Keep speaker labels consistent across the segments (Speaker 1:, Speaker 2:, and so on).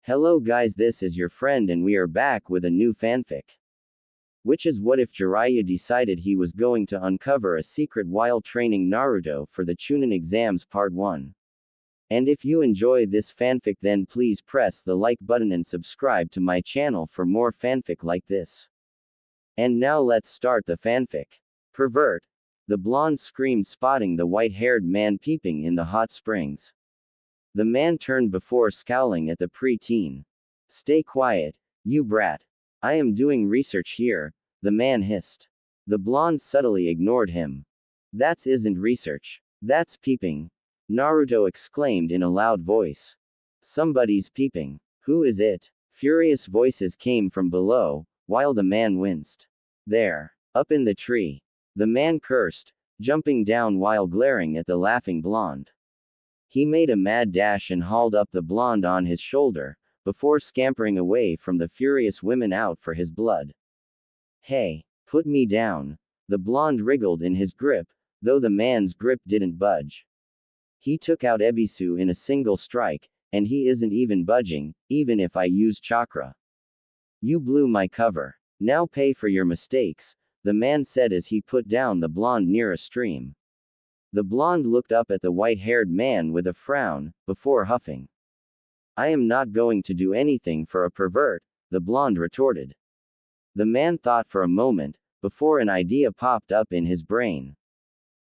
Speaker 1: Hello guys, this is your friend and we are back with a new fanfic. Which is what if Jiraiya decided he was going to uncover a secret while training Naruto for the Chunin exams part 1. And if you enjoy this fanfic then please press the like button and subscribe to my channel for more fanfic like this. And now let's start the fanfic. Pervert. The blonde screamed, spotting the white-haired man peeping in the hot springs. The man turned before scowling at the pre-teen. Stay quiet, you brat. I am doing research here, the man hissed. The blonde subtly ignored him. That isn't research. That's peeping. Naruto exclaimed in a loud voice. Somebody's peeping. Who is it? Furious voices came from below, while the man winced. There. Up in the tree. The man cursed, jumping down while glaring at the laughing blonde. He made a mad dash and hauled up the blonde on his shoulder, before scampering away from the furious women out for his blood. Hey, put me down. The blonde wriggled in his grip, though the man's grip didn't budge. He took out Ebisu in a single strike, and he isn't even budging, even if I use chakra. You blew my cover. Now pay for your mistakes, the man said as he put down the blonde near a stream. The blonde looked up at the white-haired man with a frown, before huffing. I am not going to do anything for a pervert, the blonde retorted. The man thought for a moment, before an idea popped up in his brain.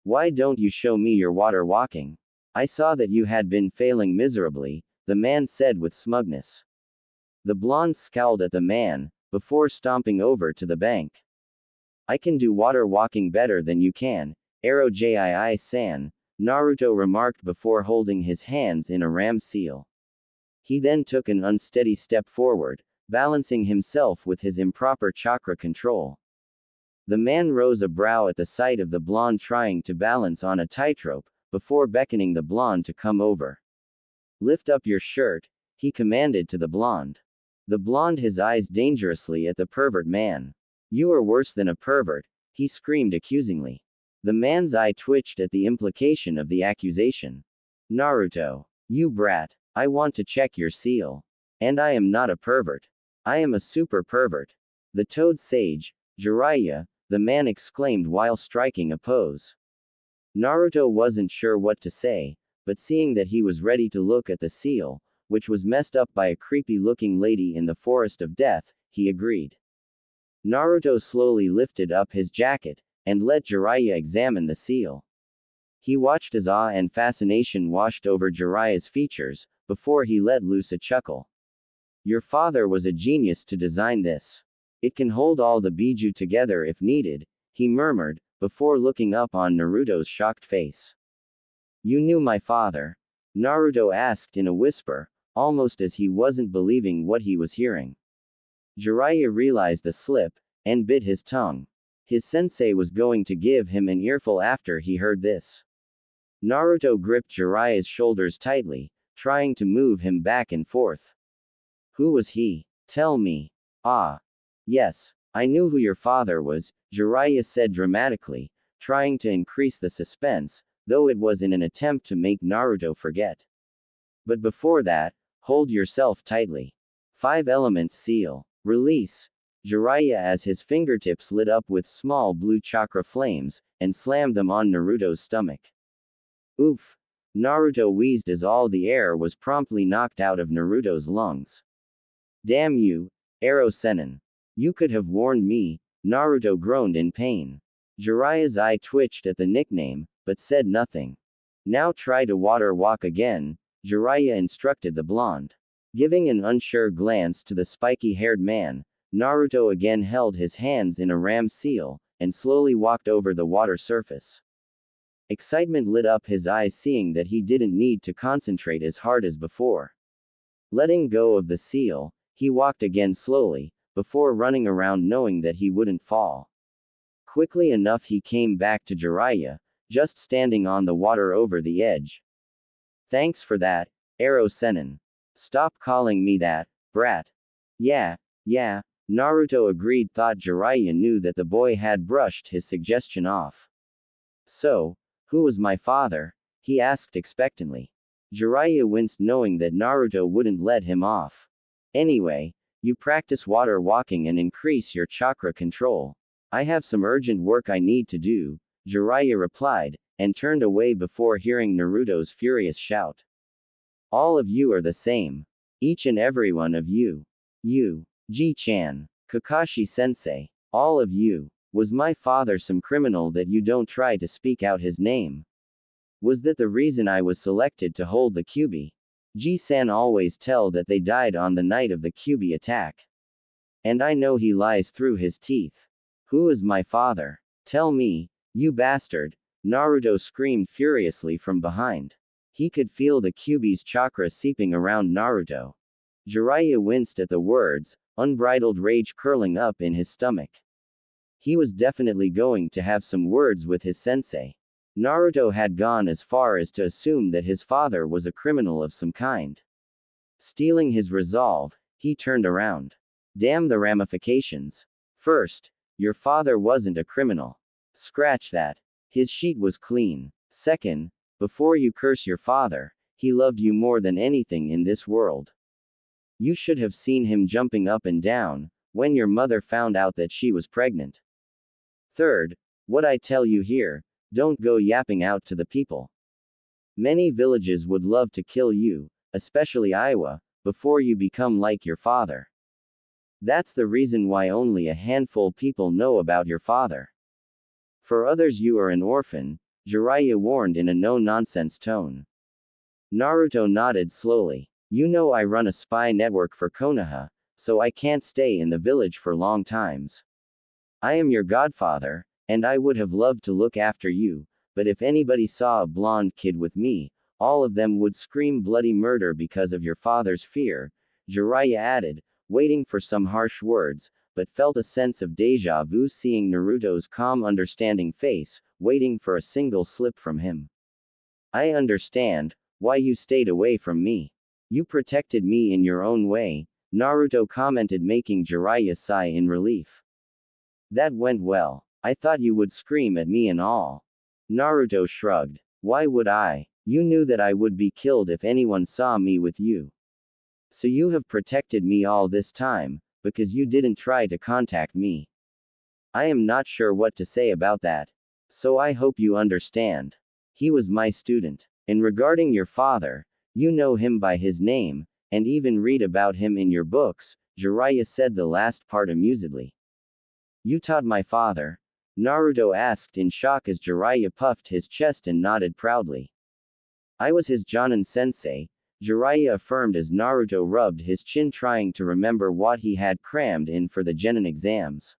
Speaker 1: Why don't you show me your water walking? I saw that you had been failing miserably, the man said with smugness. The blonde scowled at the man, before stomping over to the bank. I can do water walking better than you can, Arrow-jii-san, Naruto remarked before holding his hands in a ram seal. He then took an unsteady step forward, balancing himself with his improper chakra control. The man rose a brow at the sight of the blonde trying to balance on a tightrope, before beckoning the blonde to come over. Lift up your shirt, he commanded to the blonde. The blonde his eyes dangerously at the pervert man. You are worse than a pervert, he screamed accusingly. The man's eye twitched at the implication of the accusation. Naruto. You brat. I want to check your seal. And I am not a pervert. I am a super pervert. The toad sage, Jiraiya, the man exclaimed while striking a pose. Naruto wasn't sure what to say, but seeing that he was ready to look at the seal, which was messed up by a creepy-looking lady in the forest of death, he agreed. Naruto slowly lifted up his jacket, and let Jiraiya examine the seal. He watched as awe and fascination washed over Jiraiya's features, before he let loose a chuckle. Your father was a genius to design this. It can hold all the biju together if needed, he murmured, before looking up on Naruto's shocked face. You knew my father? Naruto asked in a whisper, almost as he wasn't believing what he was hearing. Jiraiya realized the slip, and bit his tongue. His sensei was going to give him an earful after he heard this. Naruto gripped Jiraiya's shoulders tightly, trying to move him back and forth. Who was he? Tell me. Ah. Yes, I knew who your father was, Jiraiya said dramatically, trying to increase the suspense, though it was in an attempt to make Naruto forget. But before that, hold yourself tightly. 5 elements seal. Release. Jiraiya as his fingertips lit up with small blue chakra flames, and slammed them on Naruto's stomach. Oof. Naruto wheezed as all the air was promptly knocked out of Naruto's lungs. Damn you, Arrow-senin. You could have warned me, Naruto groaned in pain. Jiraiya's eye twitched at the nickname, but said nothing. Now try to water walk again, Jiraiya instructed the blonde. Giving an unsure glance to the spiky-haired man, Naruto again held his hands in a ram seal, and slowly walked over the water surface. Excitement lit up his eyes seeing that he didn't need to concentrate as hard as before. Letting go of the seal, he walked again slowly, before running around knowing that he wouldn't fall. Quickly enough he came back to Jiraiya, just standing on the water over the edge. Thanks for that, Arrow-senin. Stop calling me that, brat. Yeah, Naruto agreed. Thought Jiraiya knew that the boy had brushed his suggestion off. So, who was my father? He asked expectantly. Jiraiya winced knowing that Naruto wouldn't let him off. Anyway, you practice water walking and increase your chakra control. I have some urgent work I need to do, Jiraiya replied, and turned away before hearing Naruto's furious shout. All of you are the same. Each and every one of you. You. Ji-chan. Kakashi-sensei. All of you. Was my father some criminal that you don't try to speak out his name? Was that the reason I was selected to hold the Kyuubi? Ji-san always tell that they died on the night of the Kyuubi attack. And I know he lies through his teeth. Who is my father? Tell me, you bastard! Naruto screamed furiously from behind. He could feel the Kyuubi's chakra seeping around Naruto. Jiraiya winced at the words, unbridled rage curling up in his stomach. He was definitely going to have some words with his sensei. Naruto had gone as far as to assume that his father was a criminal of some kind. Stealing his resolve, he turned around. Damn the ramifications. First, your father wasn't a criminal. Scratch that. His sheet was clean. Second, before you curse your father, he loved you more than anything in this world. You should have seen him jumping up and down when your mother found out that she was pregnant. Third, what I tell you here, don't go yapping out to the people. Many villages would love to kill you, especially Iowa, before you become like your father. That's the reason why only a handful people know about your father. For others you are an orphan, Jiraiya warned in a no-nonsense tone. Naruto nodded slowly. You know I run a spy network for Konoha, so I can't stay in the village for long times. I am your godfather, and I would have loved to look after you, but if anybody saw a blonde kid with me, all of them would scream bloody murder because of your father's fear, Jiraiya added, waiting for some harsh words, but felt a sense of deja vu seeing Naruto's calm understanding face, waiting for a single slip from him. I understand why you stayed away from me. You protected me in your own way, Naruto commented, making Jiraiya sigh in relief. That went well. I thought you would scream at me and all. Naruto shrugged. Why would I? You knew that I would be killed if anyone saw me with you. So you have protected me all this time, because you didn't try to contact me. I am not sure what to say about that. So I hope you understand. He was my student. And regarding your father, you know him by his name, and even read about him in your books, Jiraiya said the last part amusedly. You taught my father? Naruto asked in shock as Jiraiya puffed his chest and nodded proudly. I was his Jonin sensei, Jiraiya affirmed as Naruto rubbed his chin trying to remember what he had crammed in for the genin exams.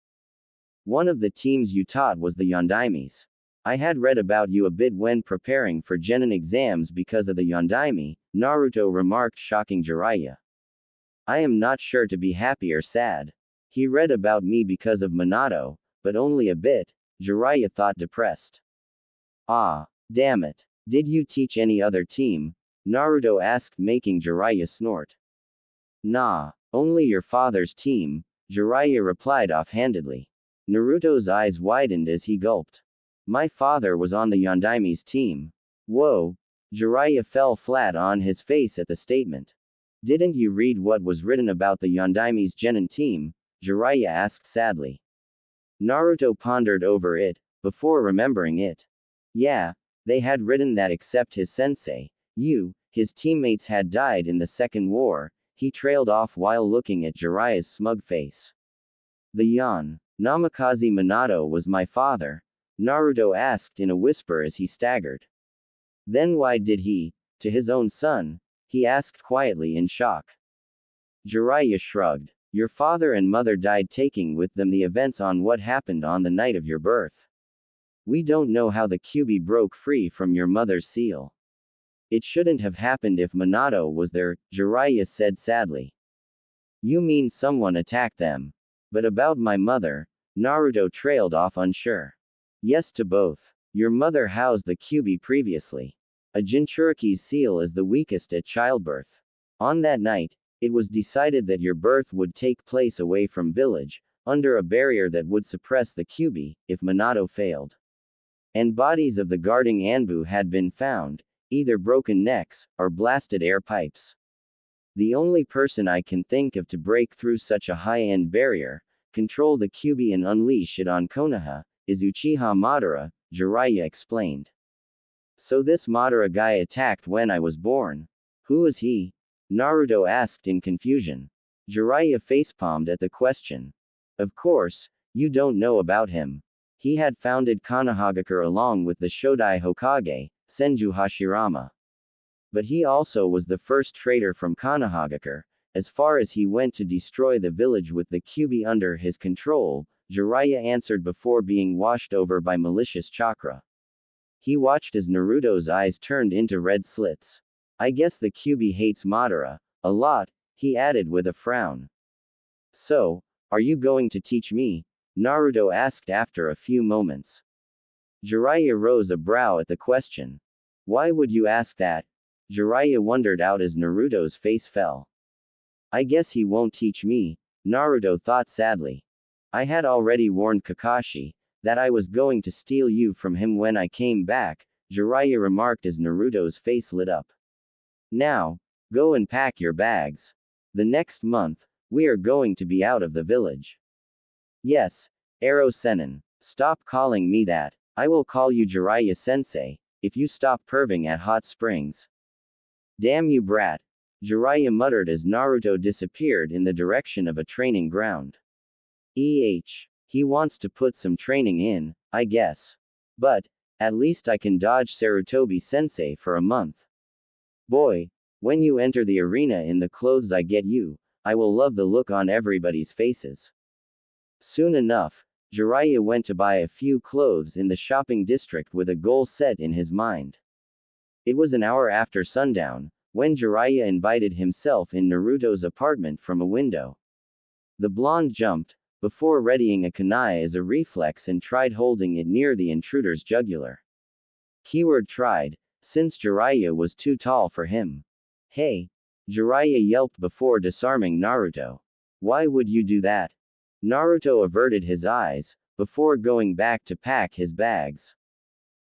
Speaker 1: One of the teams you taught was the Yondaimes. I had read about you a bit when preparing for genin exams because of the Yondaime, Naruto remarked, shocking Jiraiya. I am not sure to be happy or sad. He read about me because of Minato, but only a bit, Jiraiya thought, depressed. Ah, damn it. Did you teach any other team? Naruto asked, making Jiraiya snort. Nah, only your father's team, Jiraiya replied offhandedly. Naruto's eyes widened as he gulped. My father was on the Yondaime's team. Whoa. Jiraiya fell flat on his face at the statement. Didn't you read what was written about the Yondaime's genin team? Jiraiya asked sadly. Naruto pondered over it, before remembering it. Yeah, they had written that except his sensei, his teammates had died in the Second War, he trailed off while looking at Jiraiya's smug face. The Namikaze Minato was my father? Naruto asked in a whisper as he staggered. Then why did he, to his own son? He asked quietly in shock. Jiraiya shrugged. Your father and mother died taking with them the events on what happened on the night of your birth. We don't know how the Kyuubi broke free from your mother's seal. It shouldn't have happened if Minato was there, Jiraiya said sadly. You mean someone attacked them? But about my mother, Naruto trailed off unsure. Yes to both. Your mother housed the Kyuubi previously. A Jinchuriki's seal is the weakest at childbirth. On that night, it was decided that your birth would take place away from village, under a barrier that would suppress the Kyuubi, if Minato failed. And bodies of the guarding Anbu had been found, either broken necks, or blasted air pipes. The only person I can think of to break through such a high-end barrier, control the Kyuubi and unleash it on Konoha, is Uchiha Madara, Jiraiya explained. So this Madara guy attacked when I was born. Who is he? Naruto asked in confusion. Jiraiya facepalmed at the question. Of course, you don't know about him. He had founded Konohagakure along with the Shodai Hokage, Senju Hashirama. But he also was the first traitor from Konohagakure, as far as he went to destroy the village with the Kyuubi under his control, Jiraiya answered before being washed over by malicious chakra. He watched as Naruto's eyes turned into red slits. I guess the Kyuubi hates Madara, a lot, he added with a frown. So, are you going to teach me? Naruto asked after a few moments. Jiraiya rose a brow at the question. Why would you ask that? Jiraiya wondered out as Naruto's face fell. I guess he won't teach me, Naruto thought sadly. I had already warned Kakashi that I was going to steal you from him when I came back, Jiraiya remarked as Naruto's face lit up. Now, go and pack your bags. The next month, we are going to be out of the village. Yes, Ero Sennin. Stop calling me that. I will call you Jiraiya Sensei, if you stop perving at hot springs. Damn you brat. Jiraiya muttered as Naruto disappeared in the direction of a training ground. He wants to put some training in, I guess. But, at least I can dodge Sarutobi Sensei for a month. Boy, when you enter the arena in the clothes I get you, I will love the look on everybody's faces. Soon enough, Jiraiya went to buy a few clothes in the shopping district with a goal set in his mind. It was an hour after sundown, when Jiraiya invited himself in Naruto's apartment from a window. The blonde jumped, before readying a kunai as a reflex and tried holding it near the intruder's jugular. Keyword tried, since Jiraiya was too tall for him. Hey! Jiraiya yelped before disarming Naruto. Why would you do that? Naruto averted his eyes, before going back to pack his bags.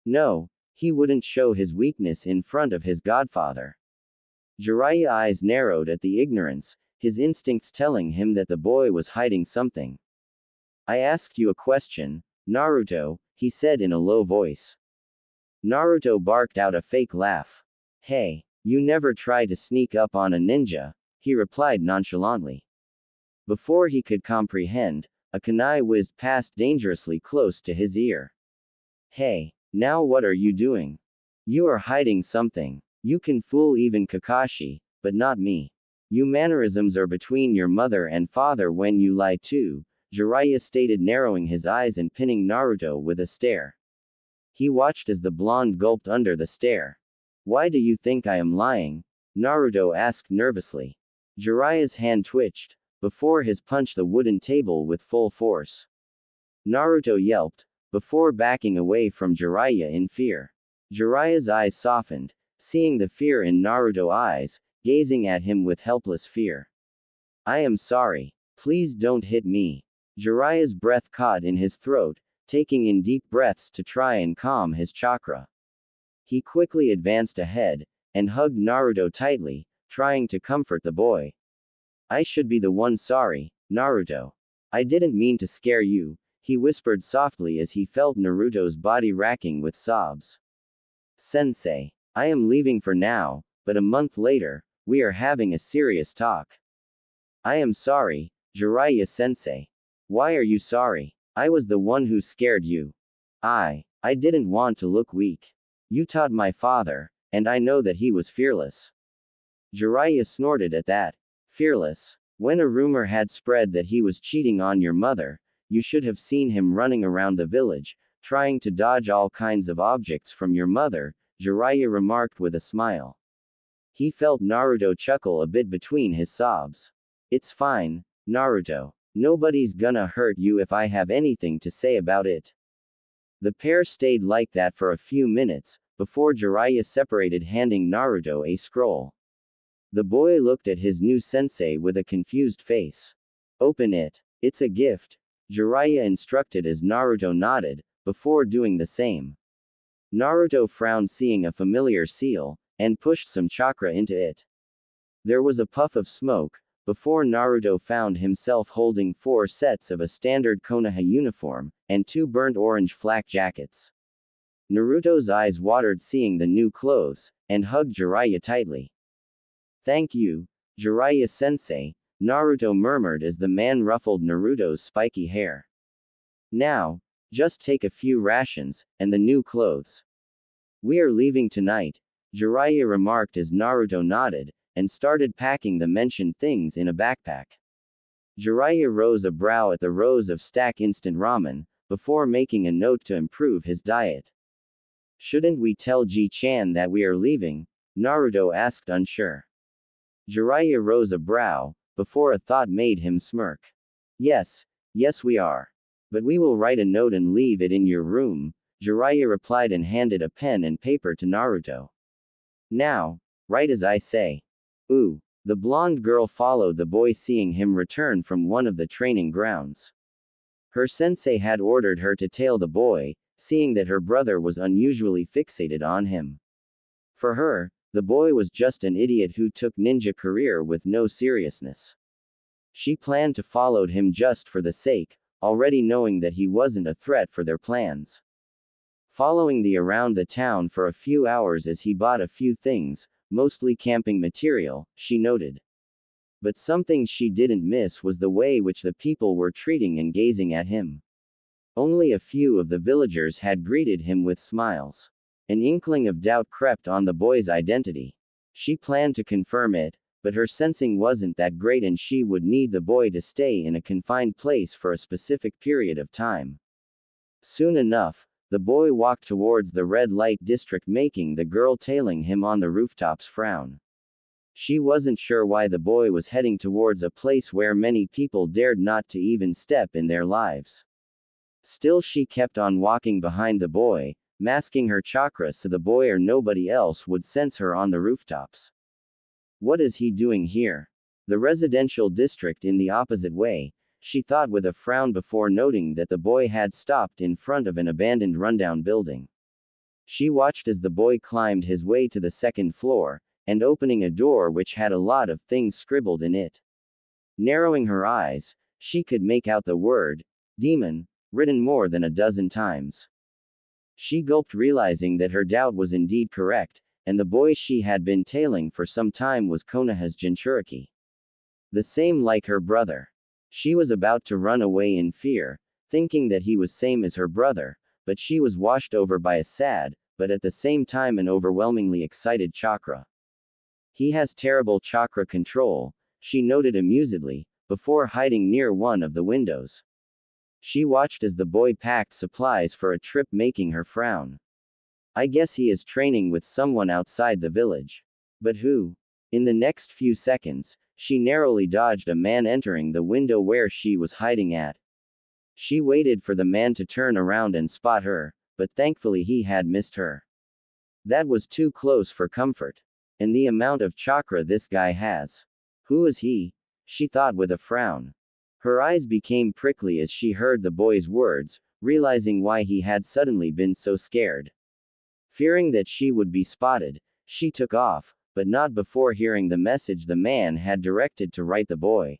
Speaker 1: No, he wouldn't show his weakness in front of his godfather. Jiraiya's eyes narrowed at the ignorance, his instincts telling him that the boy was hiding something. I asked you a question, Naruto, he said in a low voice. Naruto barked out a fake laugh. Hey, you never try to sneak up on a ninja, he replied nonchalantly. Before he could comprehend, a kunai whizzed past dangerously close to his ear. Hey, now what are you doing? You are hiding something. You can fool even Kakashi, but not me. You mannerisms are between your mother and father when you lie too, Jiraiya stated, narrowing his eyes and pinning Naruto with a stare. He watched as the blonde gulped under the stare. Why do you think I am lying? Naruto asked nervously. Jiraiya's hand twitched, before his punched the wooden table with full force. Naruto yelped, before backing away from Jiraiya in fear. Jiraiya's eyes softened, seeing the fear in Naruto's eyes, gazing at him with helpless fear. I am sorry. Please don't hit me. Jiraiya's breath caught in his throat, taking in deep breaths to try and calm his chakra. He quickly advanced ahead, and hugged Naruto tightly, trying to comfort the boy. I should be the one sorry, Naruto. I didn't mean to scare you, he whispered softly as he felt Naruto's body racking with sobs. Sensei. I am leaving for now, but a month later, we are having a serious talk. I am sorry, Jiraiya Sensei. Why are you sorry? I was the one who scared you. I didn't want to look weak. You taught my father, and I know that he was fearless. Jiraiya snorted at that. Fearless. When a rumor had spread that he was cheating on your mother, you should have seen him running around the village, trying to dodge all kinds of objects from your mother, Jiraiya remarked with a smile. He felt Naruto chuckle a bit between his sobs. It's fine, Naruto. Nobody's gonna hurt you if I have anything to say about it. The pair stayed like that for a few minutes, before Jiraiya separated, handing Naruto a scroll. The boy looked at his new sensei with a confused face. Open it. It's a gift, Jiraiya instructed as Naruto nodded, before doing the same. Naruto frowned seeing a familiar seal, and pushed some chakra into it. There was a puff of smoke, before Naruto found himself holding 4 sets of a standard Konoha uniform, and 2 burnt orange flak jackets. Naruto's eyes watered seeing the new clothes, and hugged Jiraiya tightly. "Thank you, Jiraiya-sensei," Naruto murmured as the man ruffled Naruto's spiky hair. "Now, just take a few rations, and the new clothes. We are leaving tonight," Jiraiya remarked as Naruto nodded, and started packing the mentioned things in a backpack. Jiraiya rose a brow at the rows of stack instant ramen, before making a note to improve his diet. "Shouldn't we tell Ji-chan that we are leaving?" Naruto asked unsure. Jiraiya rose a brow, before a thought made him smirk. Yes we are. But we will write a note and leave it in your room," Jiraiya replied and handed a pen and paper to Naruto. "Now, write as I say." "Ooh." The blonde girl followed the boy seeing him return from one of the training grounds. Her sensei had ordered her to tail the boy, seeing that her brother was unusually fixated on him. For her, the boy was just an idiot who took ninja career with no seriousness. She planned to follow him just for the sake, already knowing that he wasn't a threat for their plans. Following the around the town for a few hours as he bought a few things, mostly camping material, she noted. But something she didn't miss was the way which the people were treating and gazing at him. Only a few of the villagers had greeted him with smiles. An inkling of doubt crept on the boy's identity. She planned to confirm it, but her sensing wasn't that great and she would need the boy to stay in a confined place for a specific period of time. Soon enough, the boy walked towards the red light district, making the girl tailing him on the rooftops frown. She wasn't sure why the boy was heading towards a place where many people dared not to even step in their lives. Still, she kept on walking behind the boy, masking her chakra so the boy or nobody else would sense her on the rooftops. What is he doing here? The residential district in the opposite way, she thought with a frown before noting that the boy had stopped in front of an abandoned rundown building. She watched as the boy climbed his way to the second floor, and opening a door which had a lot of things scribbled in it. Narrowing her eyes, she could make out the word, demon, written more than a dozen times. She gulped, realizing that her doubt was indeed correct, and the boy she had been tailing for some time was Konoha's Jinchuriki. The same like her brother. She was about to run away in fear, thinking that he was same as her brother, but she was washed over by a sad, but at the same time an overwhelmingly excited chakra. He has terrible chakra control, she noted amusedly, before hiding near one of the windows. She watched as the boy packed supplies for a trip, making her frown. I guess he is training with someone outside the village. But who? In the next few seconds, she narrowly dodged a man entering the window where she was hiding at. She waited for the man to turn around and spot her, but thankfully he had missed her. That was too close for comfort. And the amount of chakra this guy has. Who is he? She thought with a frown. Her eyes became prickly as she heard the boy's words, realizing why he had suddenly been so scared. Fearing that she would be spotted, she took off, but not before hearing the message the man had directed to write the boy.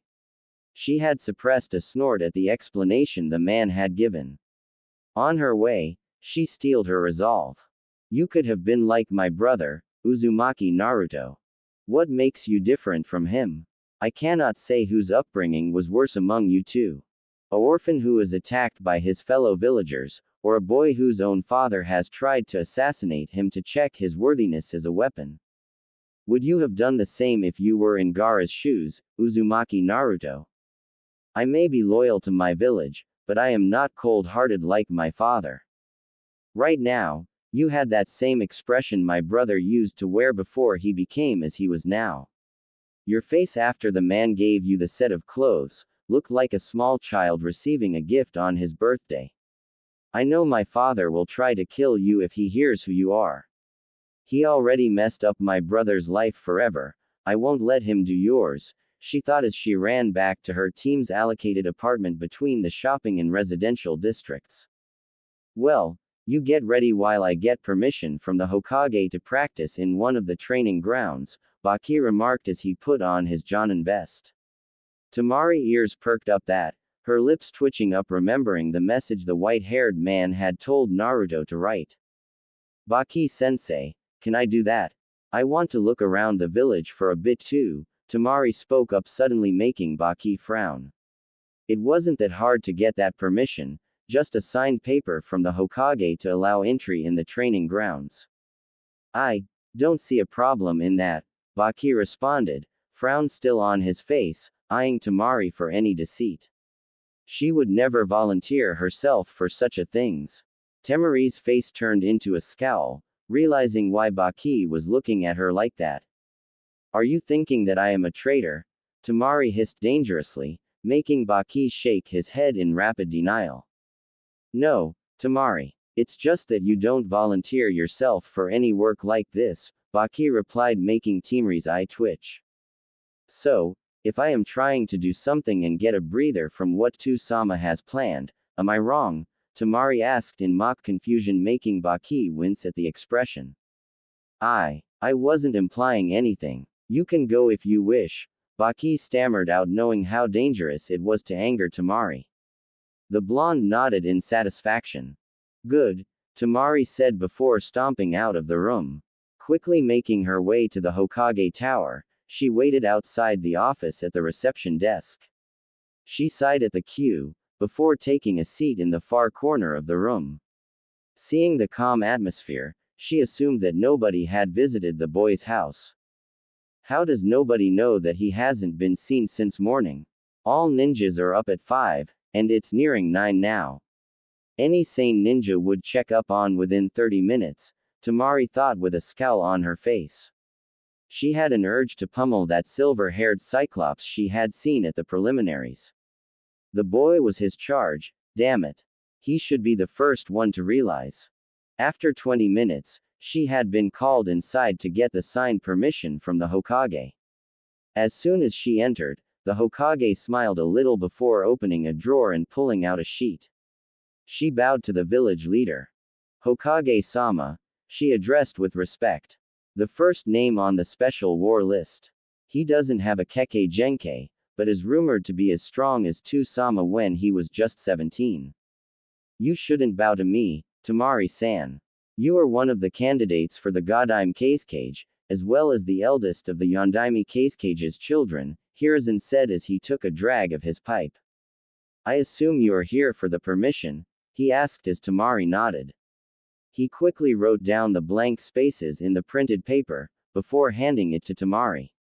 Speaker 1: She had suppressed a snort at the explanation the man had given. On her way, she steeled her resolve. You could have been like my brother, Uzumaki Naruto. What makes you different from him? I cannot say whose upbringing was worse among you two. A orphan who is attacked by his fellow villagers, or a boy whose own father has tried to assassinate him to check his worthiness as a weapon. Would you have done the same if you were in Gaara's shoes, Uzumaki Naruto? I may be loyal to my village, but I am not cold-hearted like my father. Right now, you had that same expression my brother used to wear before he became as he was now. Your face after the man gave you the set of clothes looked like a small child receiving a gift on his birthday. I know my father will try to kill you if he hears who you are. He already messed up my brother's life forever. I won't let him do yours, she thought as she ran back to her team's allocated apartment between the shopping and residential districts. Well, you get ready while I get permission from the Hokage to practice in one of the training grounds, Baki remarked as he put on his Jonin vest. Tamari ears perked up that, her lips twitching up remembering the message the white-haired man had told Naruto to write. Baki-sensei, can I do that? I want to look around the village for a bit too, Tamari spoke up suddenly making Baki frown. It wasn't that hard to get that permission, just a signed paper from the Hokage to allow entry in the training grounds. I don't see a problem in that, Baki responded, frown still on his face, eyeing Tamari for any deceit. She would never volunteer herself for such a things. Tamari's face turned into a scowl, realizing why Baki was looking at her like that. Are you thinking that I am a traitor? Tamari hissed dangerously, making Baki shake his head in rapid denial. No, Tamari. It's just that you don't volunteer yourself for any work like this, Baki replied making Tamari's eye twitch. So, if I am trying to do something and get a breather from what Sama has planned, am I wrong? Tamari asked in mock confusion making Baki wince at the expression. I wasn't implying anything. You can go if you wish, Baki stammered out knowing how dangerous it was to anger Tamari. The blonde nodded in satisfaction. Good, Tamari said before stomping out of the room. Quickly making her way to the Hokage tower, she waited outside the office at the reception desk. She sighed at the queue, before taking a seat in the far corner of the room. Seeing the calm atmosphere, she assumed that nobody had visited the boy's house. How does nobody know that he hasn't been seen since morning? All ninjas are up at 5, and it's nearing 9 now. Any sane ninja would check up on within 30 minutes, Tamari thought with a scowl on her face. She had an urge to pummel that silver-haired cyclops she had seen at the preliminaries. The boy was his charge, damn it. He should be the first one to realize. After 20 minutes, she had been called inside to get the signed permission from the Hokage. As soon as she entered, the Hokage smiled a little before opening a drawer and pulling out a sheet. She bowed to the village leader. Hokage-sama, she addressed with respect. The first name on the special war list. He doesn't have a Kekkei Genkei, but is rumored to be as strong as Sama when he was just 17. You shouldn't bow to me, Tamari-san. You are one of the candidates for the Godime Kazekage, as well as the eldest of the Yondaime Kazecage's children, Hiruzen said as he took a drag of his pipe. I assume you are here for the permission, he asked as Tamari nodded. He quickly wrote down the blank spaces in the printed paper, before handing it to Tamari.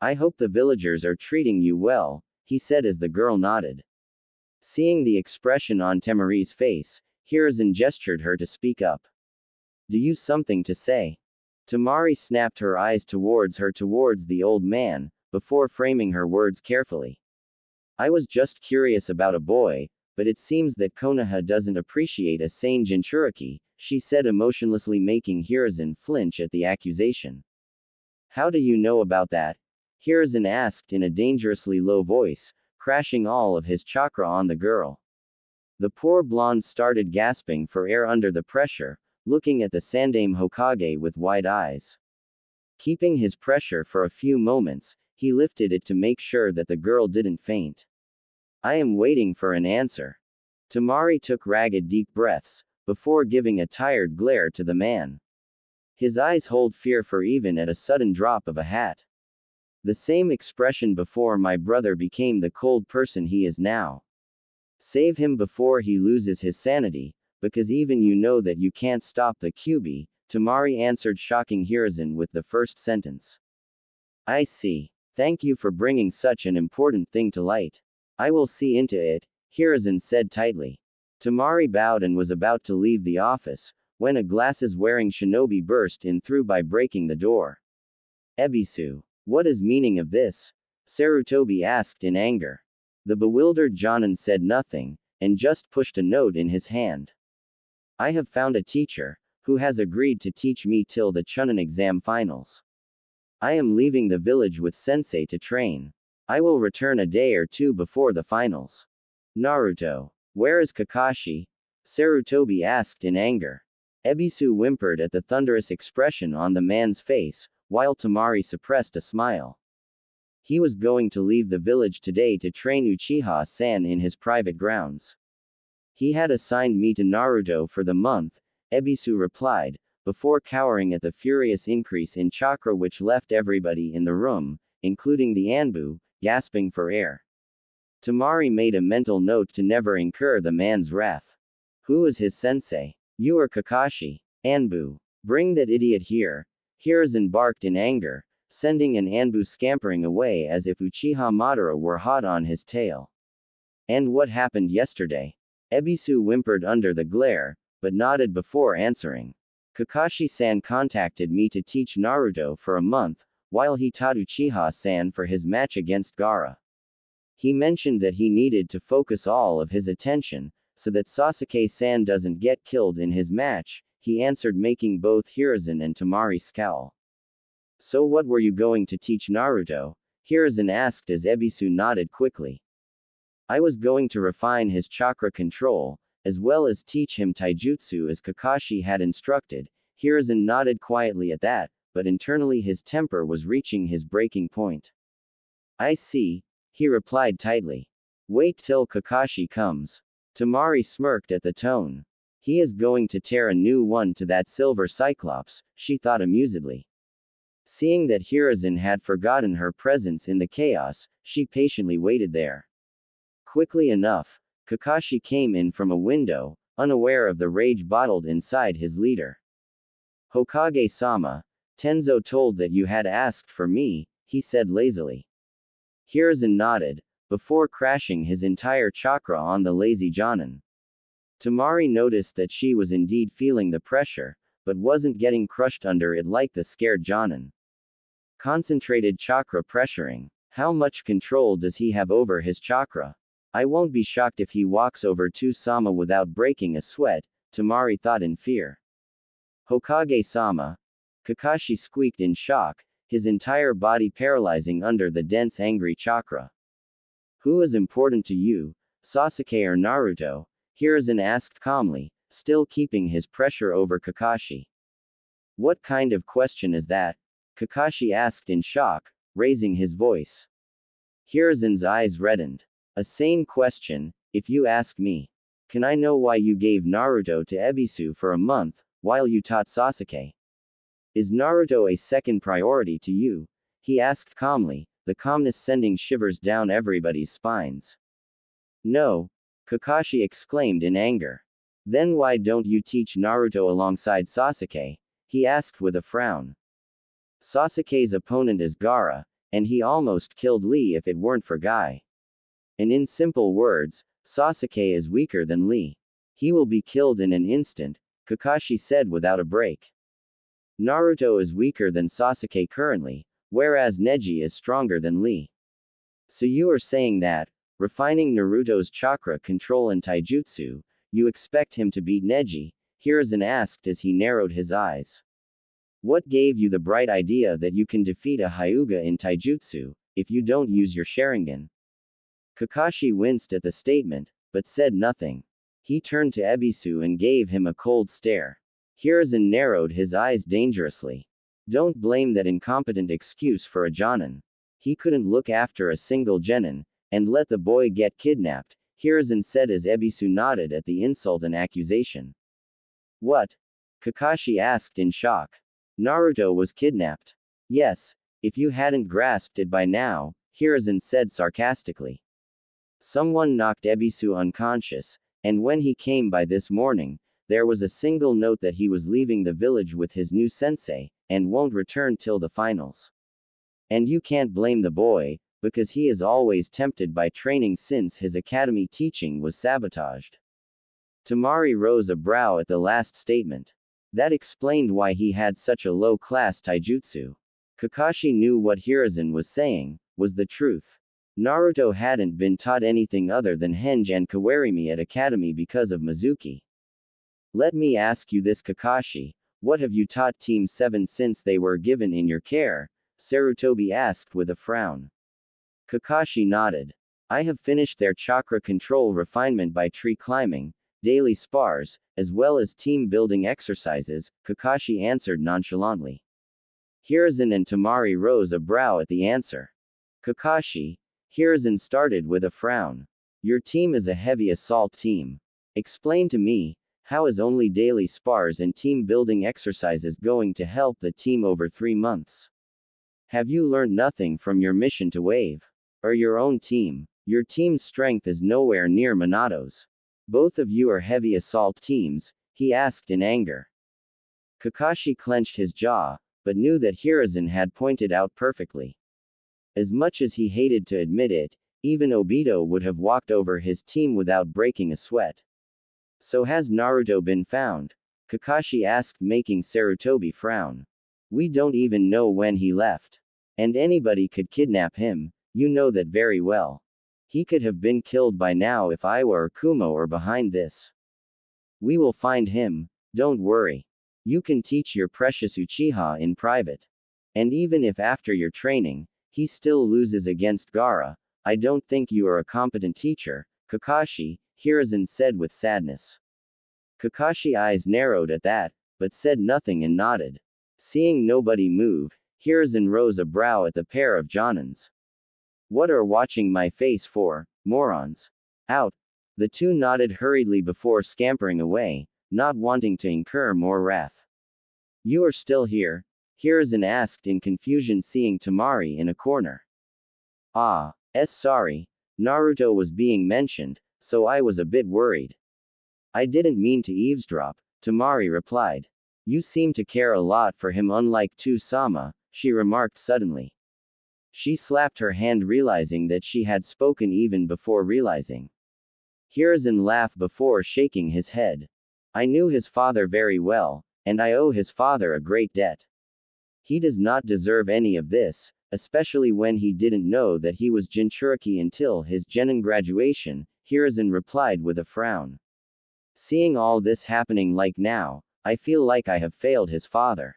Speaker 1: I hope the villagers are treating you well, he said as the girl nodded. Seeing the expression on Tamari's face, Hiruzen gestured her to speak up. Do you something to say? Tamari snapped her eyes towards the old man, before framing her words carefully. I was just curious about a boy, but it seems that Konoha doesn't appreciate a sane Jinchuriki, she said emotionlessly making Hiruzen flinch at the accusation. How do you know about that? Hiruzen asked in a dangerously low voice, crashing all of his chakra on the girl. The poor blonde started gasping for air under the pressure, looking at the Sandaime Hokage with wide eyes. Keeping his pressure for a few moments, he lifted it to make sure that the girl didn't faint. I am waiting for an answer. Tamari took ragged deep breaths, before giving a tired glare to the man. His eyes hold fear for even at a sudden drop of a hat. The same expression before my brother became the cold person he is now. Save him before he loses his sanity, because even you know that you can't stop the QB, Tamari answered shocking Hiruzen with the first sentence. I see. Thank you for bringing such an important thing to light. I will see into it, Hiruzen said tightly. Tamari bowed and was about to leave the office, when a glasses-wearing shinobi burst in through by breaking the door. Ebisu. What is meaning of this? Sarutobi asked in anger. The bewildered Jonin said nothing, and just pushed a note in his hand. I have found a teacher, who has agreed to teach me till the Chunin exam finals. I am leaving the village with sensei to train. I will return a day or two before the finals. Naruto. Where is Kakashi? Sarutobi asked in anger. Ebisu whimpered at the thunderous expression on the man's face, while Tamari suppressed a smile. He was going to leave the village today to train Uchiha-san in his private grounds. He had assigned me to Naruto for the month, Ebisu replied, before cowering at the furious increase in chakra which left everybody in the room, including the Anbu, gasping for air. Tamari made a mental note to never incur the man's wrath. Who is his sensei? You or Kakashi? Anbu. Bring that idiot here. Hiruzen barked in anger, sending an Anbu scampering away as if Uchiha Madara were hot on his tail. And what happened yesterday? Ebisu whimpered under the glare, but nodded before answering. Kakashi-san contacted me to teach Naruto for a month, while he taught Uchiha-san for his match against Gaara. He mentioned that he needed to focus all of his attention, so that Sasuke-san doesn't get killed in his match, he answered, making both Hiruzen and Tamari scowl. So what were you going to teach Naruto? Hiruzen asked as Ebisu nodded quickly. I was going to refine his chakra control, as well as teach him taijutsu as Kakashi had instructed. Hiruzen nodded quietly at that, but internally his temper was reaching his breaking point. I see, he replied tightly. Wait till Kakashi comes. Tamari smirked at the tone. He is going to tear a new one to that silver cyclops, she thought amusedly. Seeing that Hiruzen had forgotten her presence in the chaos, she patiently waited there. Quickly enough, Kakashi came in from a window, unaware of the rage bottled inside his leader. Hokage-sama, Tenzo told that you had asked for me, he said lazily. Hiruzen nodded, before crashing his entire chakra on the lazy Jonin. Tamari noticed that she was indeed feeling the pressure, but wasn't getting crushed under it like the scared Jonin. Concentrated chakra pressuring. How much control does he have over his chakra? I won't be shocked if he walks over to Sama without breaking a sweat, Tamari thought in fear. Hokage-sama. Kakashi squeaked in shock, his entire body paralyzing under the dense angry chakra. Who is important to you, Sasuke or Naruto? Hiruzen asked calmly, still keeping his pressure over Kakashi. What kind of question is that? Kakashi asked in shock, raising his voice. Hiruzen's eyes reddened. A sane question, if you ask me. Can I know why you gave Naruto to Ebisu for a month, while you taught Sasuke? Is Naruto a second priority to you? He asked calmly, the calmness sending shivers down everybody's spines. No, Kakashi exclaimed in anger. Then why don't you teach Naruto alongside Sasuke? He asked with a frown. Sasuke's opponent is Gaara, and he almost killed Lee if it weren't for Guy. And in simple words, Sasuke is weaker than Lee. He will be killed in an instant, Kakashi said without a break. Naruto is weaker than Sasuke currently, whereas Neji is stronger than Lee. So you are saying that, refining Naruto's chakra control and taijutsu, you expect him to beat Neji? Hiruzen asked as he narrowed his eyes. What gave you the bright idea that you can defeat a Hyuga in taijutsu, if you don't use your Sharingan? Kakashi winced at the statement, but said nothing. He turned to Ebisu and gave him a cold stare. Hiruzen narrowed his eyes dangerously. Don't blame that incompetent excuse for a Jonin. He couldn't look after a single genin, and let the boy get kidnapped, Hiruzen said as Ebisu nodded at the insult and accusation. What? Kakashi asked in shock. Naruto was kidnapped. Yes, if you hadn't grasped it by now, Hiruzen said sarcastically. Someone knocked Ebisu unconscious, and when he came by this morning, there was a single note that he was leaving the village with his new sensei, and won't return till the finals. And you can't blame the boy, because he is always tempted by training since his academy teaching was sabotaged. Tamari rose a brow at the last statement. That explained why he had such a low-class taijutsu. Kakashi knew what Hiruzen was saying was the truth. Naruto hadn't been taught anything other than henge and kawarimi at academy because of Mizuki. Let me ask you this, Kakashi, what have you taught Team 7 since they were given in your care? Sarutobi asked with a frown. Kakashi nodded. I have finished their chakra control refinement by tree climbing, daily spars, as well as team building exercises, Kakashi answered nonchalantly. Hiruzen and Tamari rose a brow at the answer. Kakashi, Hiruzen started with a frown. Your team is a heavy assault team. Explain to me, how is only daily spars and team building exercises going to help the team over 3 months? Have you learned nothing from your mission to Wave? Or your own team? Your team's strength is nowhere near Minato's. Both of you are heavy assault teams, he asked in anger. Kakashi clenched his jaw, but knew that Hiruzen had pointed out perfectly. As much as he hated to admit it, even Obito would have walked over his team without breaking a sweat. So has Naruto been found? Kakashi asked, making Sarutobi frown. We don't even know when he left. And anybody could kidnap him, you know that very well. He could have been killed by now if Iwa or Kumo are behind this. We will find him, don't worry. You can teach your precious Uchiha in private. And even if after your training, he still loses against Gaara, I don't think you are a competent teacher, Kakashi, Hiruzen said with sadness. Kakashi's eyes narrowed at that, but said nothing and nodded. Seeing nobody move, Hiruzen rose a brow at the pair of Jonins. What are watching my face for, morons? Out. The two nodded hurriedly before scampering away, not wanting to incur more wrath. You are still here? Hiruzen asked in confusion, seeing Tamari in a corner. Sorry. Naruto was being mentioned, so I was a bit worried. I didn't mean to eavesdrop, Tamari replied. You seem to care a lot for him, unlike Tu-sama, she remarked suddenly. She slapped her hand, realizing that she had spoken even before realizing. Hiruzen laughed before shaking his head. I knew his father very well, and I owe his father a great debt. He does not deserve any of this, especially when he didn't know that he was Jinchuriki until his Genin graduation, Hiruzen replied with a frown. Seeing all this happening like now, I feel like I have failed his father.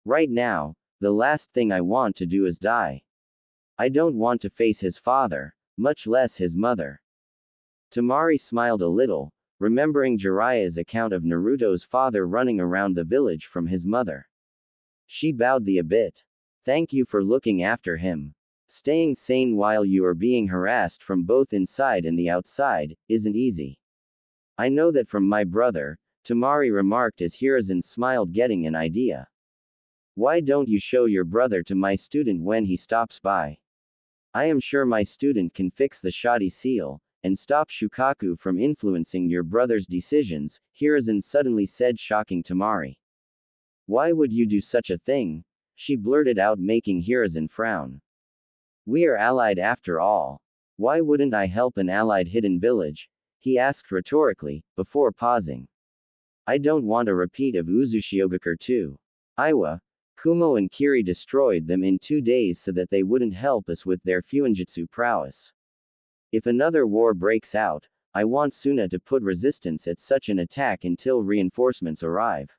Speaker 1: Right now, the last thing I want to do is die. I don't want to face his father, much less his mother. Tamari smiled a little, remembering Jiraiya's account of Naruto's father running around the village from his mother. She bowed a bit. Thank you for looking after him. Staying sane while you are being harassed from both inside and the outside, isn't easy. I know that from my brother, Tamari remarked as Hiruzen smiled, getting an idea. Why don't you show your brother to my student when he stops by? I am sure my student can fix the shoddy seal, and stop Shukaku from influencing your brother's decisions, Hiruzen suddenly said, shocking Tamari. Why would you do such a thing? She blurted out, making Hiruzen frown. We are allied after all. Why wouldn't I help an allied hidden village? He asked rhetorically, before pausing. I don't want a repeat of Uzushiogakure 2. Iwa, Kumo and Kiri destroyed them in 2 days so that they wouldn't help us with their Fuinjutsu prowess. If another war breaks out, I want Suna to put resistance at such an attack until reinforcements arrive.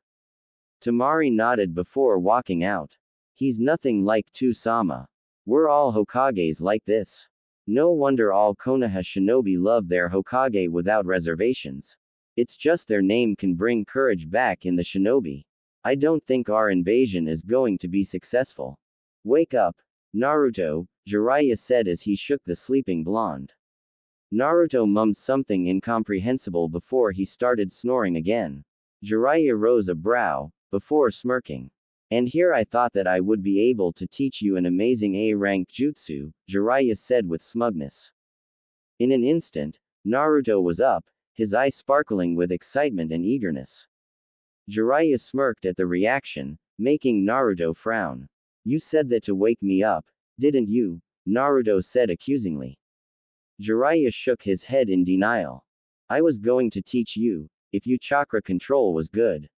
Speaker 1: Tamari nodded before walking out. He's nothing like Tu-sama. We're all Hokages like this. No wonder all Konoha shinobi love their Hokage without reservations. It's just their name can bring courage back in the shinobi. I don't think our invasion is going to be successful. Wake up, Naruto, Jiraiya said as he shook the sleeping blonde. Naruto mummed something incomprehensible before he started snoring again. Jiraiya rose a brow, before smirking. And here I thought that I would be able to teach you an amazing A-rank jutsu, Jiraiya said with smugness. In an instant, Naruto was up, his eyes sparkling with excitement and eagerness. Jiraiya smirked at the reaction, making Naruto frown. You said that to wake me up, didn't you? Naruto said accusingly. Jiraiya shook his head in denial. I was going to teach you, if your chakra control was good.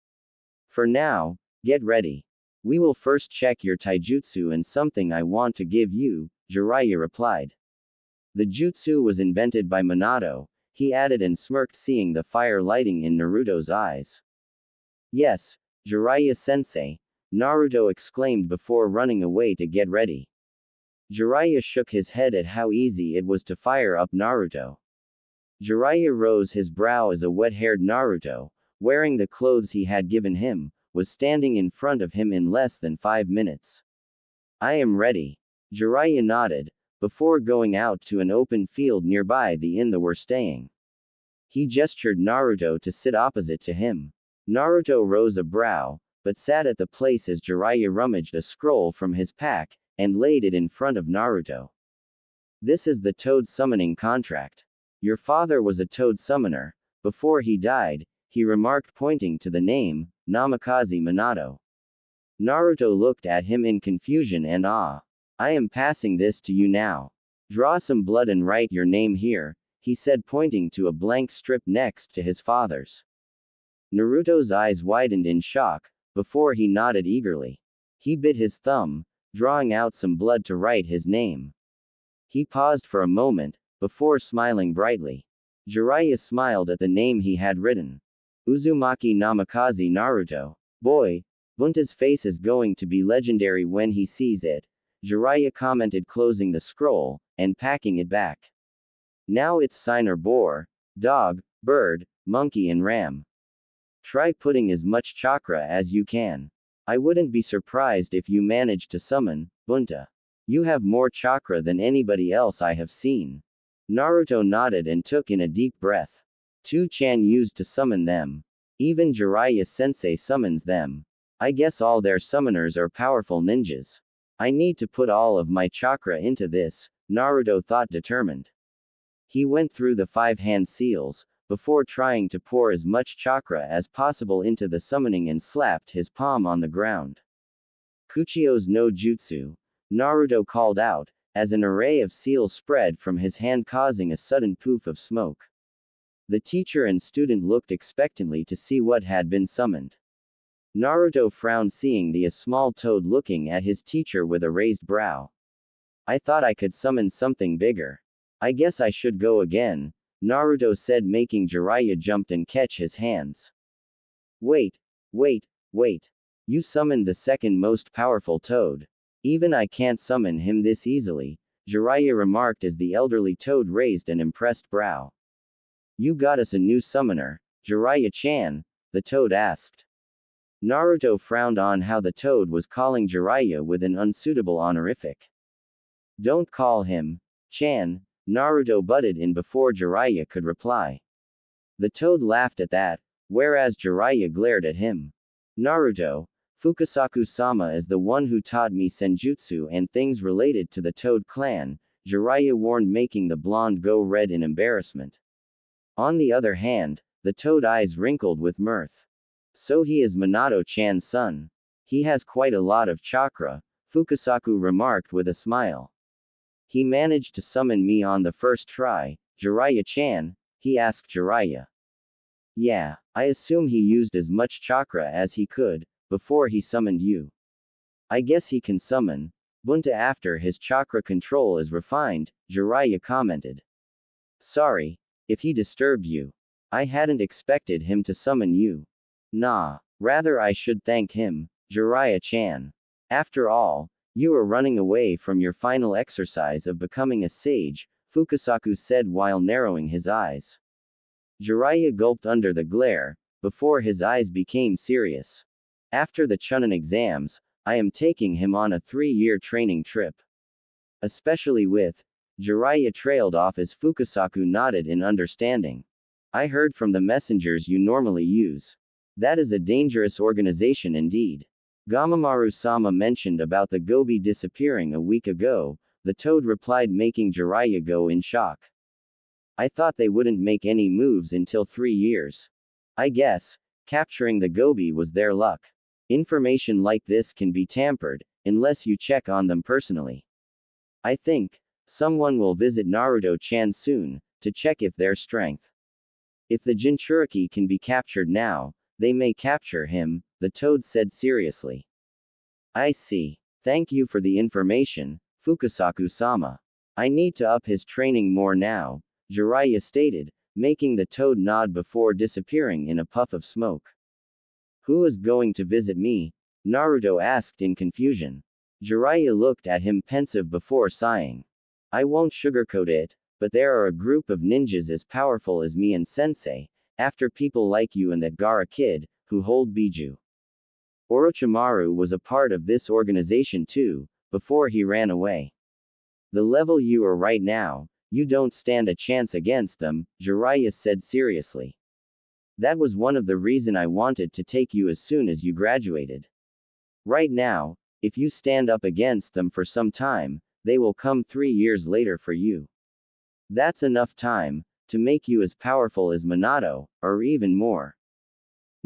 Speaker 1: For now, get ready. We will first check your taijutsu and something I want to give you, Jiraiya replied. The jutsu was invented by Minato, he added and smirked, seeing the fire lighting in Naruto's eyes. Yes, Jiraiya-sensei, Naruto exclaimed before running away to get ready. Jiraiya shook his head at how easy it was to fire up Naruto. Jiraiya rose his brow as a wet-haired Naruto, wearing the clothes he had given him, was standing in front of him in less than 5 minutes. I am ready. Jiraiya nodded, before going out to an open field nearby the inn they were staying. He gestured Naruto to sit opposite to him. Naruto rose a brow, but sat at the place as Jiraiya rummaged a scroll from his pack, and laid it in front of Naruto. This is the Toad summoning contract. Your father was a Toad summoner. Before he died, he remarked pointing to the name, Namikaze Minato. Naruto looked at him in confusion and awe. I am passing this to you now. Draw some blood and write your name here, he said pointing to a blank strip next to his father's. Naruto's eyes widened in shock, before he nodded eagerly. He bit his thumb, drawing out some blood to write his name. He paused for a moment, before smiling brightly. Jiraiya smiled at the name he had written. Uzumaki Namikaze Naruto. Boy, Bunta's face is going to be legendary when he sees it, Jiraiya commented closing the scroll, and packing it back. Now it's sign or boar, dog, bird, monkey and ram. Try putting as much chakra as you can. I wouldn't be surprised if you managed to summon, Bunta. You have more chakra than anybody else I have seen. Naruto nodded and took in a deep breath. 2-chan used to summon them. Even Jiraiya sensei summons them. I guess all their summoners are powerful ninjas. I need to put all of my chakra into this, Naruto thought determined. He went through the 5 hand seals, before trying to pour as much chakra as possible into the summoning and slapped his palm on the ground. Kuchio's no jutsu, Naruto called out, as an array of seals spread from his hand causing a sudden poof of smoke. The teacher and student looked expectantly to see what had been summoned. Naruto frowned seeing the small toad looking at his teacher with a raised brow. I thought I could summon something bigger. I guess I should go again, Naruto said making Jiraiya jump and catch his hands. Wait. You summoned the second most powerful toad. Even I can't summon him this easily, Jiraiya remarked as the elderly toad raised an impressed brow. You got us a new summoner, Jiraiya-chan, the toad asked. Naruto frowned on how the toad was calling Jiraiya with an unsuitable honorific. Don't call him Chan, Naruto butted in before Jiraiya could reply. The toad laughed at that, whereas Jiraiya glared at him. Naruto, Fukasaku-sama is the one who taught me senjutsu and things related to the Toad clan, Jiraiya warned making the blonde go red in embarrassment. On the other hand, the toad eyes wrinkled with mirth. So he is Minato-chan's son. He has quite a lot of chakra, Fukasaku remarked with a smile. He managed to summon me on the first try, Jiraiya-chan, he asked Jiraiya. Yeah, I assume he used as much chakra as he could, before he summoned you. I guess he can summon Bunta after his chakra control is refined, Jiraiya commented. Sorry, if he disturbed you. I hadn't expected him to summon you. Nah, rather I should thank him, Jiraiya-chan. After all, you are running away from your final exercise of becoming a sage, Fukasaku said while narrowing his eyes. Jiraiya gulped under the glare, before his eyes became serious. After the Chunin exams, I am taking him on a 3-year training trip. Especially with, Jiraiya trailed off as Fukasaku nodded in understanding. I heard from the messengers you normally use. That is a dangerous organization indeed. Gamamaru-sama mentioned about the Gobi disappearing a week ago, the toad replied making Jiraiya go in shock. I thought they wouldn't make any moves until 3 years. I guess, capturing the Gobi was their luck. Information like this can be tampered, unless you check on them personally. I think, someone will visit Naruto-chan soon, to check if their strength. If the Jinchuriki can be captured now, they may capture him, the toad said seriously. I see. Thank you for the information, Fukasaku-sama. I need to up his training more now, Jiraiya stated, making the toad nod before disappearing in a puff of smoke. Who is going to visit me? Naruto asked in confusion. Jiraiya looked at him pensive before sighing. I won't sugarcoat it, but there are a group of ninjas as powerful as me and Sensei, after people like you and that Gaara kid, who hold Biju. Orochimaru was a part of this organization too, before he ran away. The level you are right now, you don't stand a chance against them, Jiraiya said seriously. That was one of the reason I wanted to take you as soon as you graduated. Right now, if you stand up against them for some time, they will come 3 years later for you. That's enough time to make you as powerful as Minato, or even more.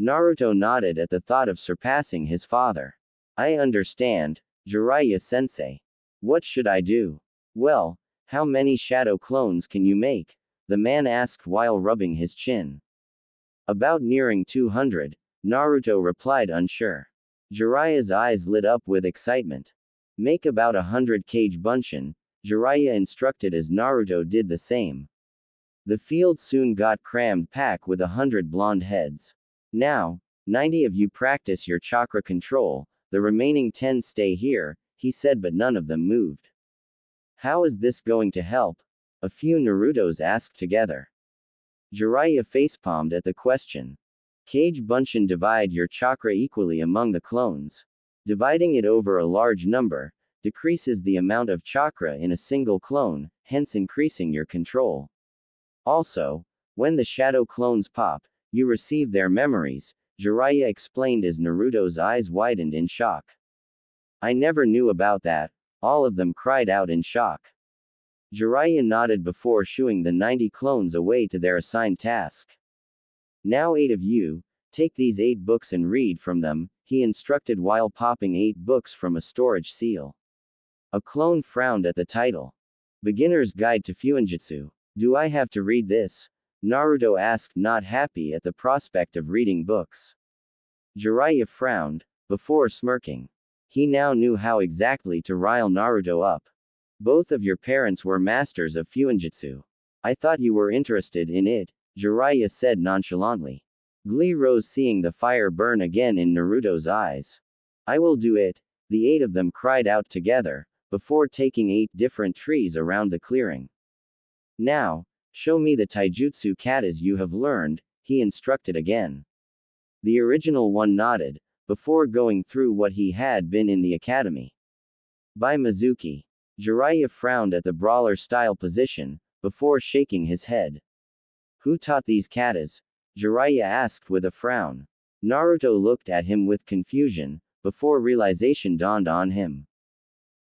Speaker 1: Naruto nodded at the thought of surpassing his father. I understand, Jiraiya-sensei. What should I do? Well, how many shadow clones can you make? The man asked while rubbing his chin. About nearing 200, Naruto replied unsure. Jiraiya's eyes lit up with excitement. Make about 100 Kage Bunshin, Jiraiya instructed as Naruto did the same. The field soon got crammed packed with 100 blonde heads. Now, 90 of you practice your chakra control, the remaining 10 stay here, he said, but none of them moved. How is this going to help? A few Narutos asked together. Jiraiya facepalmed at the question. Kage Bunshin, divide your chakra equally among the clones. Dividing it over a large number decreases the amount of chakra in a single clone, hence increasing your control. Also, when the shadow clones pop, you receive their memories, Jiraiya explained as Naruto's eyes widened in shock. I never knew about that, all of them cried out in shock. Jiraiya nodded before shooing the 90 clones away to their assigned task. Now 8 of you, take these 8 books and read from them, he instructed while popping 8 books from a storage seal. A clone frowned at the title. Beginner's Guide to Fuinjutsu. Do I have to read this? Naruto asked, not happy at the prospect of reading books. Jiraiya frowned, before smirking. He now knew how exactly to rile Naruto up. Both of your parents were masters of Fuinjutsu. I thought you were interested in it, Jiraiya said nonchalantly. Glee rose seeing the fire burn again in Naruto's eyes. I will do it, the 8 of them cried out together, before taking 8 different trees around the clearing. Now, show me the taijutsu katas you have learned, he instructed again. The original one nodded, before going through what he had been in the academy. By Mizuki. Jiraiya frowned at the brawler-style position, before shaking his head. Who taught these katas? Jiraiya asked with a frown. Naruto looked at him with confusion, before realization dawned on him.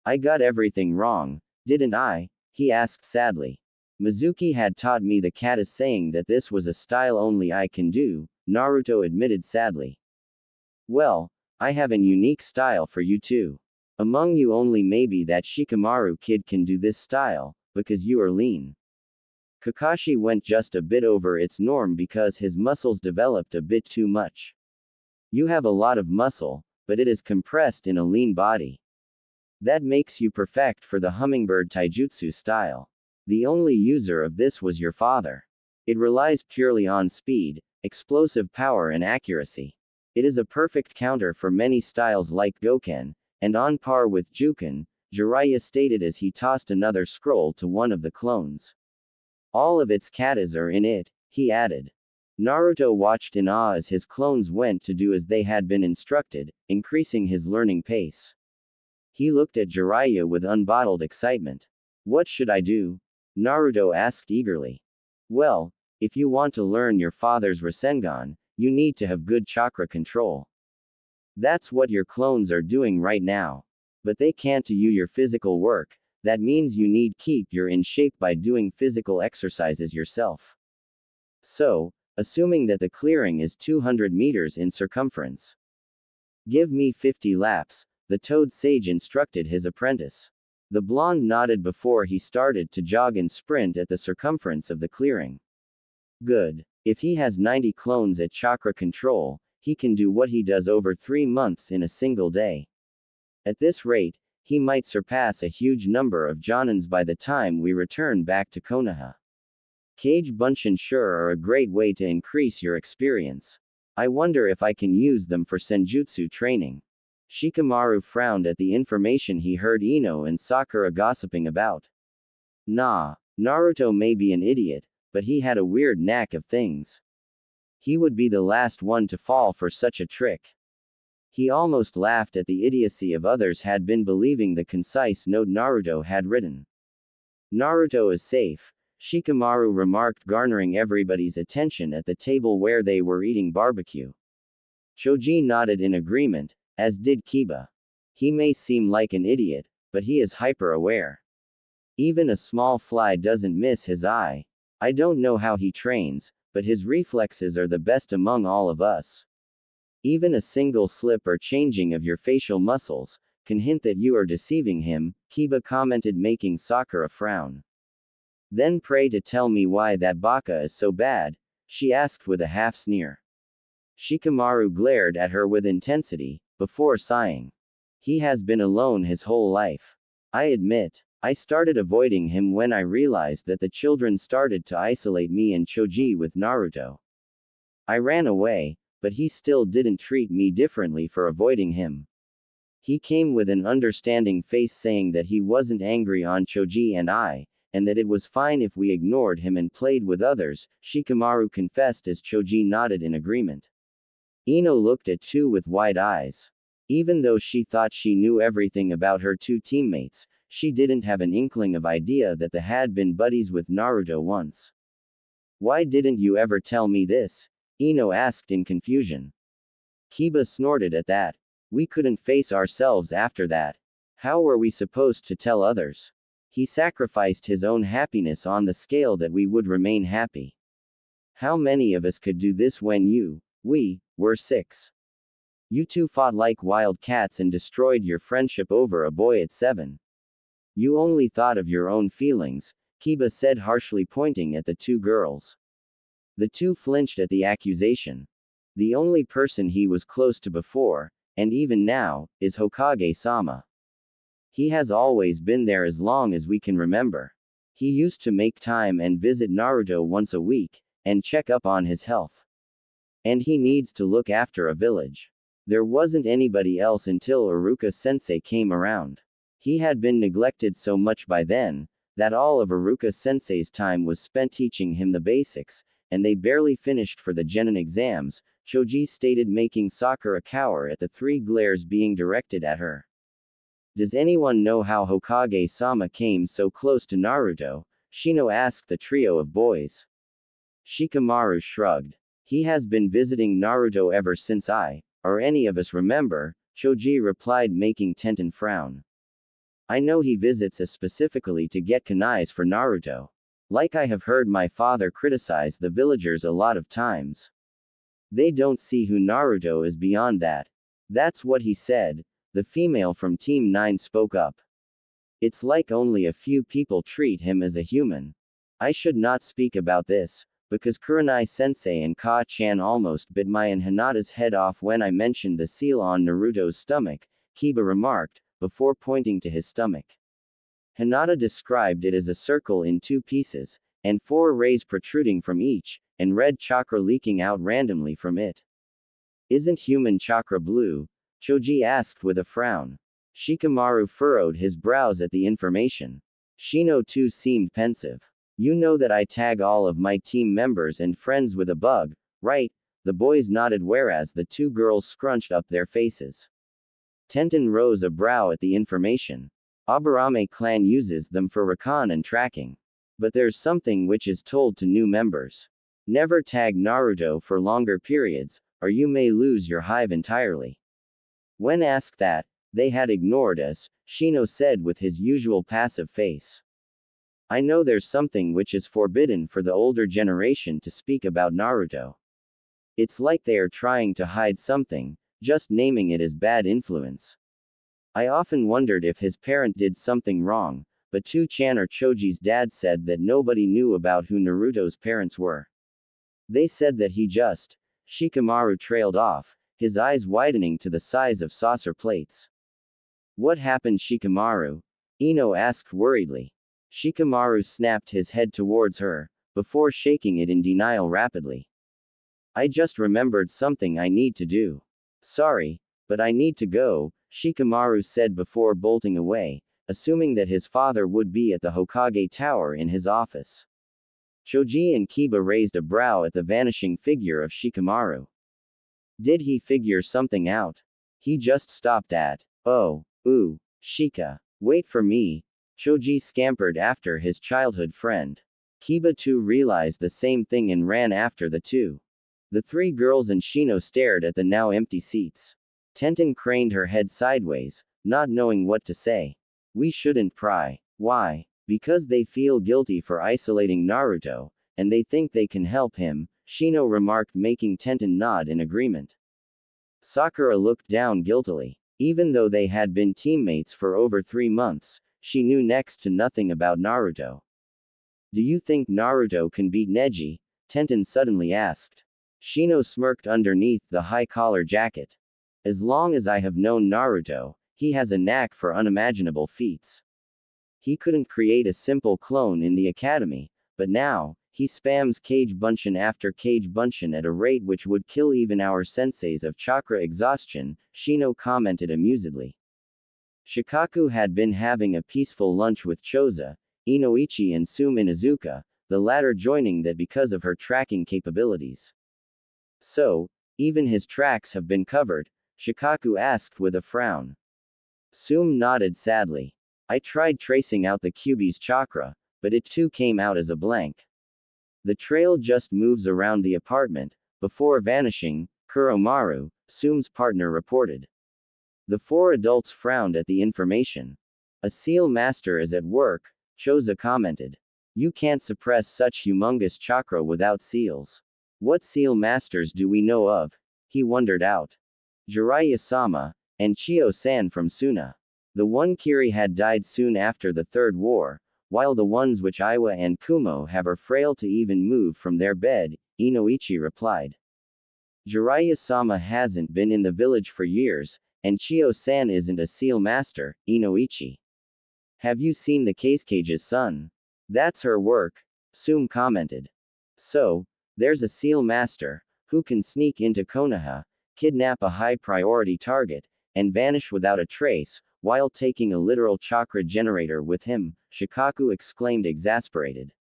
Speaker 1: I got everything wrong, didn't I? He asked sadly. Mizuki had taught me the katas, saying that this was a style only I can do, Naruto admitted sadly. Well, I have an unique style for you too. Among you only maybe that Shikamaru kid can do this style, because you are lean. Kakashi went just a bit over its norm because his muscles developed a bit too much. You have a lot of muscle, but it is compressed in a lean body. That makes you perfect for the hummingbird taijutsu style. The only user of this was your father. It relies purely on speed, explosive power and accuracy. It is a perfect counter for many styles like Goken, and on par with Juken, Jiraiya stated as he tossed another scroll to one of the clones. All of its katas are in it, he added. Naruto watched in awe as his clones went to do as they had been instructed, increasing his learning pace. He looked at Jiraiya with unbottled excitement. What should I do? Naruto asked eagerly. Well, if you want to learn your father's Rasengan, you need to have good chakra control. That's what your clones are doing right now. But they can't do your physical work. That means you need keep your in shape by doing physical exercises yourself. So, assuming that the clearing is 200 meters in circumference. Give me 50 laps, the toad sage instructed his apprentice. The blonde nodded before he started to jog and sprint at the circumference of the clearing. Good. If he has 90 clones at chakra control, he can do what he does over 3 months in a single day. At this rate, he might surpass a huge number of Jonins by the time we return back to Konoha. Kage Bunshin sure are a great way to increase your experience. I wonder if I can use them for senjutsu training. Shikamaru frowned at the information he heard Ino and Sakura gossiping about. Nah, Naruto may be an idiot, but he had a weird knack of things. He would be the last one to fall for such a trick. He almost laughed at the idiocy of others had been believing the concise note Naruto had written. Naruto is safe, Shikamaru remarked, garnering everybody's attention at the table where they were eating barbecue. Choji nodded in agreement, as did Kiba. He may seem like an idiot, but he is hyper-aware. Even a small fly doesn't miss his eye. I don't know how he trains, but his reflexes are the best among all of us. Even a single slip or changing of your facial muscles can hint that you are deceiving him, Kiba commented, making Sakura frown. Then pray to tell me why that baka is so bad, she asked with a half sneer. Shikamaru glared at her with intensity, before sighing. He has been alone his whole life. I admit, I started avoiding him when I realized that the children started to isolate me and Choji with Naruto. I ran away, but he still didn't treat me differently for avoiding him. He came with an understanding face, saying that he wasn't angry on Choji and that it was fine if we ignored him and played with others, Shikamaru confessed as Choji nodded in agreement. Ino looked at two with wide eyes. Even though she thought she knew everything about her two teammates, she didn't have an inkling of idea that they had been buddies with Naruto once. Why didn't you ever tell me this? Ino asked in confusion. Kiba snorted at that. We couldn't face ourselves after that. How were we supposed to tell others? He sacrificed his own happiness on the scale that we would remain happy. How many of us could do this when we were 6? You two fought like wild cats and destroyed your friendship over a boy at 7. You only thought of your own feelings, Kiba said harshly, pointing at the two girls. The two flinched at the accusation. The only person he was close to before, and even now, is Hokage-sama. He has always been there as long as we can remember. He used to make time and visit Naruto once a week, and check up on his health. And he needs to look after a village. There wasn't anybody else until Iruka-sensei came around. He had been neglected so much by then, that all of Iruka-sensei's time was spent teaching him the basics, and they barely finished for the Genin exams, Choji stated, making Sakura cower at the 3 glares being directed at her. Does anyone know how Hokage-sama came so close to Naruto? Shino asked the trio of boys. Shikamaru shrugged. He has been visiting Naruto ever since or any of us remember, Choji replied, making Tenten frown. I know he visits us specifically to get kunais for Naruto. Like I have heard my father criticize the villagers a lot of times. They don't see who Naruto is beyond that. That's what he said, the female from Team 9 spoke up. It's like only a few people treat him as a human. I should not speak about this, because Kurenai-sensei and Ka-chan almost bit my and Hinata's head off when I mentioned the seal on Naruto's stomach, Kiba remarked, before pointing to his stomach. Hinata described it as a circle in 2 pieces, and 4 rays protruding from each, and red chakra leaking out randomly from it. Isn't human chakra blue? Choji asked with a frown. Shikamaru furrowed his brows at the information. Shino too seemed pensive. You know that I tag all of my team members and friends with a bug, right? The boys nodded whereas the 2 girls scrunched up their faces. Tenten rose a brow at the information. Aburame clan uses them for recon and tracking. But there's something which is told to new members. Never tag Naruto for longer periods, or you may lose your hive entirely. When asked that, they had ignored us, Shino said with his usual passive face. I know there's something which is forbidden for the older generation to speak about Naruto. It's like they are trying to hide something, just naming it as bad influence. I often wondered if his parent did something wrong, but Tu-chan or Choji's dad said that nobody knew about who Naruto's parents were. They said that he just. Shikamaru trailed off, his eyes widening to the size of saucer plates. What happened, Shikamaru? Ino asked worriedly. Shikamaru snapped his head towards her, before shaking it in denial rapidly. I just remembered something I need to do. Sorry, but I need to go, Shikamaru said before bolting away, assuming that his father would be at the Hokage Tower in his office. Choji and Kiba raised a brow at the vanishing figure of Shikamaru. Did he figure something out? He just stopped at, oh, ooh, Shika. Wait for me. Choji scampered after his childhood friend. Kiba too realized the same thing and ran after the two. The three girls and Shino stared at the now empty seats. Tenten craned her head sideways, not knowing what to say. We shouldn't pry. Why? Because they feel guilty for isolating Naruto, and they think they can help him, Shino remarked, making Tenten nod in agreement. Sakura looked down guiltily. Even though they had been teammates for over 3 months, she knew next to nothing about Naruto. Do you think Naruto can beat Neji? Tenten suddenly asked. Shino smirked underneath the high-collar jacket. As long as I have known Naruto, he has a knack for unimaginable feats. He couldn't create a simple clone in the academy, but now, he spams Kage Bunshin after Kage Bunshin at a rate which would kill even our senseis of chakra exhaustion, Shino commented amusedly. Shikaku had been having a peaceful lunch with Choza, Inoichi and Sume Inuzuka, the latter joining that because of her tracking capabilities. So, even his tracks have been covered? Shikaku asked with a frown. Sume nodded sadly. I tried tracing out the Kyuubi's chakra, but it too came out as a blank. The trail just moves around the apartment, before vanishing, Kuromaru, Sume's partner reported. The four adults frowned at the information. A seal master is at work, Choza commented. You can't suppress such humongous chakra without seals. What seal masters do we know of? He wondered out. Jiraiya-sama, and Chio-san from Suna. The one Kiri had died soon after the Third War, while the ones which Iwa and Kumo have are frail to even move from their bed, Inoichi replied. Jiraiya-sama hasn't been in the village for years, and Chio-san isn't a seal master, Inoichi. Have you seen the Casecage's son? That's her work, Sume commented. So, there's a seal master, who can sneak into Konoha, kidnap a high-priority target, and vanish without a trace, while taking a literal chakra generator with him, Shikaku exclaimed exasperated.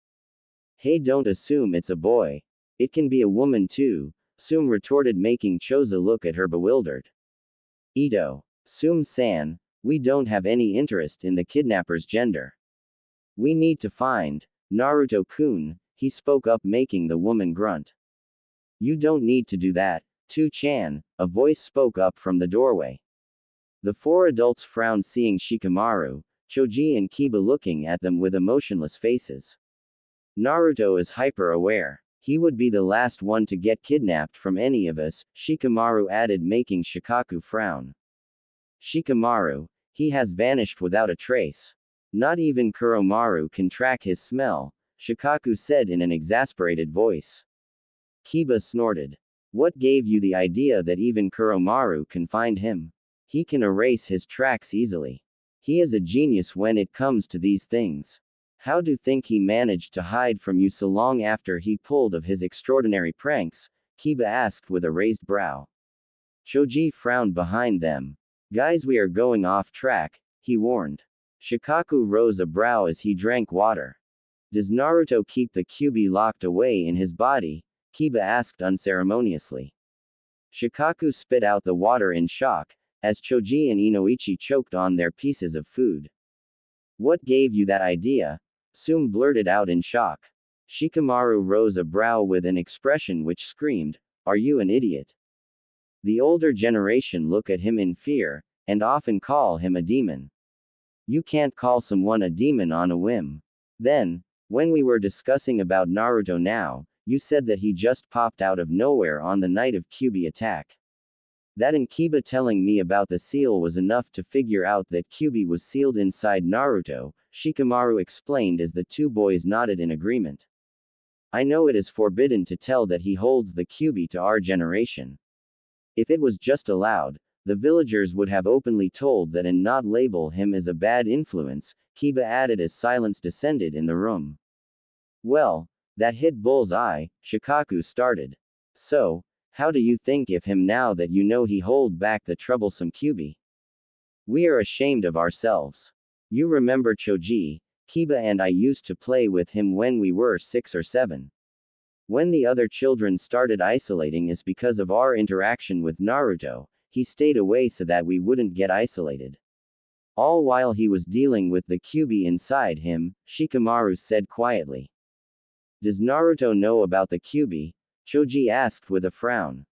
Speaker 1: Hey, don't assume it's a boy. It can be a woman too, Sume retorted, making Choza look at her bewildered. Ito. Sume-san, we don't have any interest in the kidnapper's gender. We need to find Naruto-kun, he spoke up, making the woman grunt. You don't need to do that, Tu-chan, a voice spoke up from the doorway. The four adults frowned, seeing Shikamaru, Choji and Kiba looking at them with emotionless faces. Naruto is hyper-aware. He would be the last one to get kidnapped from any of us, Shikamaru added, making Shikaku frown. Shikamaru, he has vanished without a trace. Not even Kuromaru can track his smell, Shikaku said in an exasperated voice. Kiba snorted. What gave you the idea that even Kuromaru can find him? He can erase his tracks easily. He is a genius when it comes to these things. How do you think he managed to hide from you so long after he pulled of his extraordinary pranks? Kiba asked with a raised brow. Choji frowned behind them. Guys, we are going off track, he warned. Shikaku rose a brow as he drank water. Does Naruto keep the Kyuubi locked away in his body? Kiba asked unceremoniously. Shikaku spit out the water in shock, as Choji and Inoichi choked on their pieces of food. What gave you that idea? Sume blurted out in shock. Shikamaru rose a brow with an expression which screamed, Are you an idiot? The older generation look at him in fear, and often call him a demon. You can't call someone a demon on a whim. Then, when we were discussing about Naruto now, you said that he just popped out of nowhere on the night of Kyuubi attack. That and Kiba telling me about the seal was enough to figure out that Kyuubi was sealed inside Naruto, Shikamaru explained as the two boys nodded in agreement. I know it is forbidden to tell that he holds the Kyuubi to our generation. If it was just allowed, the villagers would have openly told that and not label him as a bad influence, Kiba added as silence descended in the room. Well, that hit bull's-eye, Shikaku started. So, how do you think of him now that you know he hold back the troublesome Kyuubi? We are ashamed of ourselves. You remember Choji, Kiba and I used to play with him when we were 6 or 7. When the other children started isolating us because of our interaction with Naruto, he stayed away so that we wouldn't get isolated. All while he was dealing with the Kyuubi inside him, Shikamaru said quietly. Does Naruto know about the Kyuubi? Choji asked with a frown.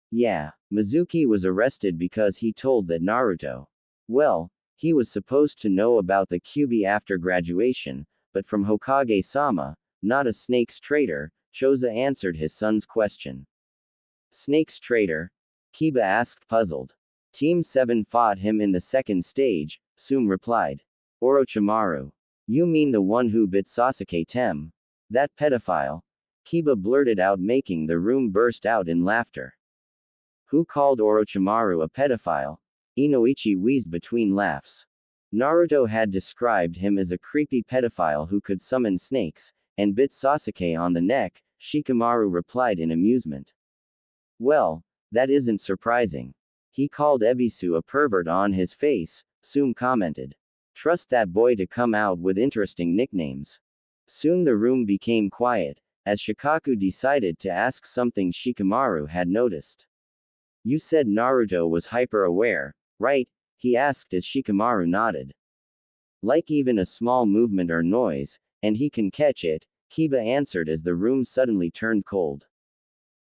Speaker 1: Yeah, Mizuki was arrested because he told that Naruto. Well, he was supposed to know about the Kyuubi after graduation, but from Hokage-sama, not a snake's traitor, Choza answered his son's question. Snake's traitor? Kiba asked puzzled. Team 7 fought him in the second stage, Sum replied. Orochimaru. You mean the one who bit Sasuke Tem? That pedophile? Kiba blurted out, making the room burst out in laughter. Who called Orochimaru a pedophile? Inoichi wheezed between laughs. Naruto had described him as a creepy pedophile who could summon snakes, and bit Sasuke on the neck, Shikamaru replied in amusement. Well, that isn't surprising. He called Ebisu a pervert on his face, Sum commented. Trust that boy to come out with interesting nicknames. Soon the room became quiet, as Shikaku decided to ask something Shikamaru had noticed. You said Naruto was hyper-aware, right? He asked as Shikamaru nodded. Like even a small movement or noise, and he can catch it, Kiba answered as the room suddenly turned cold.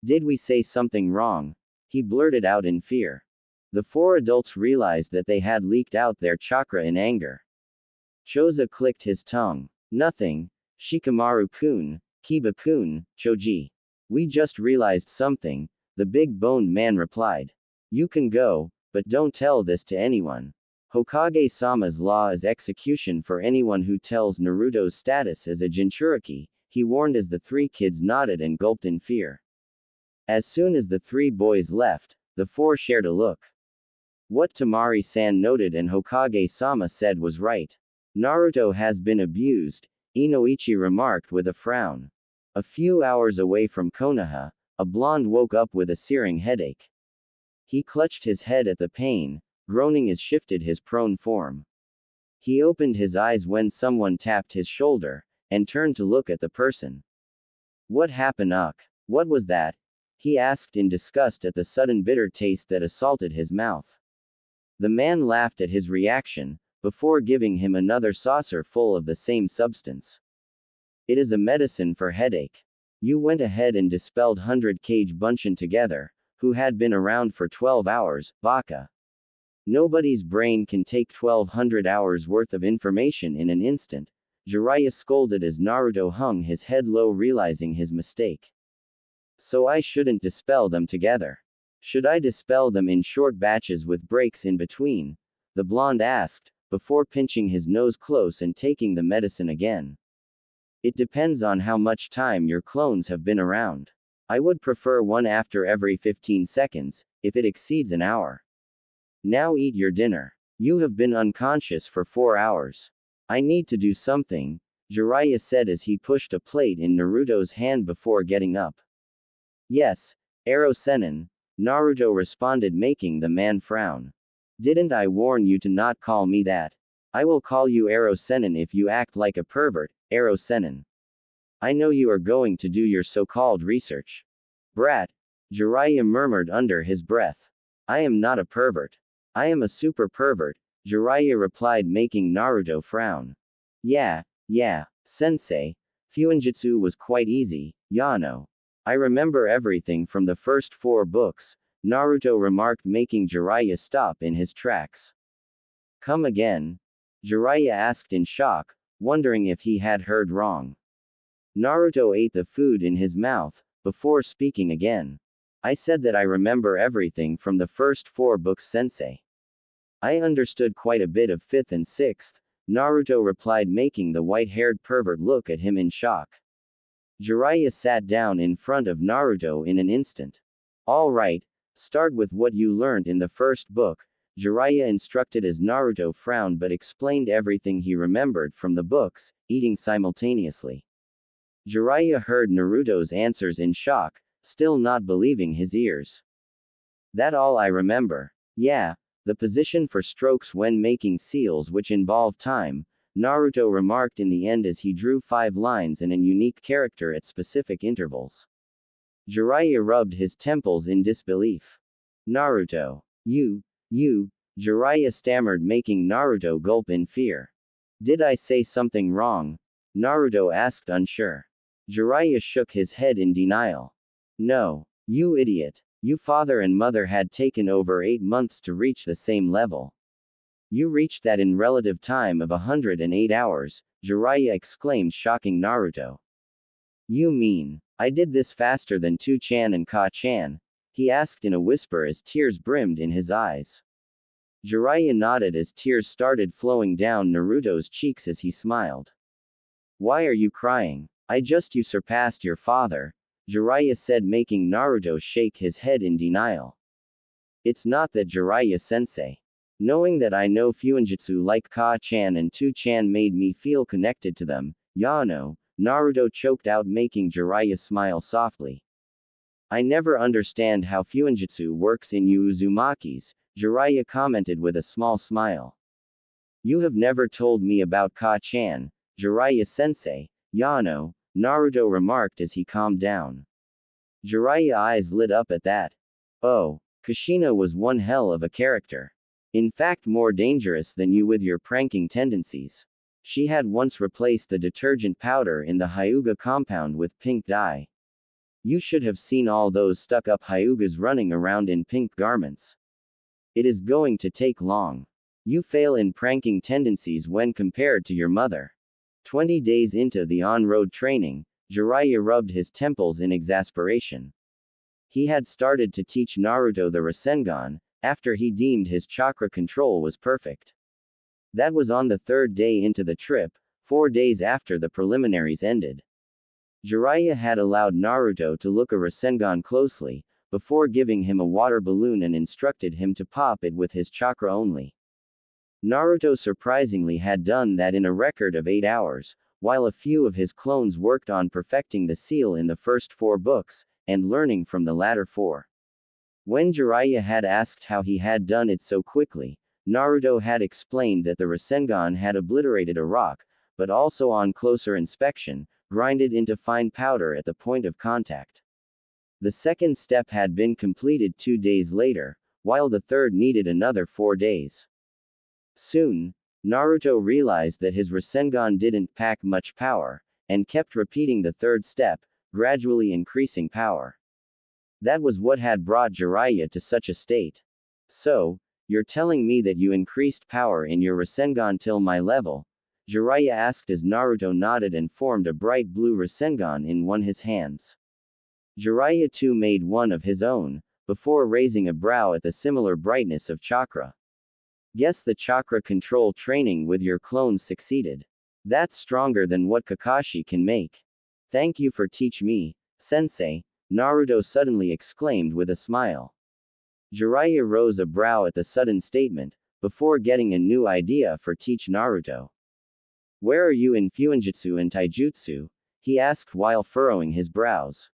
Speaker 1: Did we say something wrong? He blurted out in fear. The four adults realized that they had leaked out their chakra in anger. Choza clicked his tongue. Nothing. Shikamaru-kun, Kiba-kun, Choji. We just realized something, the big-boned man replied. You can go, but don't tell this to anyone. Hokage-sama's law is execution for anyone who tells Naruto's status as a Jinchuriki, he warned as the three kids nodded and gulped in fear. As soon as the three boys left, the four shared a look. What Tamari-san noted and Hokage-sama said was right. Naruto has been abused, Inoichi remarked with a frown. A few hours away from Konoha, a blonde woke up with a searing headache. He clutched his head at the pain, groaning as shifted his prone form. He opened his eyes when someone tapped his shoulder, and turned to look at the person. What happened, Uck? What was that? He asked in disgust at the sudden bitter taste that assaulted his mouth. The man laughed at his reaction, before giving him another saucer full of the same substance. It is a medicine for headache. You went ahead and dispelled 100 Bunshin together, who had been around for 12 hours, Baka. Nobody's brain can take 1200 hours worth of information in an instant, Jiraiya scolded as Naruto hung his head low, realizing his mistake. So I shouldn't dispel them together. Should I dispel them in short batches with breaks in between? The blonde asked, before pinching his nose close and taking the medicine again. It depends on how much time your clones have been around. I would prefer one after every 15 seconds, if it exceeds an hour. Now eat your dinner. You have been unconscious for 4 hours. I need to do something, Jiraiya said as he pushed a plate in Naruto's hand before getting up. Yes, Ero Sennin, Naruto responded, making the man frown. Didn't I warn you to not call me that? I will call you Ero Sennin if you act like a pervert, Ero Sennin. I know you are going to do your so-called research. Brat, Jiraiya murmured under his breath. I am not a pervert. I am a super pervert, Jiraiya replied, making Naruto frown. Yeah, sensei. Fuinjutsu was quite easy, Yano. I remember everything from the first 4 books, Naruto remarked, making Jiraiya stop in his tracks. Come again? Jiraiya asked in shock, wondering if he had heard wrong. Naruto ate the food in his mouth, before speaking again. I said that I remember everything from the first 4 books, sensei. I understood quite a bit of 5th and 6th, Naruto replied, making the white-haired pervert look at him in shock. Jiraiya sat down in front of Naruto in an instant. All right, start with what you learned in the first book, Jiraiya instructed as Naruto frowned but explained everything he remembered from the books, eating simultaneously. Jiraiya heard Naruto's answers in shock, still not believing his ears. That all I remember? Yeah, the position for strokes when making seals which involve time, Naruto remarked in the end as he drew 5 lines and an unique character at specific intervals. Jiraiya rubbed his temples in disbelief. Naruto. You, Jiraiya stammered, making Naruto gulp in fear. Did I say something wrong? Naruto asked, unsure. Jiraiya shook his head in denial. No, you idiot. You father and mother had taken over 8 months to reach the same level. You reached that in relative time of 108 hours, Jiraiya exclaimed, shocking Naruto. You mean, I did this faster than Tu-chan and Ka-chan? He asked in a whisper as tears brimmed in his eyes. Jiraiya nodded as tears started flowing down Naruto's cheeks as he smiled. Why are you crying? You surpassed your father, Jiraiya said, making Naruto shake his head in denial. It's not that, Jiraiya-sensei. Knowing that I know Fuinjutsu like Ka-chan and Tu-chan made me feel connected to them, Yano, Naruto choked out, making Jiraiya smile softly. I never understand how Fuinjutsu works in you Uzumakis, Jiraiya commented with a small smile. You have never told me about Ka-chan, Jiraiya-sensei, Yano, Naruto remarked as he calmed down. Jiraiya's eyes lit up at that. Oh, Kushina was one hell of a character. In fact, more dangerous than you with your pranking tendencies. She had once replaced the detergent powder in the Hyuga compound with pink dye. You should have seen all those stuck-up Hyugas running around in pink garments. It is going to take long. You fail in pranking tendencies when compared to your mother. 20 days into the on-road training, Jiraiya rubbed his temples in exasperation. He had started to teach Naruto the Rasengan, after he deemed his chakra control was perfect. That was on the 3rd day into the trip, 4 days after the preliminaries ended. Jiraiya had allowed Naruto to look a Rasengan closely, before giving him a water balloon and instructed him to pop it with his chakra only. Naruto surprisingly had done that in a record of 8 hours, while a few of his clones worked on perfecting the seal in the first 4 books, and learning from the latter 4. When Jiraiya had asked how he had done it so quickly, Naruto had explained that the Rasengan had obliterated a rock, but also on closer inspection, grinded into fine powder at the point of contact. The second step had been completed 2 days later, while the third needed another 4 days. Soon, Naruto realized that his Rasengan didn't pack much power, and kept repeating the third step, gradually increasing power. That was what had brought Jiraiya to such a state. So, you're telling me that you increased power in your Rasengan till my level? Jiraiya asked as Naruto nodded and formed a bright blue Rasengan in one of his hands. Jiraiya too made one of his own, before raising a brow at the similar brightness of chakra. Guess the chakra control training with your clones succeeded. That's stronger than what Kakashi can make. Thank you for teach me, sensei, Naruto suddenly exclaimed with a smile. Jiraiya rose a brow at the sudden statement, before getting a new idea for teach Naruto. Where are you in Fuinjutsu and Taijutsu? He asked while furrowing his brows.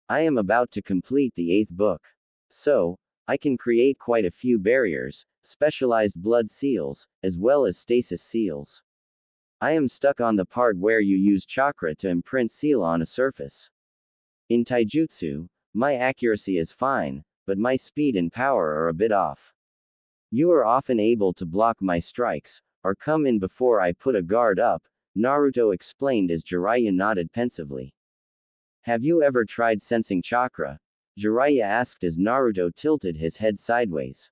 Speaker 1: I am about to complete the 8th book. So, I can create quite a few barriers, specialized blood seals, as well as stasis seals. I am stuck on the part where you use chakra to imprint seal on a surface. In Taijutsu, my accuracy is fine, but my speed and power are a bit off. You are often able to block my strikes, or come in before I put a guard up, Naruto explained as Jiraiya nodded pensively. Have you ever tried sensing chakra? Jiraiya asked as Naruto tilted his head sideways.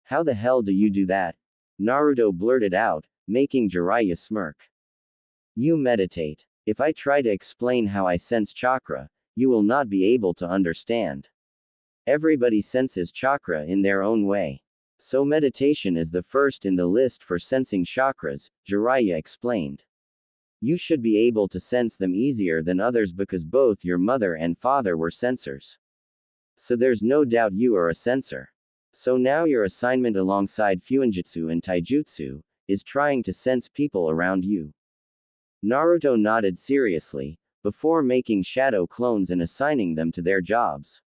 Speaker 1: How the hell do you do that? Naruto blurted out, making Jiraiya smirk. You meditate. If I try to explain how I sense chakra, you will not be able to understand. Everybody senses chakra in their own way. So meditation is the first in the list for sensing chakras, Jiraiya explained. You should be able to sense them easier than others because both your mother and father were sensors. So there's no doubt you are a sensor. So now your assignment alongside Fuinjutsu and Taijutsu is trying to sense people around you. Naruto nodded seriously, before making shadow clones and assigning them to their jobs.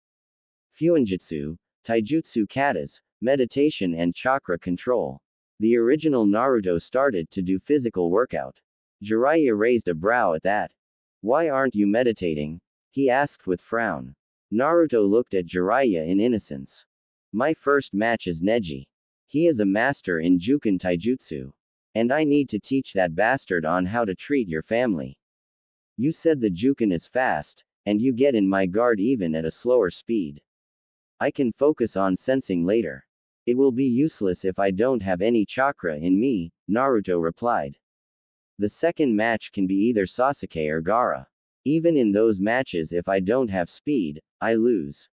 Speaker 1: Fuinjutsu, Taijutsu katas, meditation and chakra control. The original Naruto started to do physical workout. Jiraiya raised a brow at that. Why aren't you meditating? He asked with frown. Naruto looked at Jiraiya in innocence. My first match is Neji. He is a master in Juken Taijutsu. And I need to teach that bastard on how to treat your family. You said the Juken is fast, and you get in my guard even at a slower speed. I can focus on sensing later. It will be useless if I don't have any chakra in me, Naruto replied. The second match can be either Sasuke or Gaara. Even in those matches, if I don't have speed, I lose.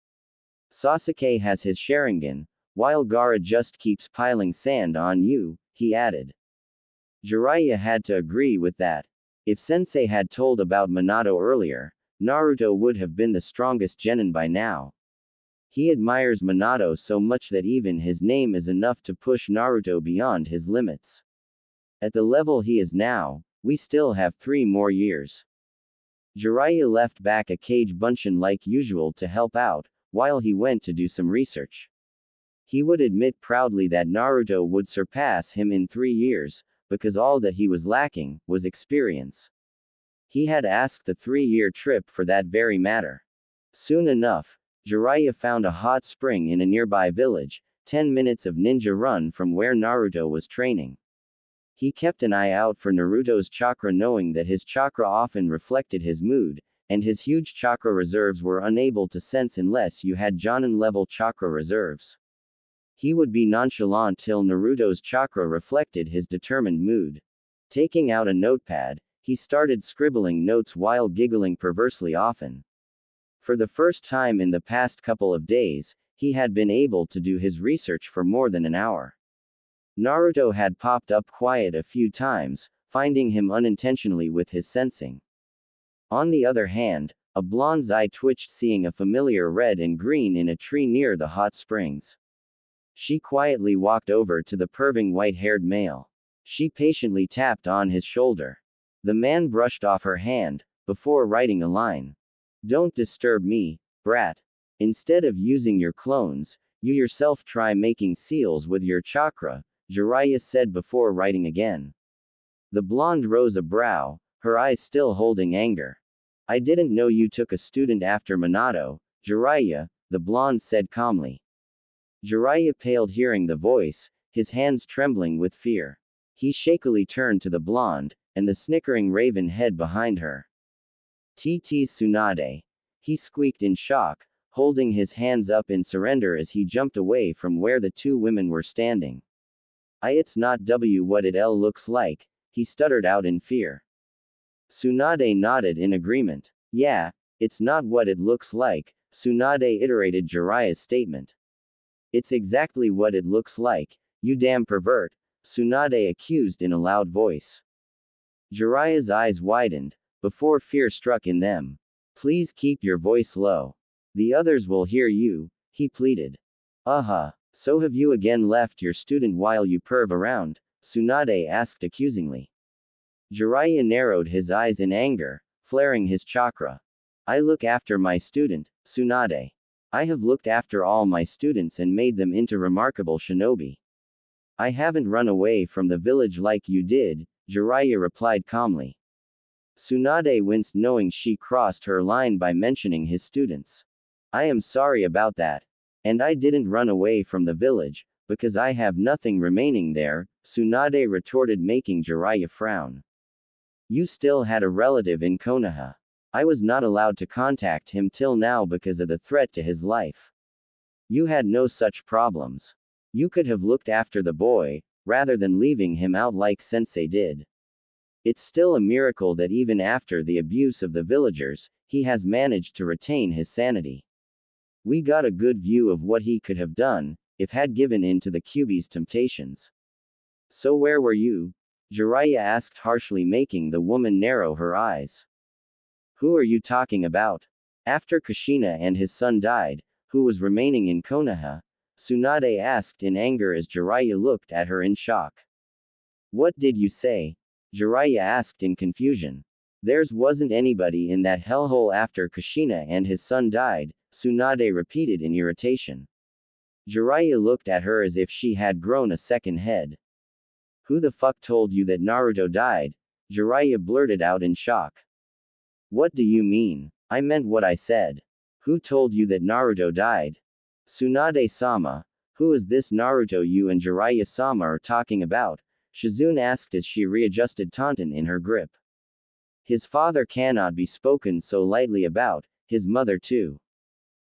Speaker 1: Sasuke has his Sharingan, while Gaara just keeps piling sand on you, he added. Jiraiya had to agree with that. If Sensei had told about Minato earlier, Naruto would have been the strongest genin by now. He admires Minato so much that even his name is enough to push Naruto beyond his limits. At the level he is now, we still have 3 more years. Jiraiya left back a Kage Bunshin like usual to help out, while he went to do some research. He would admit proudly that Naruto would surpass him in 3 years, because all that he was lacking was experience. He had asked the 3-year trip for that very matter. Soon enough, Jiraiya found a hot spring in a nearby village, 10 minutes of ninja run from where Naruto was training. He kept an eye out for Naruto's chakra, knowing that his chakra often reflected his mood, and his huge chakra reserves were unable to sense unless you had Jonin-level chakra reserves. He would be nonchalant till Naruto's chakra reflected his determined mood. Taking out a notepad, he started scribbling notes while giggling perversely often. For the first time in the past couple of days, he had been able to do his research for more than an hour. Naruto had popped up quiet a few times, finding him unintentionally with his sensing. On the other hand, a blonde's eye twitched seeing a familiar red and green in a tree near the hot springs. She quietly walked over to the perving white-haired male. She patiently tapped on his shoulder. The man brushed off her hand, before writing a line. Don't disturb me, brat. Instead of using your clones, you yourself try making seals with your chakra, Jiraiya said before writing again. The blonde rose a brow, her eyes still holding anger. I didn't know you took a student after Minato, Jiraiya, the blonde said calmly. Jiraiya paled hearing the voice, his hands trembling with fear. He shakily turned to the blonde, and the snickering raven head behind her. TT's Tsunade. He squeaked in shock, holding his hands up in surrender as he jumped away from where the 2 women were standing. It's not what it looks like, he stuttered out in fear. Tsunade nodded in agreement. Yeah, it's not what it looks like, Tsunade iterated Jiraiya's statement. It's exactly what it looks like, you damn pervert, Tsunade accused in a loud voice. Jiraiya's eyes widened, before fear struck in them. Please keep your voice low. The others will hear you, he pleaded. So have you again left your student while you perv around? Tsunade asked accusingly. Jiraiya narrowed his eyes in anger, flaring his chakra. I look after my student, Tsunade. I have looked after all my students and made them into remarkable shinobi. I haven't run away from the village like you did, Jiraiya replied calmly. Tsunade winced knowing she crossed her line by mentioning his students. I am sorry about that. And I didn't run away from the village, because I have nothing remaining there, Tsunade retorted, making Jiraiya frown. You still had a relative in Konoha. I was not allowed to contact him till now because of the threat to his life. You had no such problems. You could have looked after the boy, rather than leaving him out like Sensei did. It's still a miracle that even after the abuse of the villagers, he has managed to retain his sanity. We got a good view of what he could have done, if had given in to the Kyuubi's temptations. So where were you? Jiraiya asked harshly, making the woman narrow her eyes. Who are you talking about? After Kushina and his son died, who was remaining in Konoha? Tsunade asked in anger as Jiraiya looked at her in shock. What did you say? Jiraiya asked in confusion. There's wasn't anybody in that hellhole after Kushina and his son died, Tsunade repeated in irritation. Jiraiya looked at her as if she had grown a second head. Who the fuck told you that Naruto died? Jiraiya blurted out in shock. What do you mean? I meant what I said. Who told you that Naruto died? Tsunade-sama, Who is this Naruto you and Jiraiya-sama are talking about? Shizune asked as she readjusted Tauntaun in her grip. His father cannot be spoken so lightly about, his mother too.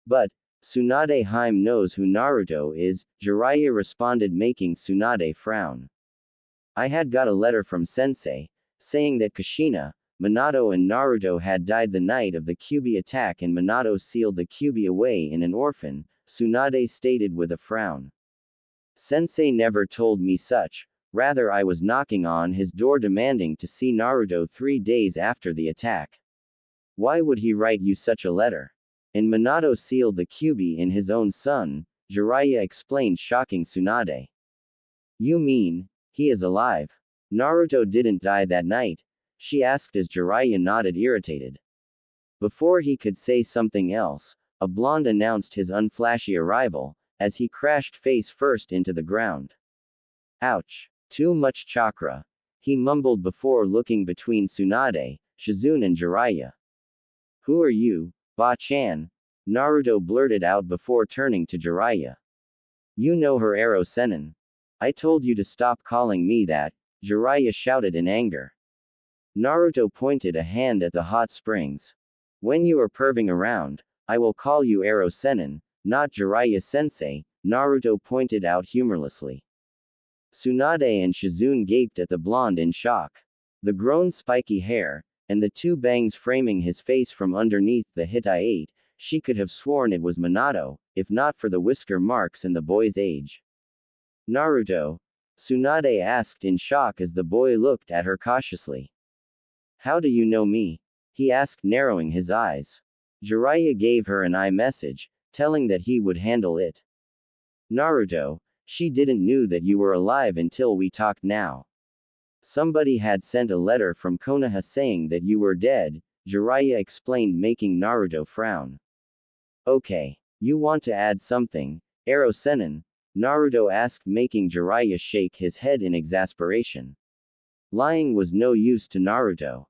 Speaker 1: But, Tsunade Hime knows who Naruto is, Jiraiya responded, making Tsunade frown. I had got a letter from Sensei, saying that Kushina, Minato and Naruto had died the night of the Kyuubi attack and Minato sealed the Kyuubi away in an orphan, Tsunade stated with a frown. Sensei never told me such, rather I was knocking on his door demanding to see Naruto 3 days after the attack. Why would he write you such a letter? And Minato sealed the Kyuubi in his own son, Jiraiya explained, shocking Tsunade. You mean, he is alive? Naruto didn't die that night? She asked as Jiraiya nodded, irritated. Before he could say something else, a blonde announced his unflashy arrival, as he crashed face first into the ground. Ouch. Too much chakra. He mumbled before looking between Tsunade, Shizune and Jiraiya. Who are you, Ba-chan? Naruto blurted out before turning to Jiraiya. You know her, Ero Sennin. I told you to stop calling me that, Jiraiya shouted in anger. Naruto pointed a hand at the hot springs. When you are perving around, I will call you Ero Sennin, not Jiraiya-sensei, Naruto pointed out humorlessly. Tsunade and Shizune gaped at the blonde in shock. The grown spiky hair, and the 2 bangs framing his face from underneath the Hittite, she could have sworn it was Minato, if not for the whisker marks and the boy's age. Naruto? Tsunade asked in shock as the boy looked at her cautiously. How do you know me? He asked, narrowing his eyes. Jiraiya gave her an eye message, telling that he would handle it. Naruto, she didn't knew that you were alive until we talked now. Somebody had sent a letter from Konoha saying that you were dead, Jiraiya explained, making Naruto frown. Okay. You want to add something, Ero Sennin? Naruto asked, making Jiraiya shake his head in exasperation. Lying was no use to Naruto.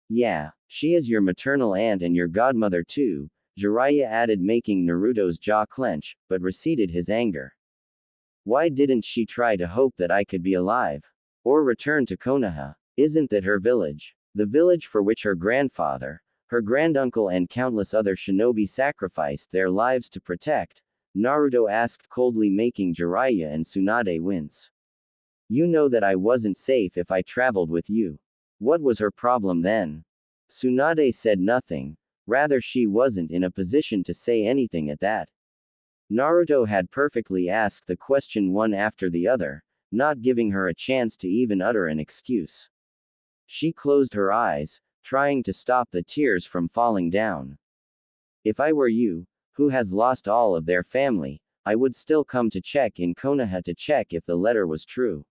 Speaker 1: Yeah, she is your maternal aunt and your godmother too, Jiraiya added, making Naruto's jaw clench, but receded his anger. Why didn't she try to hope that I could be alive? Or return to Konoha? Isn't that her village? The village for which her grandfather, her granduncle and countless other shinobi sacrificed their lives to protect? Naruto asked coldly, making Jiraiya and Tsunade wince. You know that I wasn't safe if I traveled with you. What was her problem then? Tsunade said nothing, rather she wasn't in a position to say anything at that. Naruto had perfectly asked the question one after the other, not giving her a chance to even utter an excuse. She closed her eyes, trying to stop the tears from falling down. If I were you, who has lost all of their family, I would still come to check in Konoha to check if the letter was true.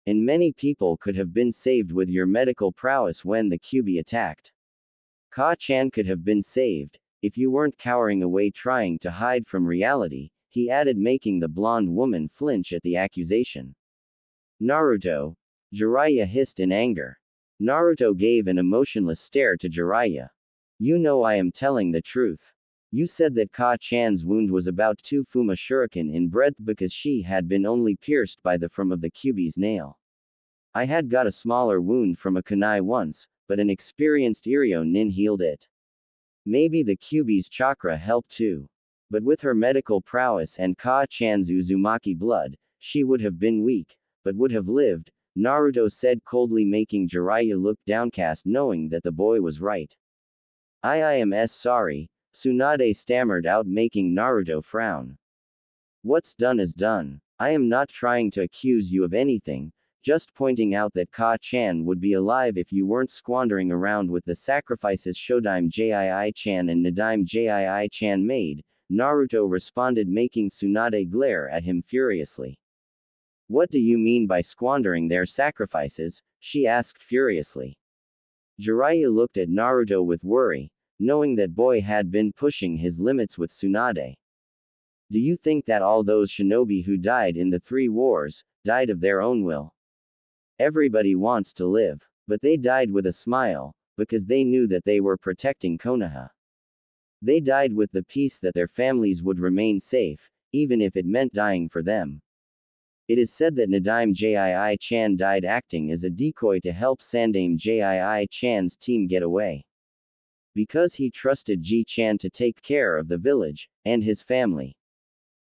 Speaker 1: And many people could have been saved with your medical prowess when the Kyuubi attacked. Ka-chan could have been saved, if you weren't cowering away trying to hide from reality, he added, making the blonde woman flinch at the accusation. Naruto? Jiraiya hissed in anger. Naruto gave an emotionless stare to Jiraiya. You know I am telling the truth. You said that Ka-chan's wound was about 2 Fuma shuriken in breadth because she had been only pierced by the frame of the Kyuubi's nail. I had got a smaller wound from a kunai once, but an experienced Iryo nin healed it. Maybe the Kyuubi's chakra helped too. But with her medical prowess and Ka-chan's Uzumaki blood, she would have been weak, but would have lived, Naruto said coldly, making Jiraiya look downcast, knowing that the boy was right. I am sorry, Tsunade stammered out, making Naruto frown. What's done is done. I am not trying to accuse you of anything, just pointing out that Ka-chan would be alive if you weren't squandering around with the sacrifices Shodime Jii-chan and Nadime Jii-chan made, Naruto responded, making Tsunade glare at him furiously. What do you mean by squandering their sacrifices? She asked furiously. Jiraiya looked at Naruto with worry, knowing that boy had been pushing his limits with Tsunade. Do you think that all those shinobi who died in the 3 wars, died of their own will? Everybody wants to live, but they died with a smile, because they knew that they were protecting Konoha. They died with the peace that their families would remain safe, even if it meant dying for them. It is said that Nadime Jii-chan died acting as a decoy to help Sandame Jii-chan's team get away. Because he trusted Ji-chan to take care of the village, and his family.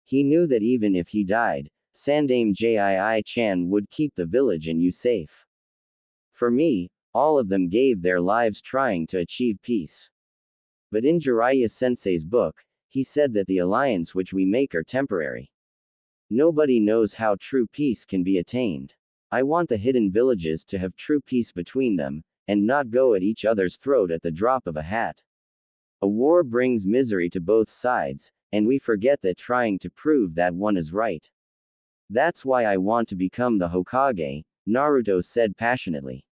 Speaker 1: He knew that even if he died, Sandame Jii-chan would keep the village and you safe. For me, all of them gave their lives trying to achieve peace. But in Jiraiya Sensei's book, he said that the alliance which we make are temporary. Nobody knows how true peace can be attained. I want the hidden villages to have true peace between them, and not go at each other's throat at the drop of a hat. A war brings misery to both sides, and we forget that trying to prove that one is right. That's why I want to become the Hokage, Naruto said passionately.